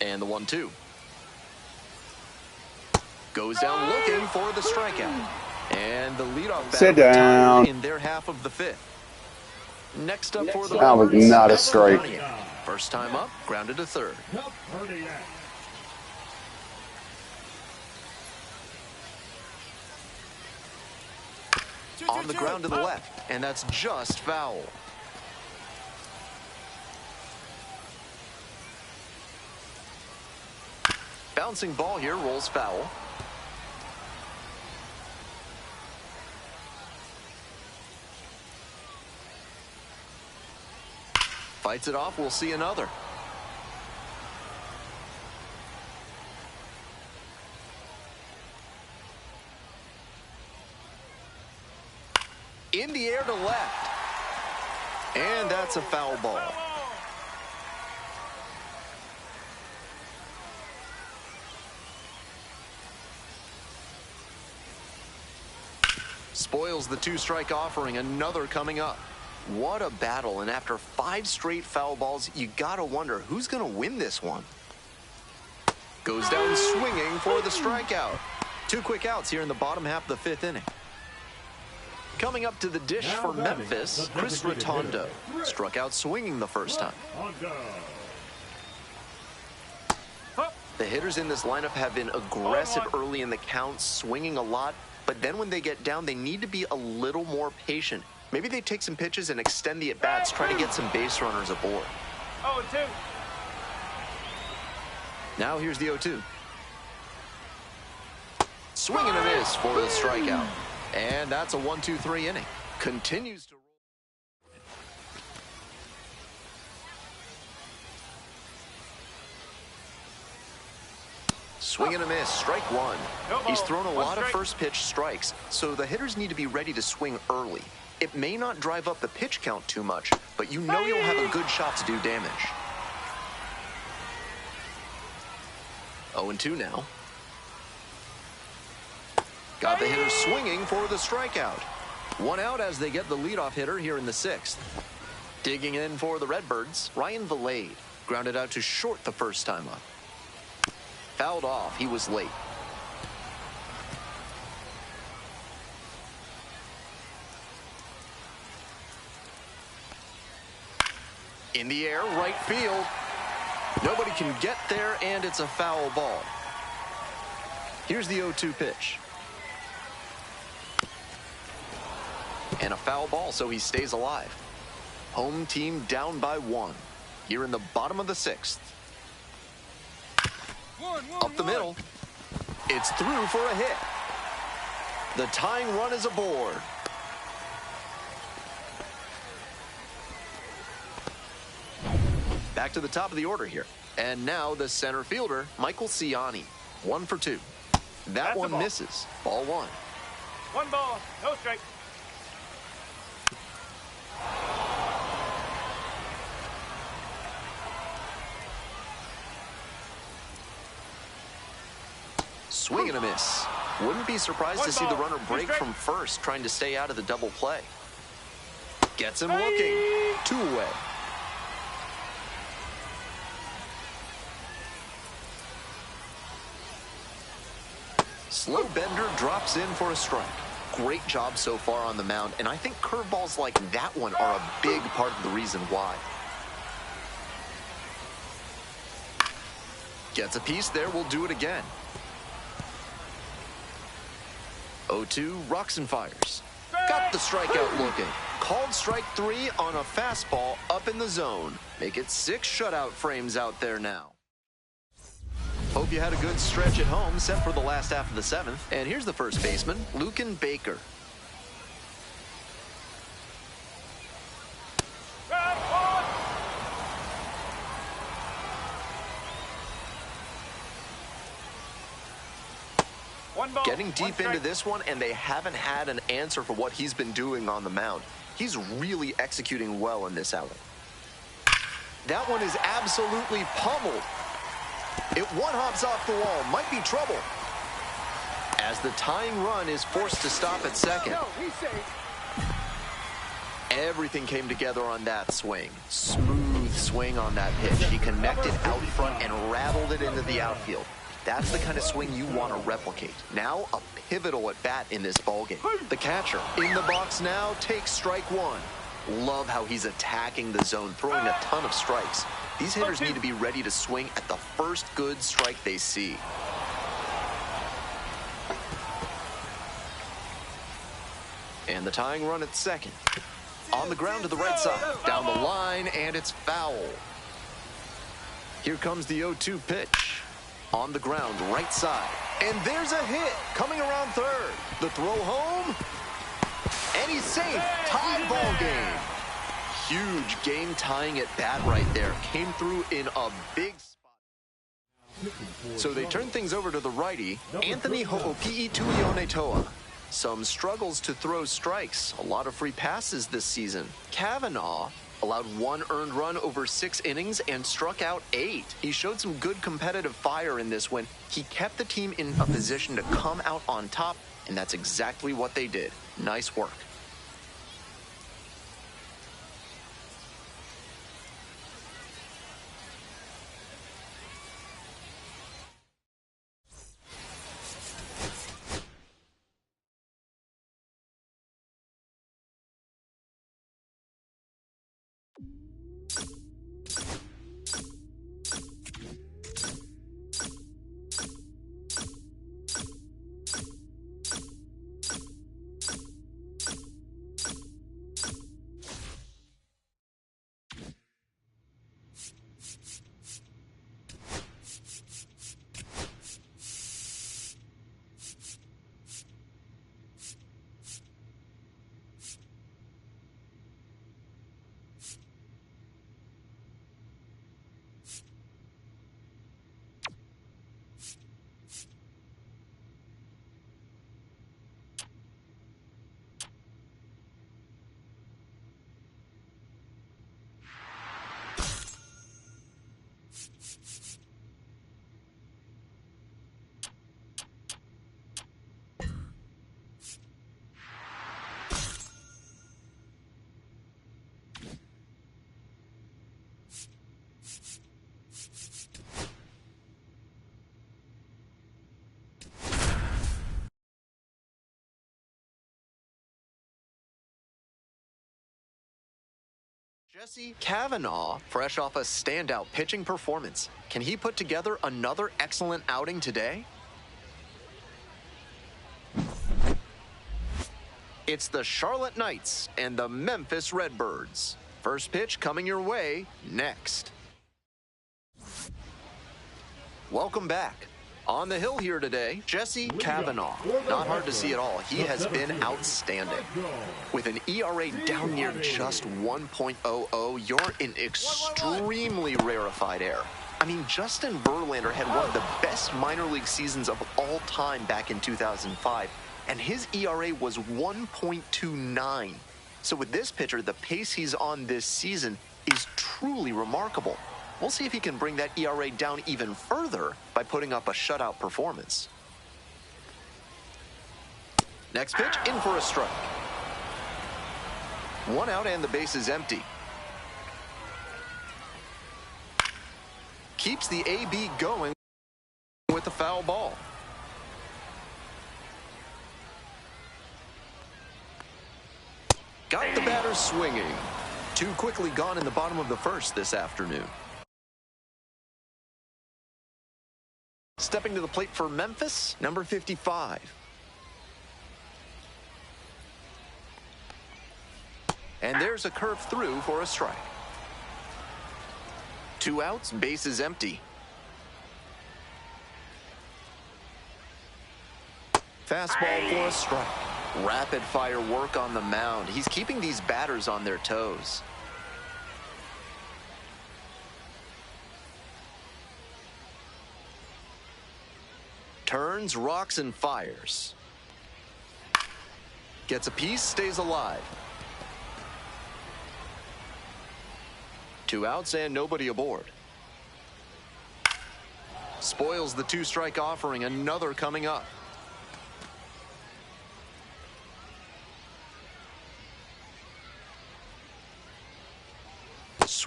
And the 1-2. Goes down looking for the strikeout. And the leadoff Sit batter down. in their half of the fifth. Next up for the That was Brewers, not a strike. first time up, grounded to third. On the ground to the left, and that's just foul. Bouncing ball here, rolls foul. Fights it off, we'll see another. In the air to left. And that's a foul ball. Spoils the two-strike offering, another coming up. What a battle, and after 5 straight foul balls, you gotta wonder who's gonna win this one. Goes down swinging for the strikeout. 2 quick outs here in the bottom half of the 5th inning. Coming up to the dish for Memphis, Chris Rotondo. Struck out swinging the first time. The hitters in this lineup have been aggressive early in the count, swinging a lot, but then when they get down, they need to be a little more patient. Maybe they take some pitches and extend the at-bats, try to get some base runners aboard. 0-2. Now here's the 0-2. Swing and a miss for the strikeout. And that's a 1-2-3 inning. Continues to roll. Swing and a miss, strike one. He's thrown a lot of first pitch strikes, so the hitters need to be ready to swing early. It may not drive up the pitch count too much, but you know you'll have a good shot to do damage. 0-2 now. Got the hitter swinging for the strikeout. 1 out as they get the leadoff hitter here in the 6th. Digging in for the Redbirds, Ryan Valade. Grounded out to short the first time up. Fouled off, he was late. In the air, right field. Nobody can get there, and it's a foul ball. Here's the 0-2 pitch. And a foul ball, so he stays alive. Home team down by 1. Here in the bottom of the 6th. Up the middle. It's through for a hit. The tying run is aboard. Back to the top of the order here. And now the center fielder, Michael Ciani. 1 for 2. That one misses. Ball 1. 1 ball, no strike. Swing and a miss. Wouldn't be surprised to see the runner break from first, trying to stay out of the double play. Gets him looking. 2 away. Slow bender drops in for a strike. Great job so far on the mound, and I think curveballs like that one are a big part of the reason why. Gets a piece there, we'll do it again. 0-2, rocks and fires. Got the strikeout looking. Called strike 3 on a fastball up in the zone. Make it 6 shutout frames out there now. Hope you had a good stretch at home, set for the last half of the 7th. And here's the first baseman, Lucan Baker. Getting deep into this one, and they haven't had an answer for what he's been doing on the mound. He's really executing well in this outing. That one is absolutely pummeled. It one-hops off the wall. Might be trouble. As the tying run is forced to stop at second. Everything came together on that swing. Smooth swing on that pitch. He connected out front and rattled it into the outfield. That's the kind of swing you want to replicate. Now, a pivotal at bat in this ballgame. The catcher in the box now takes strike one. Love how he's attacking the zone, throwing a ton of strikes. These hitters need to be ready to swing at the first good strike they see. And the tying run at second. On the ground to the right side. Down the line, and it's foul. Here comes the 0-2 pitch. On the ground, right side. And there's a hit coming around third. The throw home. And he's safe. Tie ball game. Huge game-tying at bat right there. Came through in a big spot. So they turn things over to the righty, Anthony Ho'opi'i Tuionetoa. Some struggles to throw strikes. A lot of free passes this season. Kavanaugh allowed 1 earned run over 6 innings and struck out 8. He showed some good competitive fire in this win. He kept the team in a position to come out on top, and that's exactly what they did. Nice work. Jesse Kavanaugh, fresh off a standout pitching performance. Can he put together another excellent outing today? It's the Charlotte Knights and the Memphis Redbirds. First pitch coming your way next. Welcome back. On the hill here today, Jesse Kavanaugh. Not hard to see at all. He has been outstanding. With an ERA down near just 1.00, you're in extremely rarefied air. I mean, Justin Verlander had one of the best minor league seasons of all time back in 2005, and his ERA was 1.29. So with this pitcher, the pace he's on this season is truly remarkable. We'll see if he can bring that ERA down even further by putting up a shutout performance. Next pitch, in for a strike. 1 out and the base is empty. Keeps the AB going with the foul ball. Got the batter swinging. Too quickly gone in the bottom of the first this afternoon. Stepping to the plate for Memphis, number 55. And there's a curve through for a strike. 2 outs, base is empty. Fastball for a strike. Rapid fire work on the mound. He's keeping these batters on their toes. Turns, rocks, and fires. Gets a piece, stays alive. 2 outs and nobody aboard. Spoils the 2-strike offering, another coming up.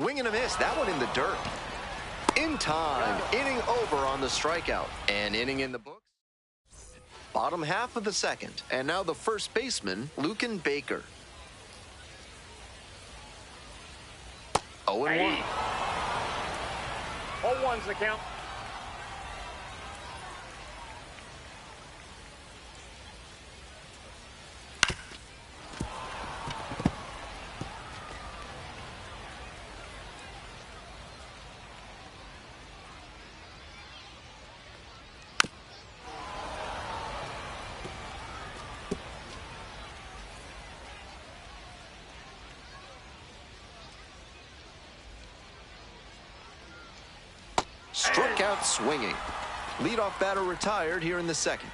Swing and a miss. That one in the dirt. In time. Inning over on the strikeout. An inning in the books. Bottom half of the second. And now the first baseman, Lucan Baker. 0-1. 0-1's the count. Struck out swinging. Leadoff batter retired here in the second.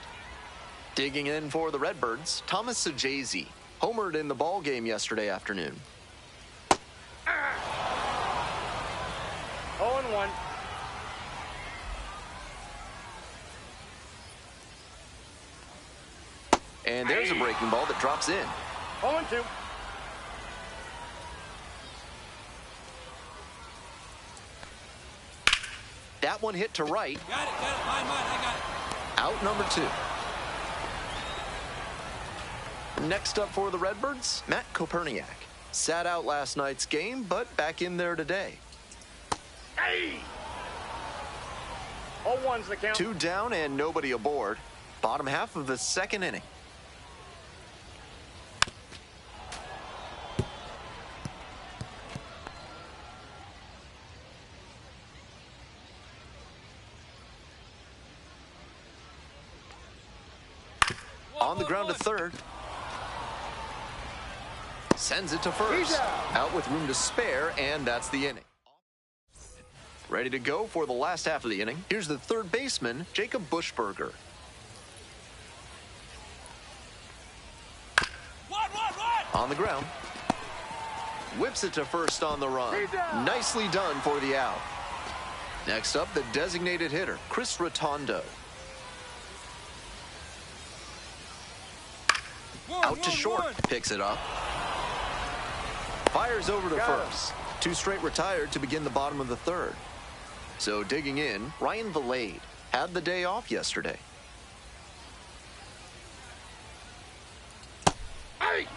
Digging in for the Redbirds, Thomas Sajazi. Homered in the ball game yesterday afternoon. 0-1. And there's a breaking ball that drops in. 0-2. That one hit to right. Got it. Mine, I got it. Out number 2. Next up for the Redbirds, Matt Koperniak. Sat out last night's game, but back in there today. Hey! 0-1's the count. 2 down and nobody aboard. Bottom half of the second inning. On the ground to third. Sends it to first. Out with room to spare, and that's the inning. Ready to go for the last half of the inning. Here's the third baseman, Jacob Buschberger. On the ground. Whips it to first on the run. Nicely done for the out. Next up, the designated hitter, Chris Rotondo. Out to short, picks it up. Fires over to first. 2 straight retired to begin the bottom of the third. So digging in, Ryan Valade had the day off yesterday. Hey!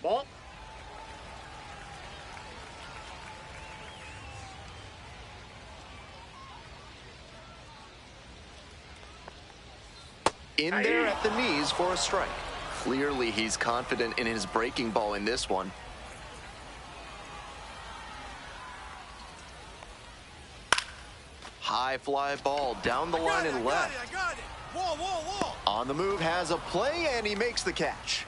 Ball. In there at the knees for a strike. Clearly he's confident in his breaking ball in this one. High fly ball down the line and left. I got it. Wall. On the move, has a play, and he makes the catch.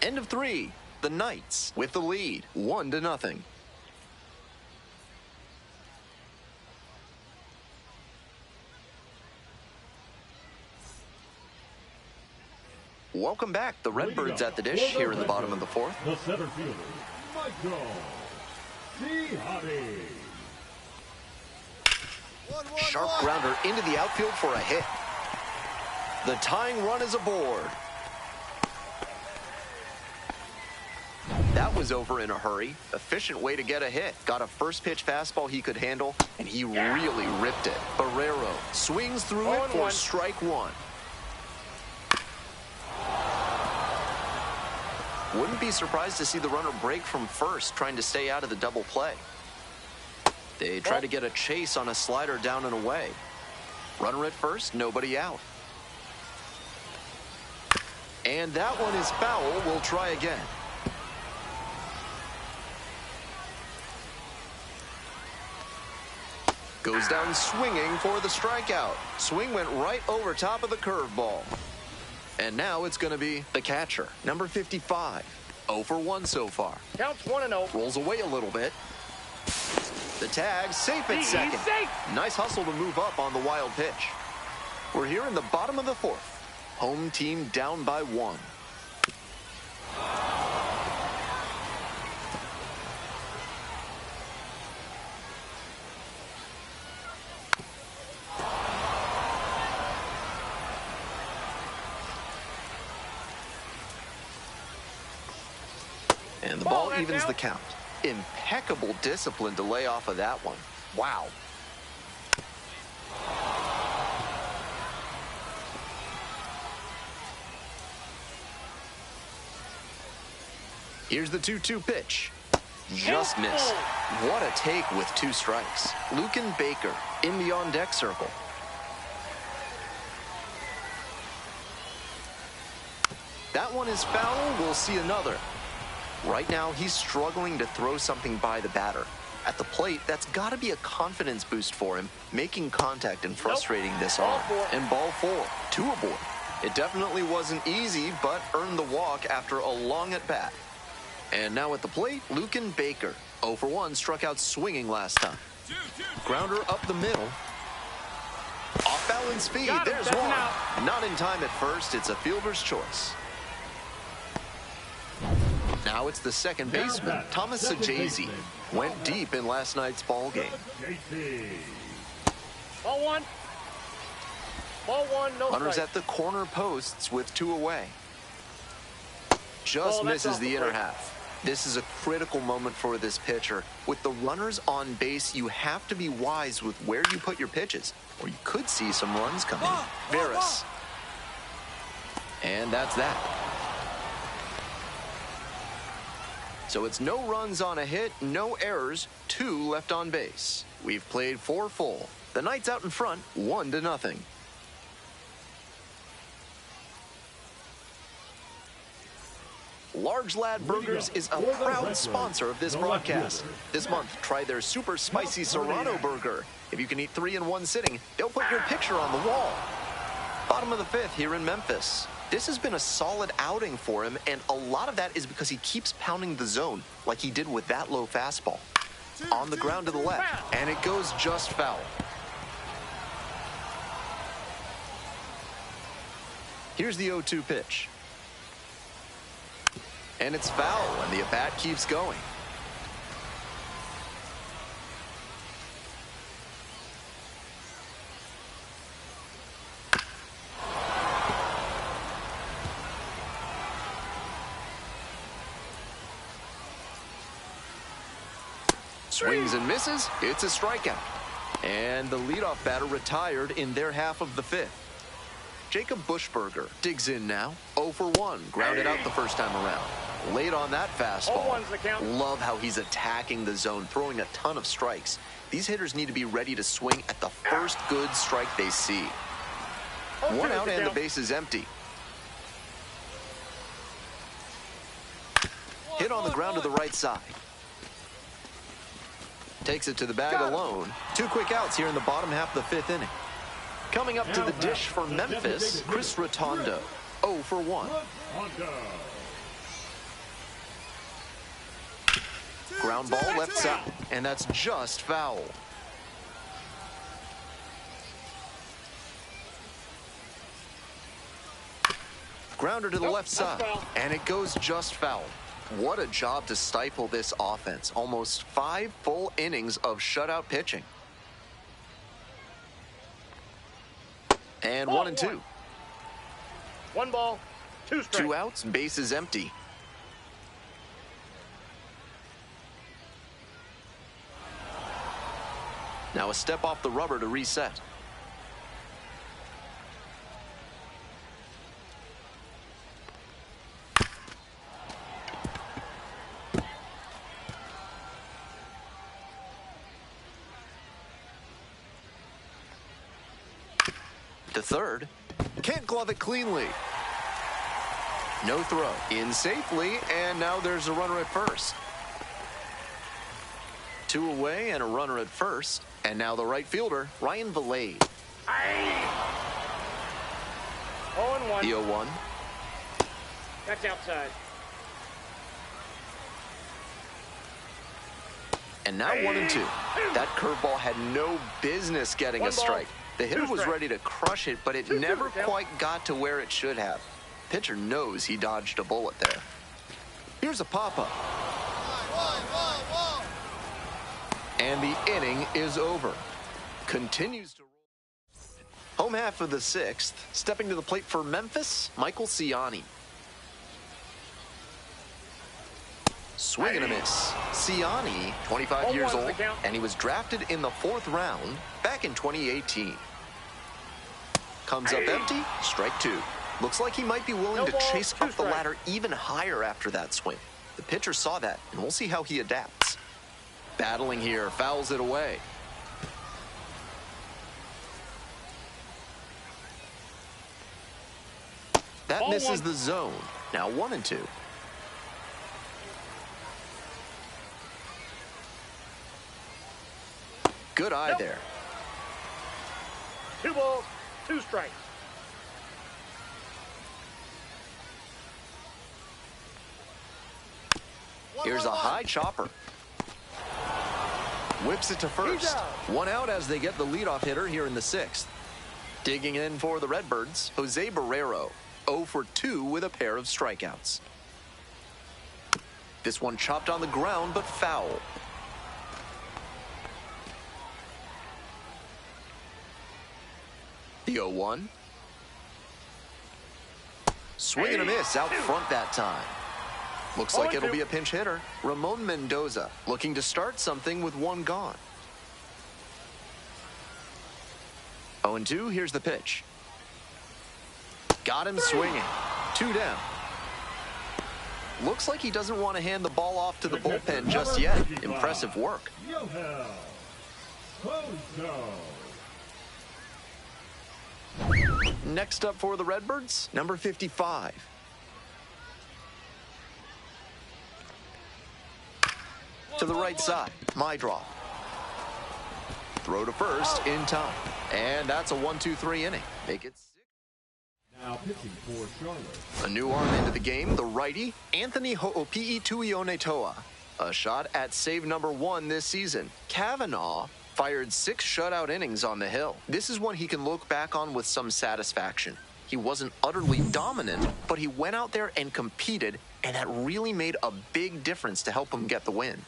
End of 3. The Knights with the lead, 1-0. Welcome back. The Redbirds at the dish here in the bottom of the fourth. The center fielder, Michael Cihardi. Sharp grounder into the outfield for a hit. The tying run is aboard. That was over in a hurry. Efficient way to get a hit. Got a first pitch fastball he could handle, and he really ripped it. Barrero swings through it for strike 1. Wouldn't be surprised to see the runner break from first, trying to stay out of the double play. They try to get a chase on a slider down and away. Runner at first, nobody out. And that one is foul. We'll try again. Goes down swinging for the strikeout. Swing went right over top of the curveball. And now it's going to be the catcher, number 55. 0 for 1 so far. Counts 1-0. Rolls away a little bit. The tag, safe at second. Safe. Nice hustle to move up on the wild pitch. We're here in the bottom of the fourth. Home team down by 1. And the ball evens the count. Impeccable discipline to lay off of that one. Wow. Here's the 2-2 pitch. Just missed. What a take with 2 strikes. Lucan Baker in the on-deck circle. That one is foul. We'll see another. Right now, he's struggling to throw something by the batter. At the plate, that's got to be a confidence boost for him, making contact and frustrating this arm. And ball 4, 2 aboard. It definitely wasn't easy, but earned the walk after a long at-bat. And now at the plate, Lucan Baker. 0 for 1, struck out swinging last time. Grounder up the middle. Off balance speed, there's one. Not in time at first, it's a fielder's choice. Now it's the second baseman, Thomas Sajazi. Went deep in last night's ball game. Ball 1. Ball 1, no Runners strike. at the corner posts with 2 away. Just misses the inner half. This is a critical moment for this pitcher. With the runners on base, you have to be wise with where you put your pitches, or you could see some runs coming. Varus. And that's that. So it's no runs on a hit, no errors, 2 left on base. We've played 4 full. The Knights out in front, 1-0. Large Lad Burgers is a proud sponsor of this broadcast. This month, try their super spicy Serrano burger. If you can eat 3 in one sitting, they'll put your picture on the wall. Bottom of the 5th here in Memphis. This has been a solid outing for him, and a lot of that is because he keeps pounding the zone like he did with that low fastball. On the ground to the left, and it goes just foul. Here's the 0-2 pitch. And it's foul, and the at-bat keeps going. Swings and misses. It's a strikeout. And the leadoff batter retired in their half of the 5th. Jacob Bushberger digs in now. 0 for 1. Grounded out the first time around. Late on that fastball. Love how he's attacking the zone, throwing a ton of strikes. These hitters need to be ready to swing at the first good strike they see. 1 out and the base is empty. Hit on the ground to the right side. Takes it to the bag alone. 2 quick outs here in the bottom half of the 5th inning. Coming up to the dish for Memphis, Chris Rotondo. 0 for 1. Ground ball left side, and that's just foul. Grounder to the left side, and it goes just foul. What a job to stifle this offense. Almost 5 full innings of shutout pitching. And 1 and 2. 1 ball, 2 strikes. 2 outs, base is empty. Now a step off the rubber to reset. To third. Can't glove it cleanly. No throw. In safely, and now there's a runner at first. 2 away and a runner at first. And now the right fielder, Ryan Valade. 0-1. The 0-1. That's outside. And now 1 and 2. That curveball had no business getting a strike. The hitter was ready to crush it, but it never quite got to where it should have. Pitcher knows he dodged a bullet there. Here's a pop-up. And the inning is over. Continues to roll. Home half of the 6th. Stepping to the plate for Memphis, Michael Ciani. Swing and a miss. Siani, 25 years old, and he was drafted in the 4th round back in 2018. Comes up empty, strike 2. Looks like he might be willing to chase up the ladder even higher after that swing. The pitcher saw that, and we'll see how he adapts. Battling here, fouls it away. That misses the zone. Now 1-2. Good eye there. 2 balls, 2 strikes. Here's a high chopper. Whips it to first. 1 out as they get the leadoff hitter here in the 6th. Digging in for the Redbirds, Jose Barrero, 0 for 2 with a pair of strikeouts. This one chopped on the ground, but foul. The 0-1. Swing and a miss out front that time. Looks like it'll be a pinch hitter. Ramon Mendoza looking to start something with 1 gone. 0-2, here's the pitch. Got him swinging. 2 down. Looks like he doesn't want to hand the ball off to the bullpen just yet. Impressive work. Next up for the Redbirds, number 55. To the right side, my draw. Throw to first in time. And that's a 1-2-3 inning. Make it 6. Now pitching for Charlotte. A new arm into the game, the righty, Anthony Ho'opi'i Tuionetoa. A shot at save number 1 this season. Kavanaugh fired 6 shutout innings on the hill. This is one he can look back on with some satisfaction. He wasn't utterly dominant, but he went out there and competed, and that really made a big difference to help him get the win.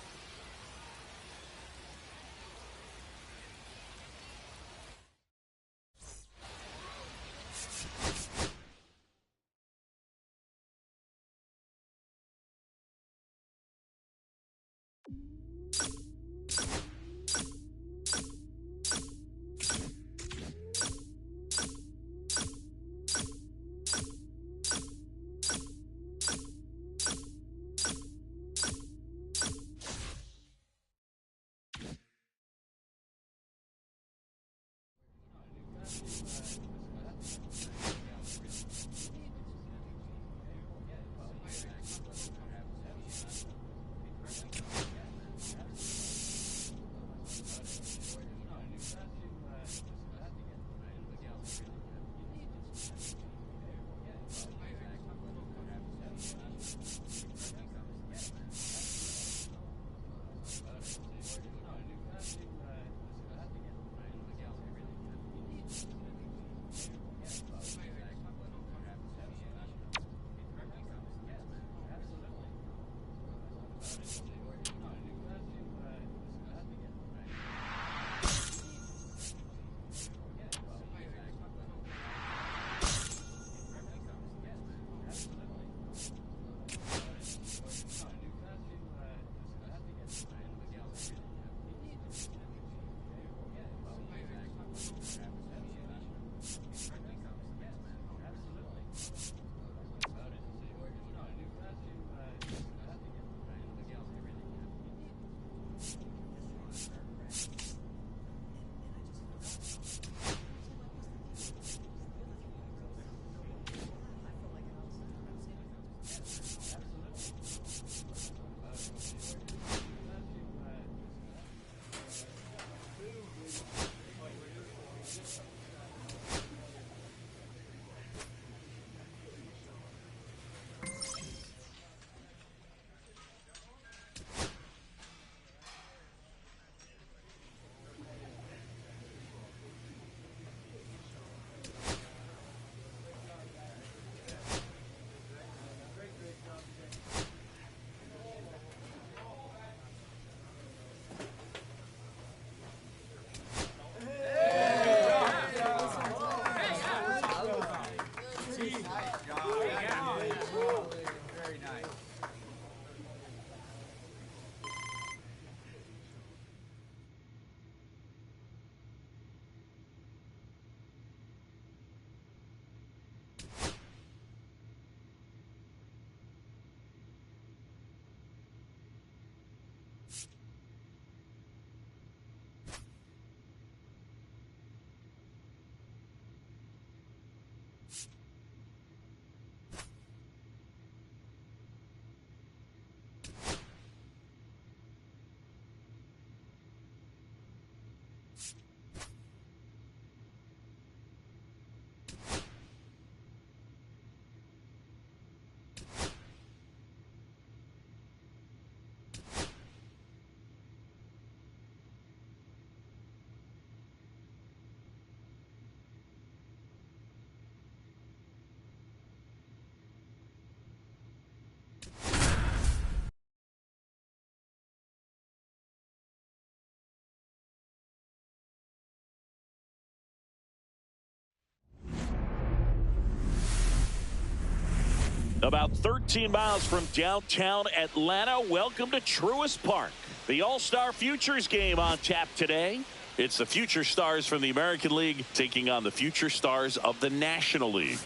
About 13 miles from downtown Atlanta. Welcome to Truist Park. The All-Star Futures game on tap today. It's the Future Stars from the American League taking on the Future Stars of the National League.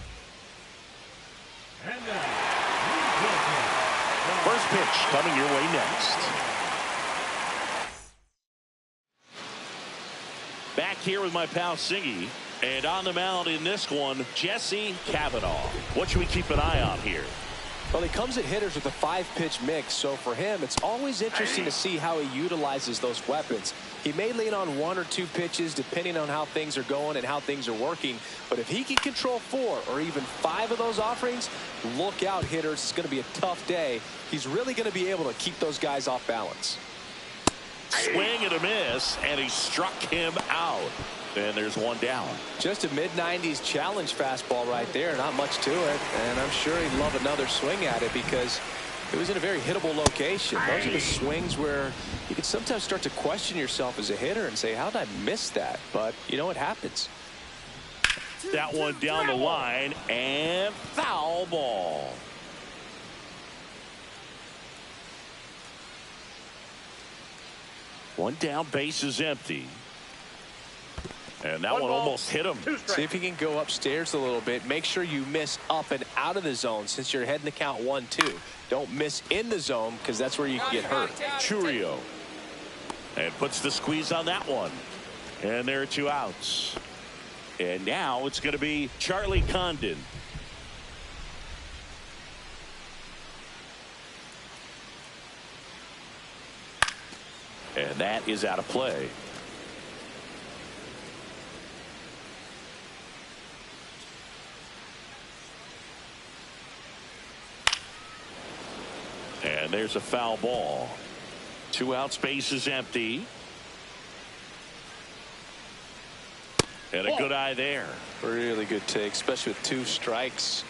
And now, first pitch coming your way next. Back here with my pal Singy. And on the mound in this one, Jesse Kavanaugh. What should we keep an eye on here? Well, he comes at hitters with a 5-pitch mix, so for him, it's always interesting to see how he utilizes those weapons. He may lean on 1 or 2 pitches depending on how things are going and how things are working, but if he can control 4 or even 5 of those offerings, look out, hitters. It's going to be a tough day. He's really going to be able to keep those guys off balance. Swing and a miss, and he struck him out. And there's one down. Just a mid-90s challenge fastball right there. Not much to it. And I'm sure he'd love another swing at it because it was in a very hittable location. Those are the swings where you can sometimes start to question yourself as a hitter and say, how did I miss that? But, you know, it happens. That one down the line, and foul ball. One down, base is empty. And that one almost hit him. See if he can go upstairs a little bit. Make sure you miss up and out of the zone since you're heading the count 1-2. Don't miss in the zone because that's where you can get hurt. Churio. And puts the squeeze on that one. And there are 2 outs. And now it's going to be Charlie Condon. And that is out of play. And there's a foul ball. 2 outs, base is empty. And a good eye there. Really good take, especially with 2 strikes.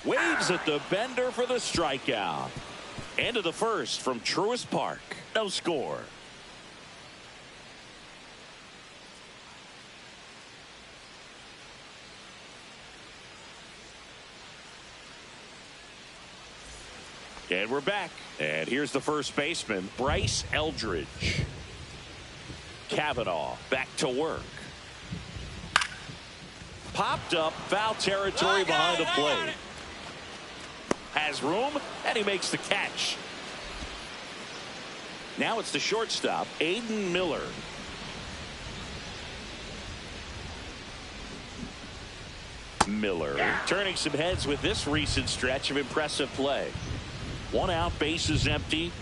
Waves at the bender for the strikeout. End of the first from Truist Park. No score. And we're back. And here's the first baseman, Bryce Eldridge. Kavanaugh back to work. Popped up, foul territory behind the plate. Has room, and he makes the catch. Now it's the shortstop, Aiden Miller. Miller turning some heads with this recent stretch of impressive play. 1 out, base is empty.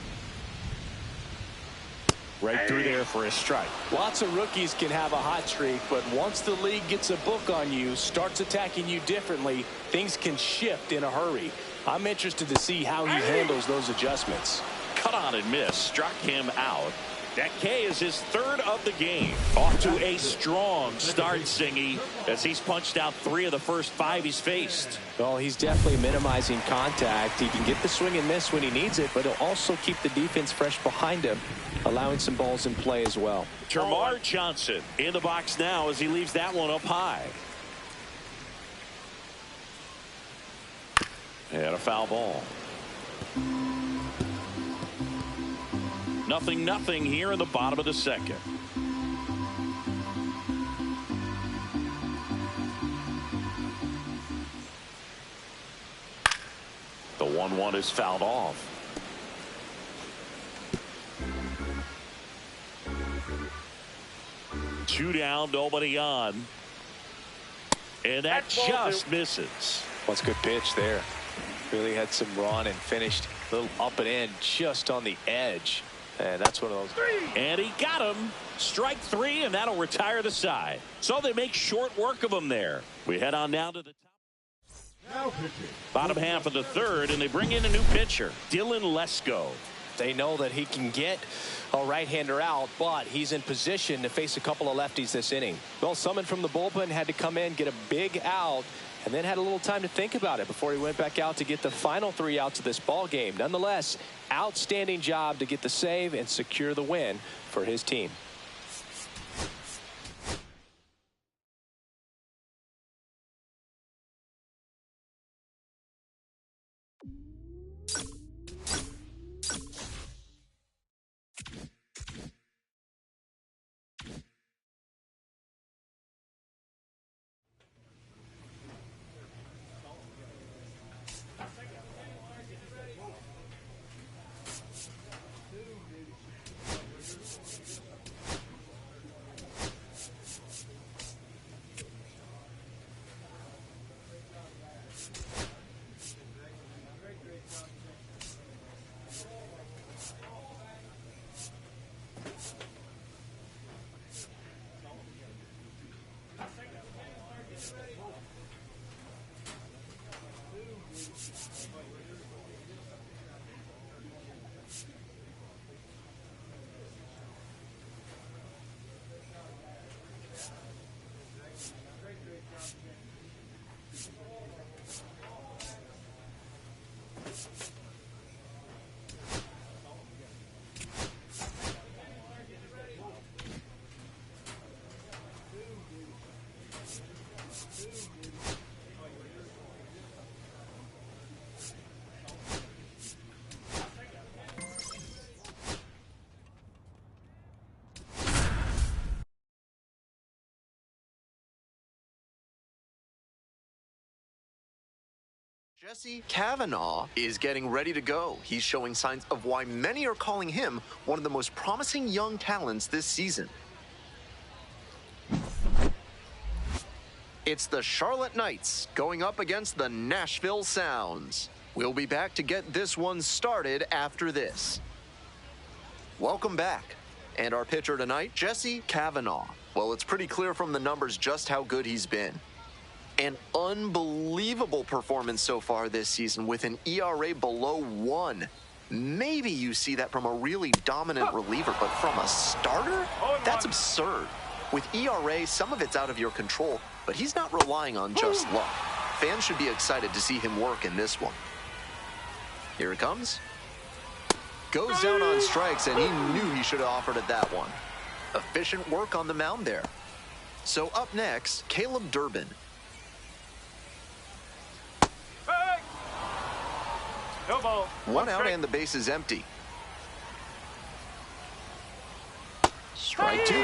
Right through there for a strike. Lots of rookies can have a hot streak, but once the league gets a book on you, starts attacking you differently, things can shift in a hurry. I'm interested to see how he handles those adjustments. Cut on and miss, struck him out. That K is his 3rd of the game. Off to a strong start, Singy, as he's punched out 3 of the first 5 he's faced. Well, he's definitely minimizing contact. He can get the swing and miss when he needs it, but he'll also keep the defense fresh behind him, allowing some balls in play as well. Termarr Johnson in the box now as he leaves that one up high. And a foul ball. 0-0 here in the bottom of the second. The 1-1 is fouled off. Two down, nobody on. And that just misses. What's a good pitch there. Really had some run and finished a little up and in just on the edge. And that's one of those. And he got him. Strike 3, and that'll retire the side. So they make short work of him there. We head on down to the top. Bottom half of the 3rd, and they bring in a new pitcher, Dylan Lesko. They know that he can get a right-hander out, but he's in position to face a couple of lefties this inning. Well, someone from the bullpen had to come in, get a big out, and then had a little time to think about it before he went back out to get the final 3 outs of this ball game. Nonetheless, outstanding job to get the save and secure the win for his team. Jesse Kavanaugh is getting ready to go. He's showing signs of why many are calling him one of the most promising young talents this season. It's the Charlotte Knights going up against the Nashville Sounds. We'll be back to get this one started after this. Welcome back. And our pitcher tonight, Jesse Kavanaugh. Well, it's pretty clear from the numbers just how good he's been. An unbelievable performance so far this season with an ERA below 1. Maybe you see that from a really dominant reliever, but from a starter? That's absurd. With ERA, some of it's out of your control, but he's not relying on just luck. Fans should be excited to see him work in this one. Here it comes. Goes down on strikes, and he knew he should have offered it that one. Efficient work on the mound there. So up next, Caleb Durbin. No ball. One out and the base is empty. Strike 2.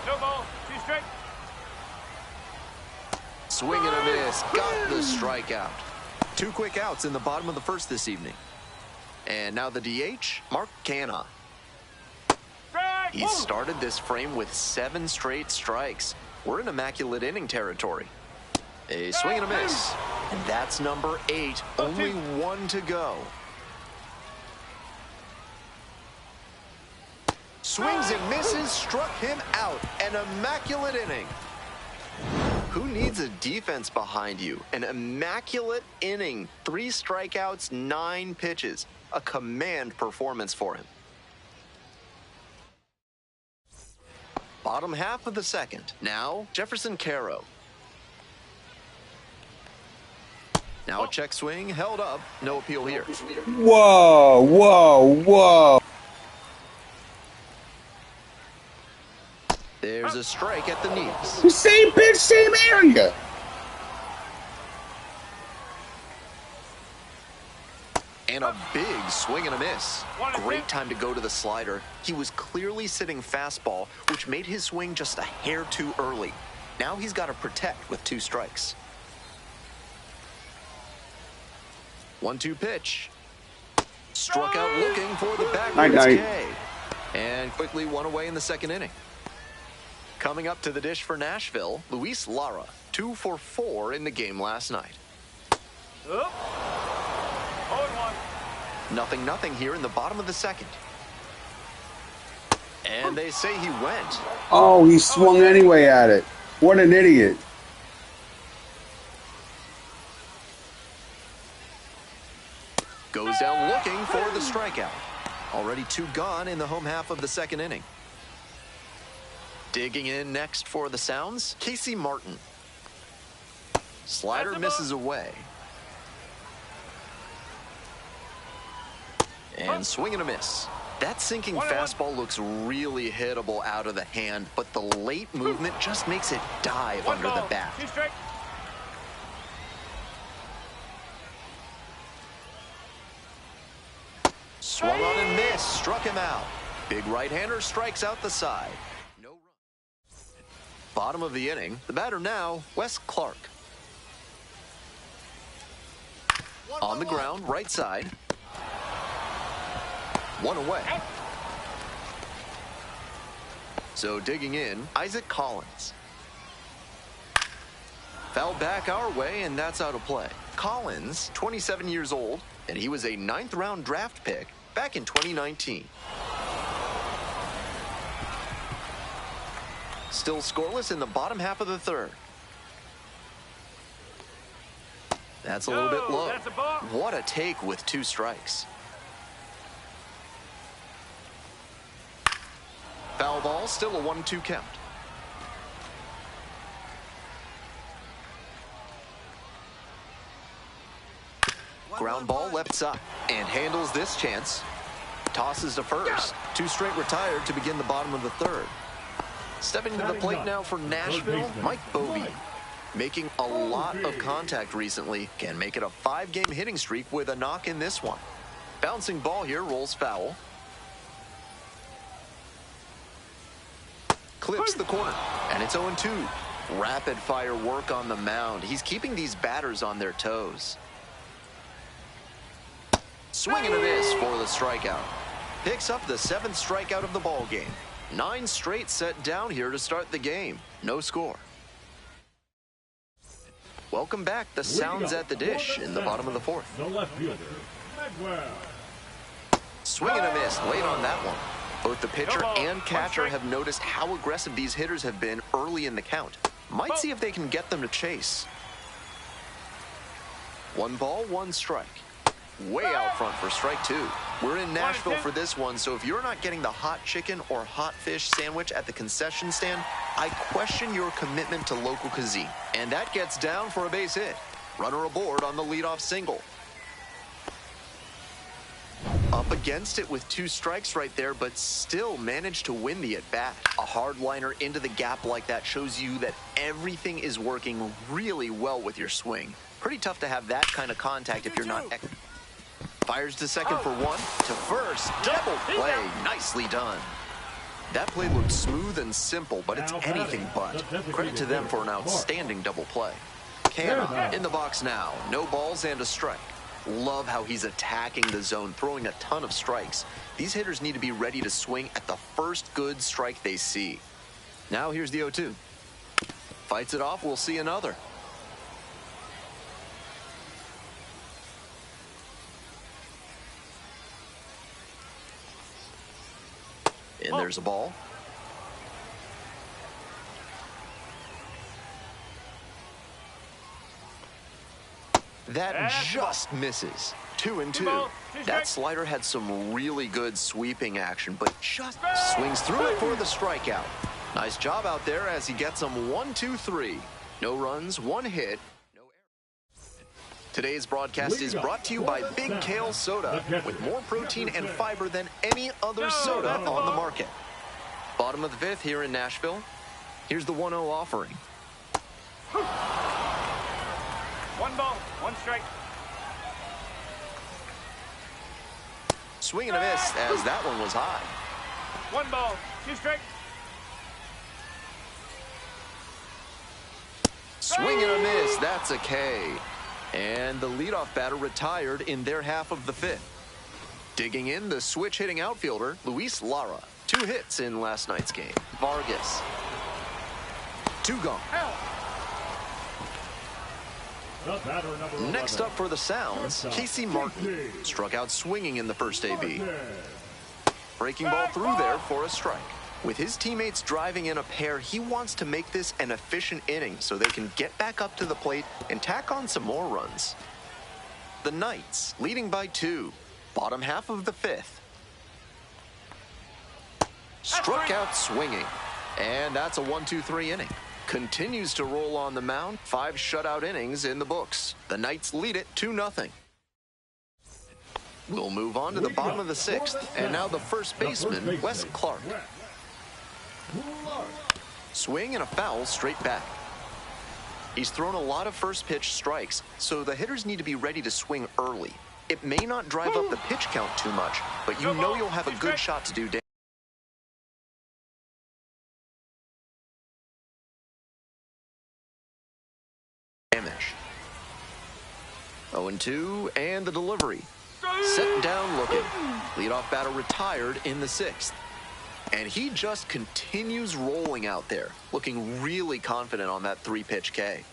No ball. 2 strike. Swing and a miss. Got the strikeout. 2 quick outs in the bottom of the first this evening. And now the DH, Mark Canha. He started this frame with 7 straight strikes. We're in immaculate inning territory. A swing and a miss. And that's number 8. Only 1 to go. Swings and misses, struck him out. An immaculate inning. Who needs a defense behind you? An immaculate inning. 3 strikeouts, 9 pitches. A command performance for him. Bottom half of the second. Now, Jefferson Caro. Now a check swing, held up, no appeal here. Whoa, whoa, whoa. There's a strike at the knees. The same pitch, same area. And a big swing and a miss. Great time to go to the slider. He was clearly sitting fastball, which made his swing just a hair too early. Now he's got to protect with 2 strikes. 1-2 pitch. Struck out looking for the backwards K. And quickly 1 away in the second inning. Coming up to the dish for Nashville, Luis Lara, 2 for 4 in the game last night. 0-1. 0-0 here in the bottom of the second. And they say he went. Oh, he swung anyway at it. What an idiot. Goes down looking for the strikeout. Already 2 gone in the home half of the second inning. Digging in next for the Sounds, Casey Martin. Slider misses away. And swing and a miss. That sinking fastball looks really hittable out of the hand, but the late movement just makes it dive under the bat. 2 strike. Swung on and missed, struck him out. Big right-hander strikes out the side. No run. Bottom of the inning, the batter now, Wes Clark. On the ground, right side. 1 away. So digging in, Isaac Collins. Foul back our way, and that's out of play. Collins, 27 years old, and he was a 9th-round draft pick back in 2019. Still scoreless in the bottom half of the third. That's a little bit low. That's a ball. What a take with 2 strikes. Foul ball, still a 1-2 count. Ground ball left side and handles this chance. Tosses to first. 2 straight retired to begin the bottom of the third. Stepping to the plate now for Nashville, Mike Bovee. Making a lot of contact recently. Can make it a 5-game hitting streak with a knock in this one. Bouncing ball here, rolls foul. Clips the corner, and it's 0-2. Rapid-fire work on the mound. He's keeping these batters on their toes. Swing and a miss for the strikeout. Picks up the 7th strikeout of the ball game. 9 straight set down here to start the game. No score. Welcome back. The Sounds at the dish in the bottom of the 4th. The left fielder, Bagwell. Swing and a miss late on that one. Both the pitcher and catcher have noticed how aggressive these hitters have been early in the count. Might see if they can get them to chase. 1 ball, 1 strike. Way out front for strike 2. We're in Nashville for this one, so if you're not getting the hot chicken or hot fish sandwich at the concession stand, I question your commitment to local cuisine. And that gets down for a base hit. Runner aboard on the leadoff single. Up against it with 2 strikes right there, but still managed to win the at-bat. A hard liner into the gap like that shows you that everything is working really well with your swing. Pretty tough to have that kind of contact if you're not... Fires to second for 1, to first, double play, nicely done. That play looked smooth and simple, but it's anything but. Credit to them for an outstanding double play. Canna in the box now, no balls and a strike. Love how he's attacking the zone, throwing a ton of strikes. These hitters need to be ready to swing at the first good strike they see. Now here's the 0-2. Fights it off, we'll see another. And there's a ball. That just misses. 2-2. That slider had some really good sweeping action, but just swings through it for the strikeout. Nice job out there as he gets them 1-2-3. No runs, 1 hit. No errors. Today's broadcast is brought to you by Big Kale Soda, with more protein and fiber than any other soda on the market. Bottom of the 5th here in Nashville. Here's the 1-0 offering. 1 ball, 1 strike. Swing and a miss as that one was high. 1 ball, 2 strikes. Swing and a miss, that's a K. And the leadoff batter retired in their half of the 5th. Digging in, the switch-hitting outfielder, Luis Lara. 2 hits in last night's game. Vargas. 2 gone. Next up for the Sounds, Casey Martin. Struck out swinging in the first AB. Breaking ball through there for a strike. With his teammates driving in a pair, he wants to make this an efficient inning so they can get back up to the plate and tack on some more runs. The Knights leading by 2. Bottom half of the 5th. Struck out swinging. And that's a 1-2-3 inning. Continues to roll on the mound. 5 shutout innings in the books. The Knights lead it 2-0. We'll move on to the bottom of the 6th. And now the first baseman, Wes Clark. Swing and a foul straight back. He's thrown a lot of first pitch strikes, so the hitters need to be ready to swing early. It may not drive up the pitch count too much, but you know you'll have a good shot to do damage. 0-2, and the delivery. Set down looking. Leadoff batter retired in the 6th. And he just continues rolling out there, looking really confident on that 3-pitch K.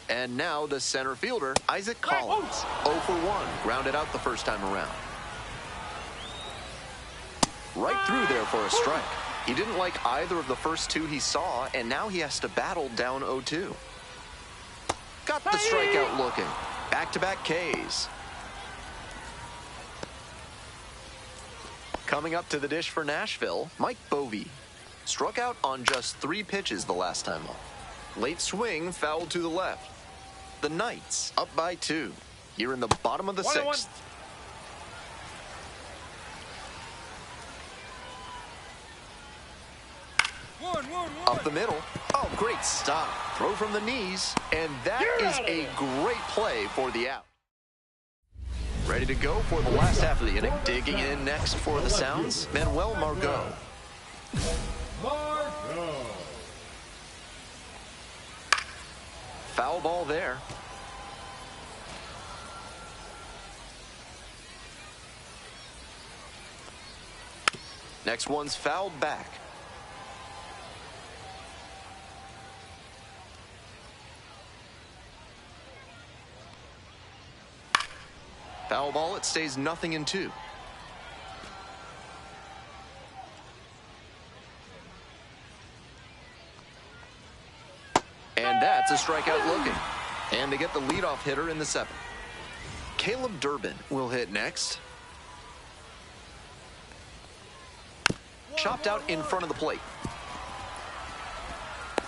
And now the center fielder, Isaac Collins. 0 for 1, grounded out the first time around. Right through there for a strike. He didn't like either of the first 2 he saw, and now he has to battle down 0-2. Got the strikeout looking. Back-to-back Ks. Coming up to the dish for Nashville, Mike Bovee. Struck out on just 3 pitches the last time up. Late swing fouled to the left. The Knights up by 2. Here in the bottom of the 6th. Up the middle. Oh, great stop. Throw from the knees. And that is a great play for the out. Ready to go for the last half of the inning. Digging in next for the Sounds, Manuel Margot. Foul ball there. Next one's fouled back. Foul ball, it stays 0-2. And that's a strikeout looking. And they get the leadoff hitter in the 7th. Caleb Durbin will hit next. Chopped out in front of the plate.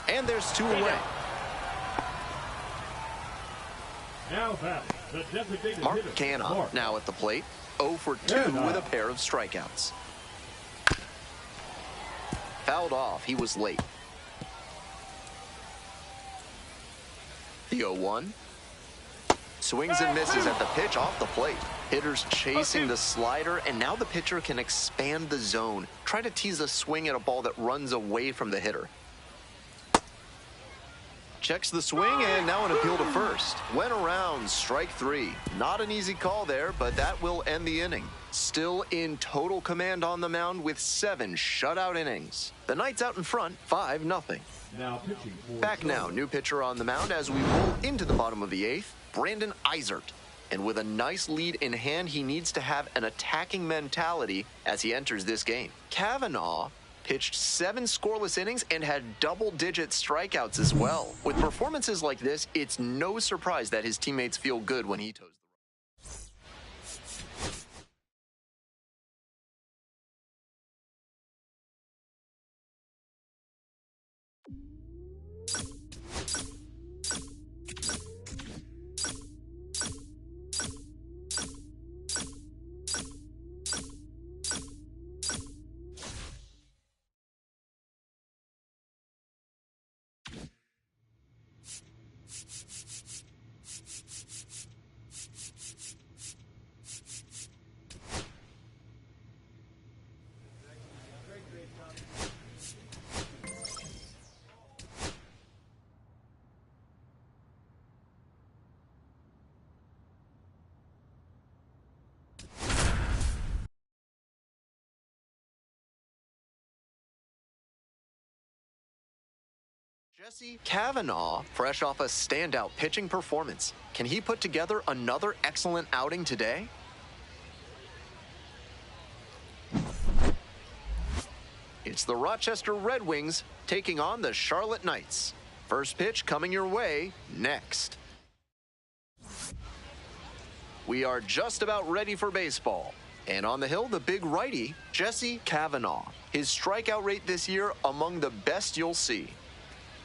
And there's 2 away. Now back, the designated Mark hitter, Canha Mark. now at the plate. 0 for 2 Canha. with a pair of strikeouts. Fouled off. He was late. The 0-1. Swings and misses at the pitch off the plate. Hitters chasing the slider, and now the pitcher can expand the zone. Try to tease a swing at a ball that runs away from the hitter. Checks the swing, and now an appeal to first. Went around, strike 3. Not an easy call there, but that will end the inning. Still in total command on the mound with 7 shutout innings. The Knights out in front, 5-0. Now pitching for Back now, new pitcher on the mound as we roll into the bottom of the 8th, Brandon Eisert. And with a nice lead in hand, he needs to have an attacking mentality as he enters this game. Kavanaugh pitched 7 scoreless innings and had double-digit strikeouts as well. With performances like this, it's no surprise that his teammates feel good when he toes the Jesse Kavanaugh, fresh off a standout pitching performance. Can he put together another excellent outing today? It's the Rochester Red Wings taking on the Charlotte Knights. First pitch coming your way next. We are just about ready for baseball. And on the hill, the big righty, Jesse Kavanaugh. His strikeout rate this year among the best you'll see.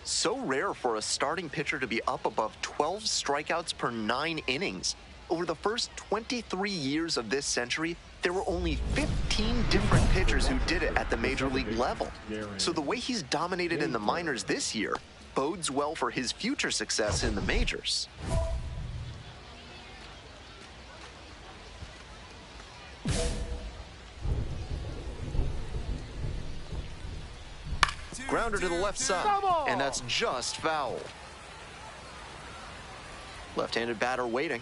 So rare for a starting pitcher to be up above 12 strikeouts per 9 innings. Over the first 23 years of this century, there were only 15 different pitchers who did it at the major league level. So the way he's dominated in the minors this year bodes well for his future success in the majors. Grounder to the left side, and that's just foul. Left-handed batter waiting,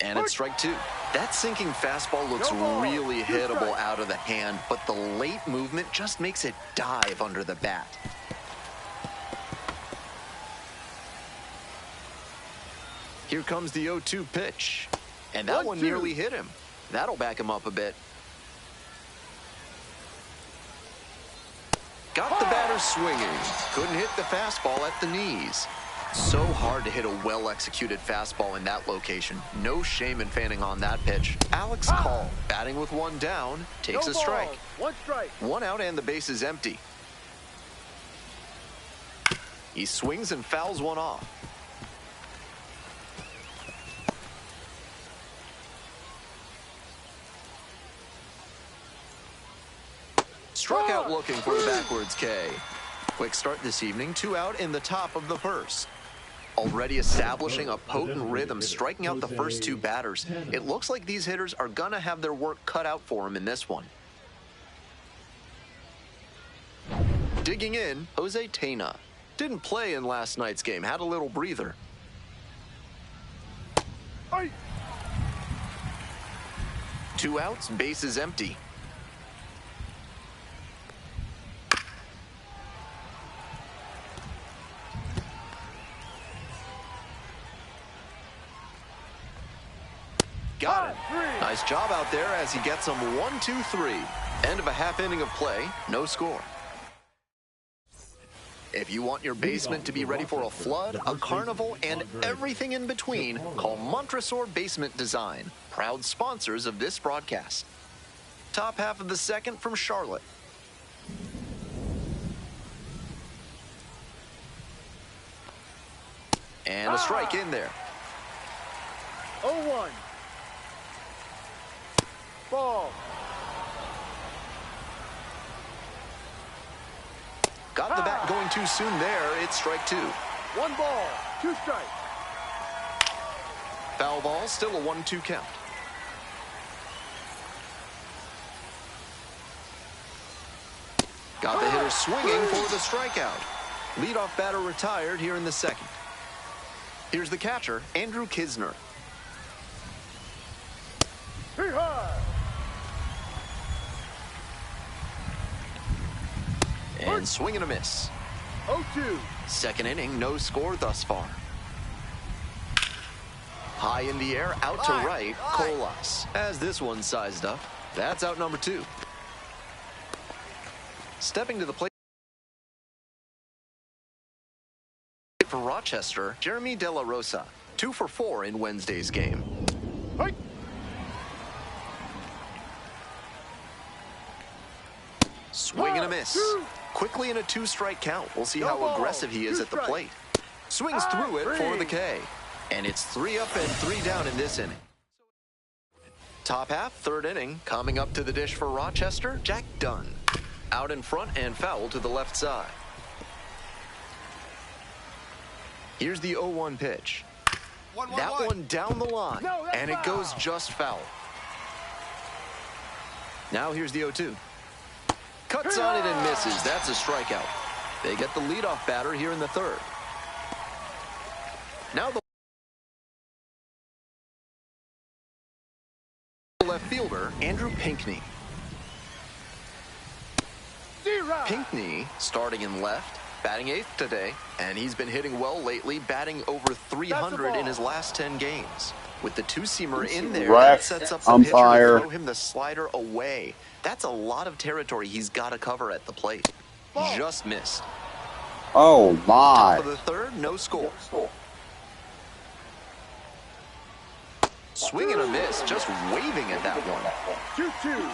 and it's strike 2. That sinking fastball looks really hittable out of the hand, but the late movement just makes it dive under the bat. Here comes the 0-2 pitch, and that one nearly hit him. That'll back him up a bit. Got the batter swinging. Couldn't hit the fastball at the knees. So hard to hit a well-executed fastball in that location. No shame in fanning on that pitch. Alex Call, batting with 1 down, takes a strike. 1 strike. 1 out and the base is empty. He swings and fouls one off. Struck out looking for the backwards K. Quick start this evening, 2 out in the top of the first. Already establishing a potent rhythm, striking out the first 2 batters. It looks like these hitters are gonna have their work cut out for them in this one. Digging in, Jose Tena. Didn't play in last night's game, had a little breather. 2 outs, bases empty. Got it. Nice job out there as he gets him 1-2-3. End of a half inning of play, no score. If you want your basement to be ready for a flood, a carnival, and everything in between, call Montresor Basement Design, proud sponsors of this broadcast. Top half of the second from Charlotte. And a strike in there. 0-1. Ball. Got the bat going too soon there. It's strike 2. 1 ball, 2 strikes. Foul ball, still a 1-2 count. Got the hitter swinging for the strikeout. Leadoff batter retired here in the second. Here's the catcher, Andrew Kisner. And swing and a miss. 0-2. Second inning, no score thus far. High in the air, out to right, Colas. As this one sized up, that's out number 2. Stepping to the plate for Rochester, Jeremy De La Rosa. 2 for 4 in Wednesday's game. Swing and a miss. Quickly in a 2-strike count. We'll see how aggressive he is at the plate. Swings through it for the K. And it's 3 up and 3 down in this inning. Top half, third inning. Coming up to the dish for Rochester, Jack Dunn. Out in front and foul to the left side. Here's the 0-1 pitch. That one down the line. And it goes just foul. Now here's the 0-2. Cuts on it and misses. That's a strikeout. They get the leadoff batter here in the third. Now the left fielder, Andrew Pinkney. Pinkney starting in left, batting 8th today, and he's been hitting well lately, batting over 300 in his last 10 games. With the 2-seamer in there, that sets up the pitcher to throw him the slider away. That's a lot of territory he's got to cover at the plate. Just missed. Oh, my. Top of the third, no score. Swing and a miss, just waving at that one. 2-2.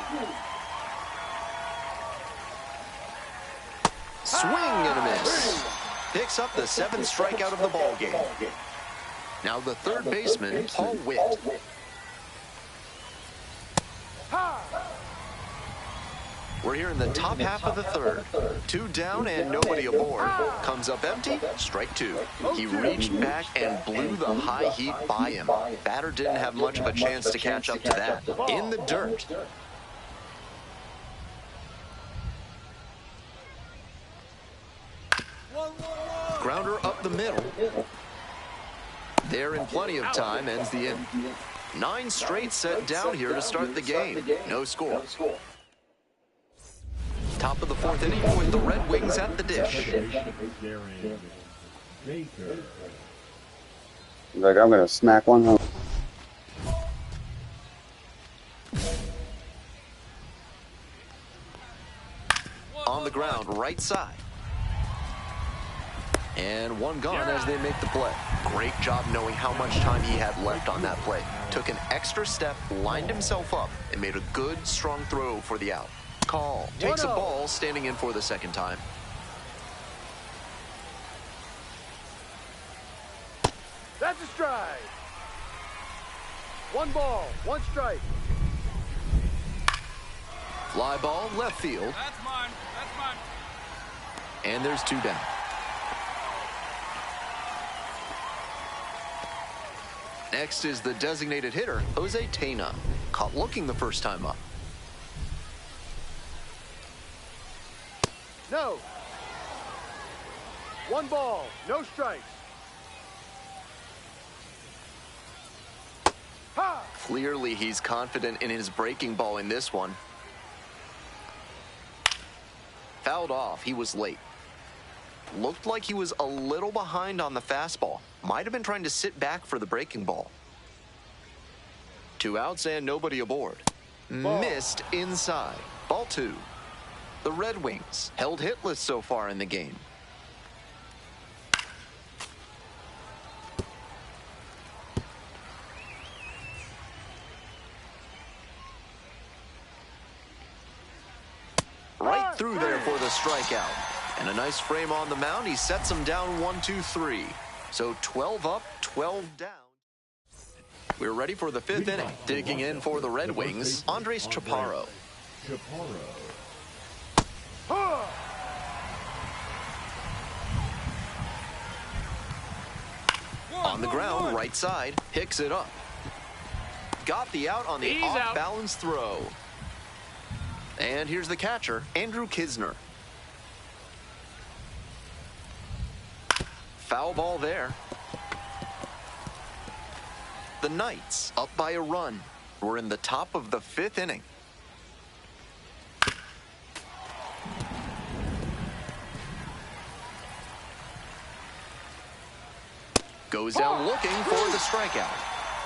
Swing and a miss. Picks up the 7th strikeout of the ball game. Now the third baseman, Paul Witt. We're here in the top half of the third. 2 down and nobody aboard. Comes up empty, strike 2. He reached back and blew the high heat by him. Batter didn't have much of a chance to catch up to that. In the dirt. Grounder up the middle. There in plenty of time, ends the inning. 9 straight set down here to start the game. No score. Top of the 4th inning with the Red Wings at the dish. Like, I'm going to smack one home. On the ground, right side. And one gone as they make the play. Great job knowing how much time he had left on that play. Took an extra step, lined himself up, and made a good, strong throw for the out. Call. Takes a ball, standing in for the second time. That's a strike. 1 ball, 1 strike. Fly ball, left field. That's mine. That's mine. And there's 2 down. Next is the designated hitter, Jose Tena. Caught looking the first time up. No. 1 ball, no strikes. Clearly, he's confident in his breaking ball in this one. Fouled off. He was late. Looked like he was a little behind on the fastball. Might have been trying to sit back for the breaking ball. 2 outs and nobody aboard. Missed inside. Ball 2. The Red Wings held hitless so far in the game. Right through there for the strikeout. And a nice frame on the mound. He sets him down 1-2-3. So 12 up, 12 down. We're ready for the 5th inning. Digging in for the Red Wings, Andres Chaparro. On the ground, right side, picks it up. Got the out on the off-balance throw. And here's the catcher, Andrew Kisner. Foul ball there. The Knights up by a run. We're in the top of the 5th inning. Goes down looking for the strikeout.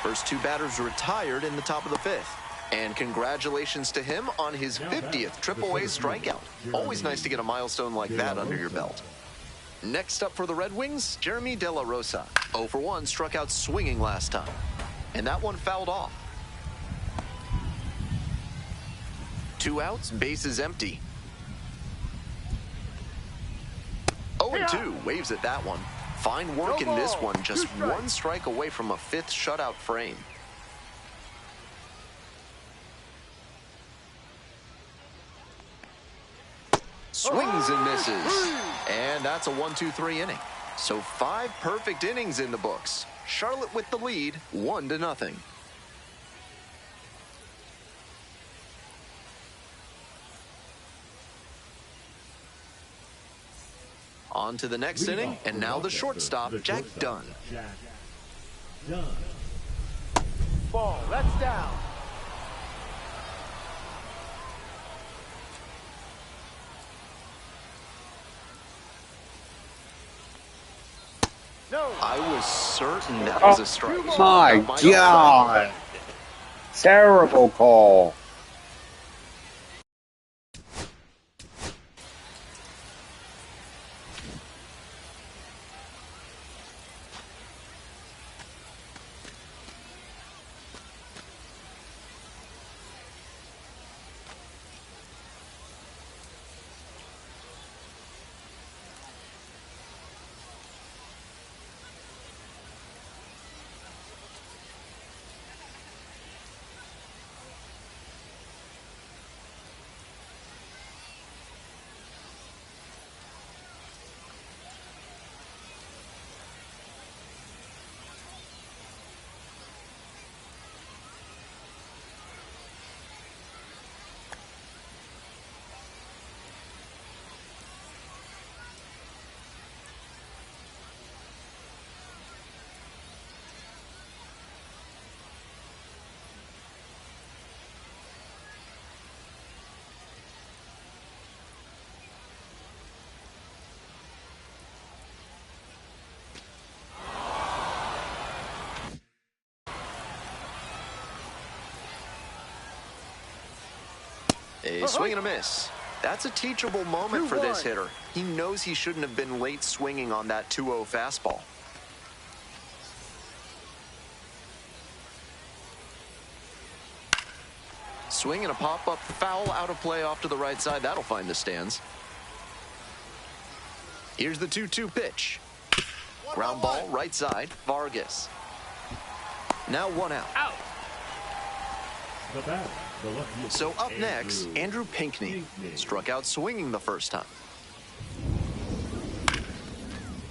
First 2 batters retired in the top of the 5th. And congratulations to him on his 50th AAA strikeout. Always nice to get a milestone like that under your belt. Next up for the Red Wings, Jeremy De La Rosa. 0 for 1, struck out swinging last time. And that one fouled off. 2 outs, bases empty. 0-2, waves at that one. Fine work in this one, just 1 strike away from a 5th shutout frame. Swings and misses. And that's a 1-2-3 inning. So 5 perfect innings in the books. Charlotte with the lead, 1-0. On to the next inning, and now the shortstop, Jack Dunn. Ball, that's down. I was certain that was a strike. My God. Terrible call. A swing and a miss. That's a teachable moment for this hitter. He knows he shouldn't have been late swinging on that 2-0 fastball. Swing and a pop-up foul out of play off to the right side. That'll find the stands. Here's the 2-2 pitch. Ground ball, right side, Vargas. Now 1 out. So up next, Andrew Pinckney. Struck out swinging the first time.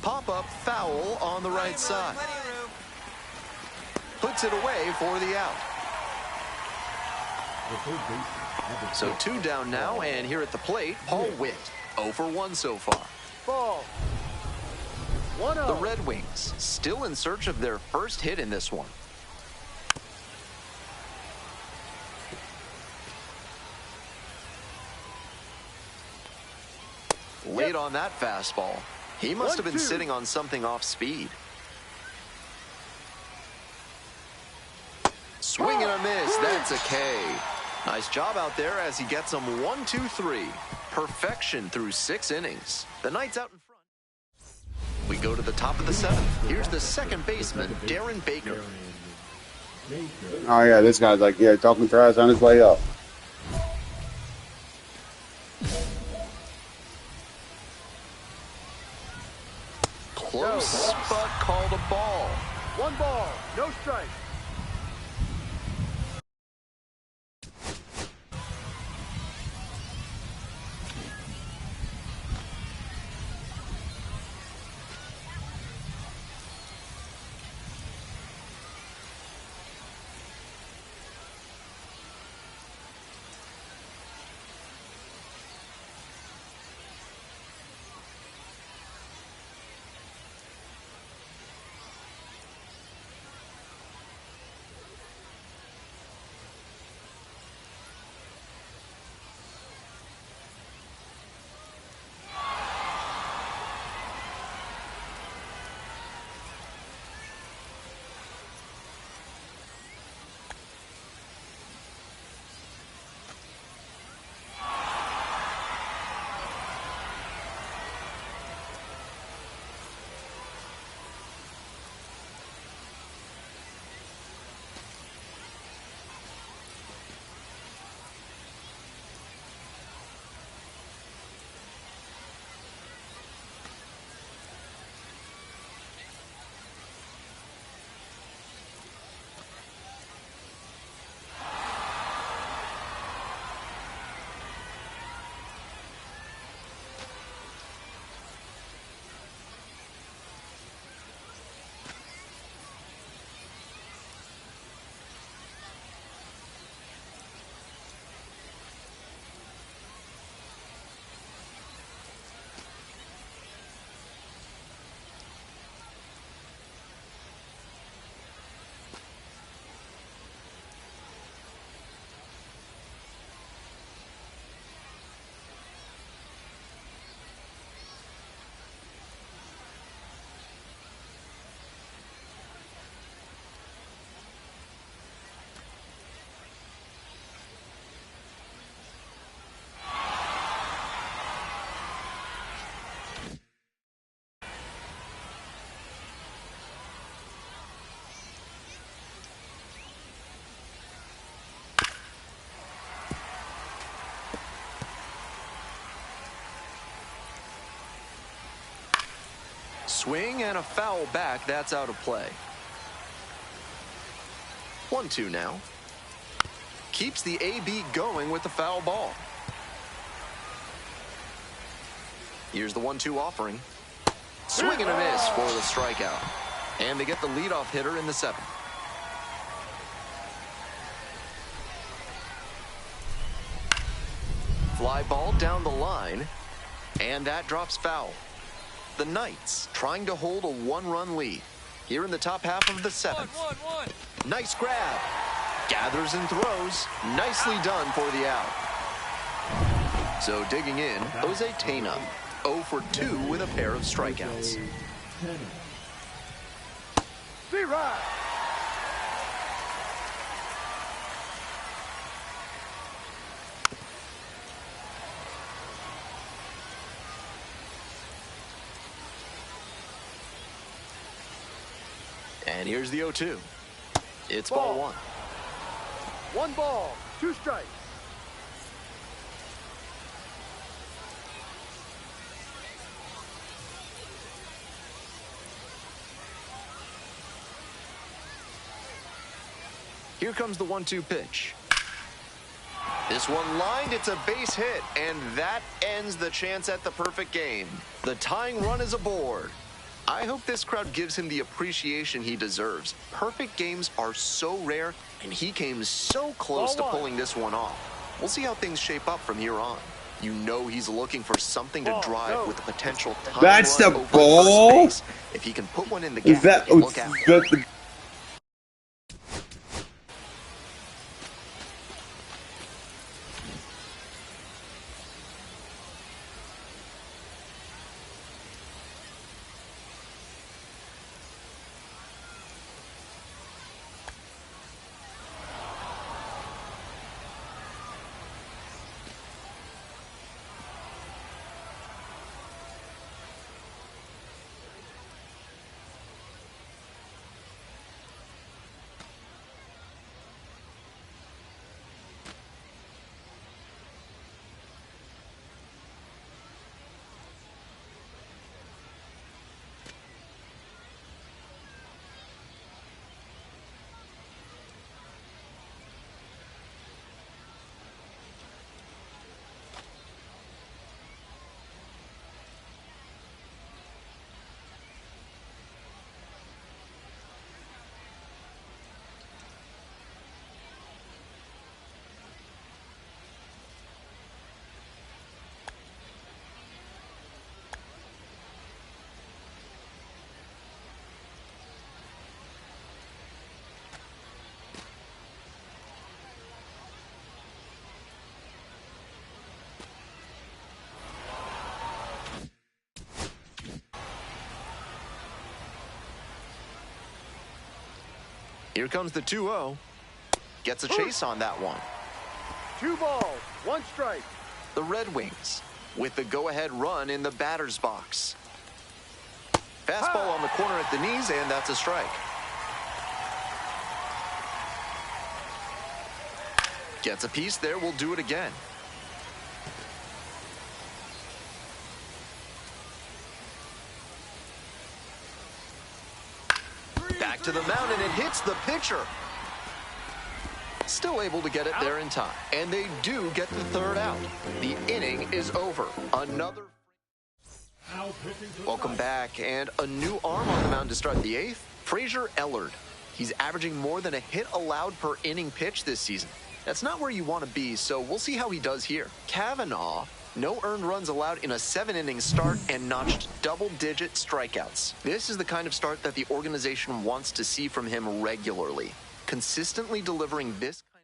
Pop-up foul on the right side. Puts it away for the out. So 2 down now, and here at the plate, Paul Witt. 0 for 1 so far. Ball. The Red Wings still in search of their first hit in this one. Late on that fastball. He must have been sitting on something off speed. Swing and a miss. That's a K. Nice job out there as he gets him 1, 2, 3. Perfection through 6 innings. The Knights out in front. We go to the top of the 7th. Here's the second baseman, Darren Baker. Oh, yeah, this guy's like, yeah, talking trash on his way up. Close, but called a ball. 1 ball, no strike. Swing and a foul back. That's out of play. 1-2 now. Keeps the AB going with the foul ball. Here's the 1-2 offering. Swing and a miss for the strikeout. And they get the leadoff hitter in the 7th. Fly ball down the line. And that drops foul. The Knights trying to hold a 1-run lead. Here in the top half of the 7th. Nice grab. Gathers and throws. Nicely done for the out. So digging in, Jose Tena. 0 for 2 with a pair of strikeouts. C-Rod. And here's the 0-2. It's ball 1. 1 ball, 2 strikes. Here comes the 1-2 pitch. This one lined, it's a base hit, and that ends the chance at the perfect game. The tying run is aboard. I hope this crowd gives him the appreciation he deserves. Perfect games are so rare, and he came so close to pulling this one off. We'll see how things shape up from here on. You know he's looking for something to drive with a potential time That's run the over ball? first base. If he can put one in the gap, Is that look out. Here comes the 2-0. Gets a chase on that one. 2 balls, 1 strike. The Red Wings with the go-ahead run in the batter's box. Fastball on the corner at the knees, and that's a strike. Gets a piece there, we'll do it again. Back to the mound, and it hits the pitcher. Still able to get it there in time. And they do get the 3rd out. The inning is over. Another. Welcome back, and a new arm on the mound to start the 8th. Frazier Ellard. He's averaging more than a hit allowed per inning pitch this season. That's not where you want to be, so we'll see how he does here. Kavanaugh, no earned runs allowed in a 7-inning start and notched double-digit strikeouts. This is the kind of start that the organization wants to see from him regularly. Consistently delivering this kind of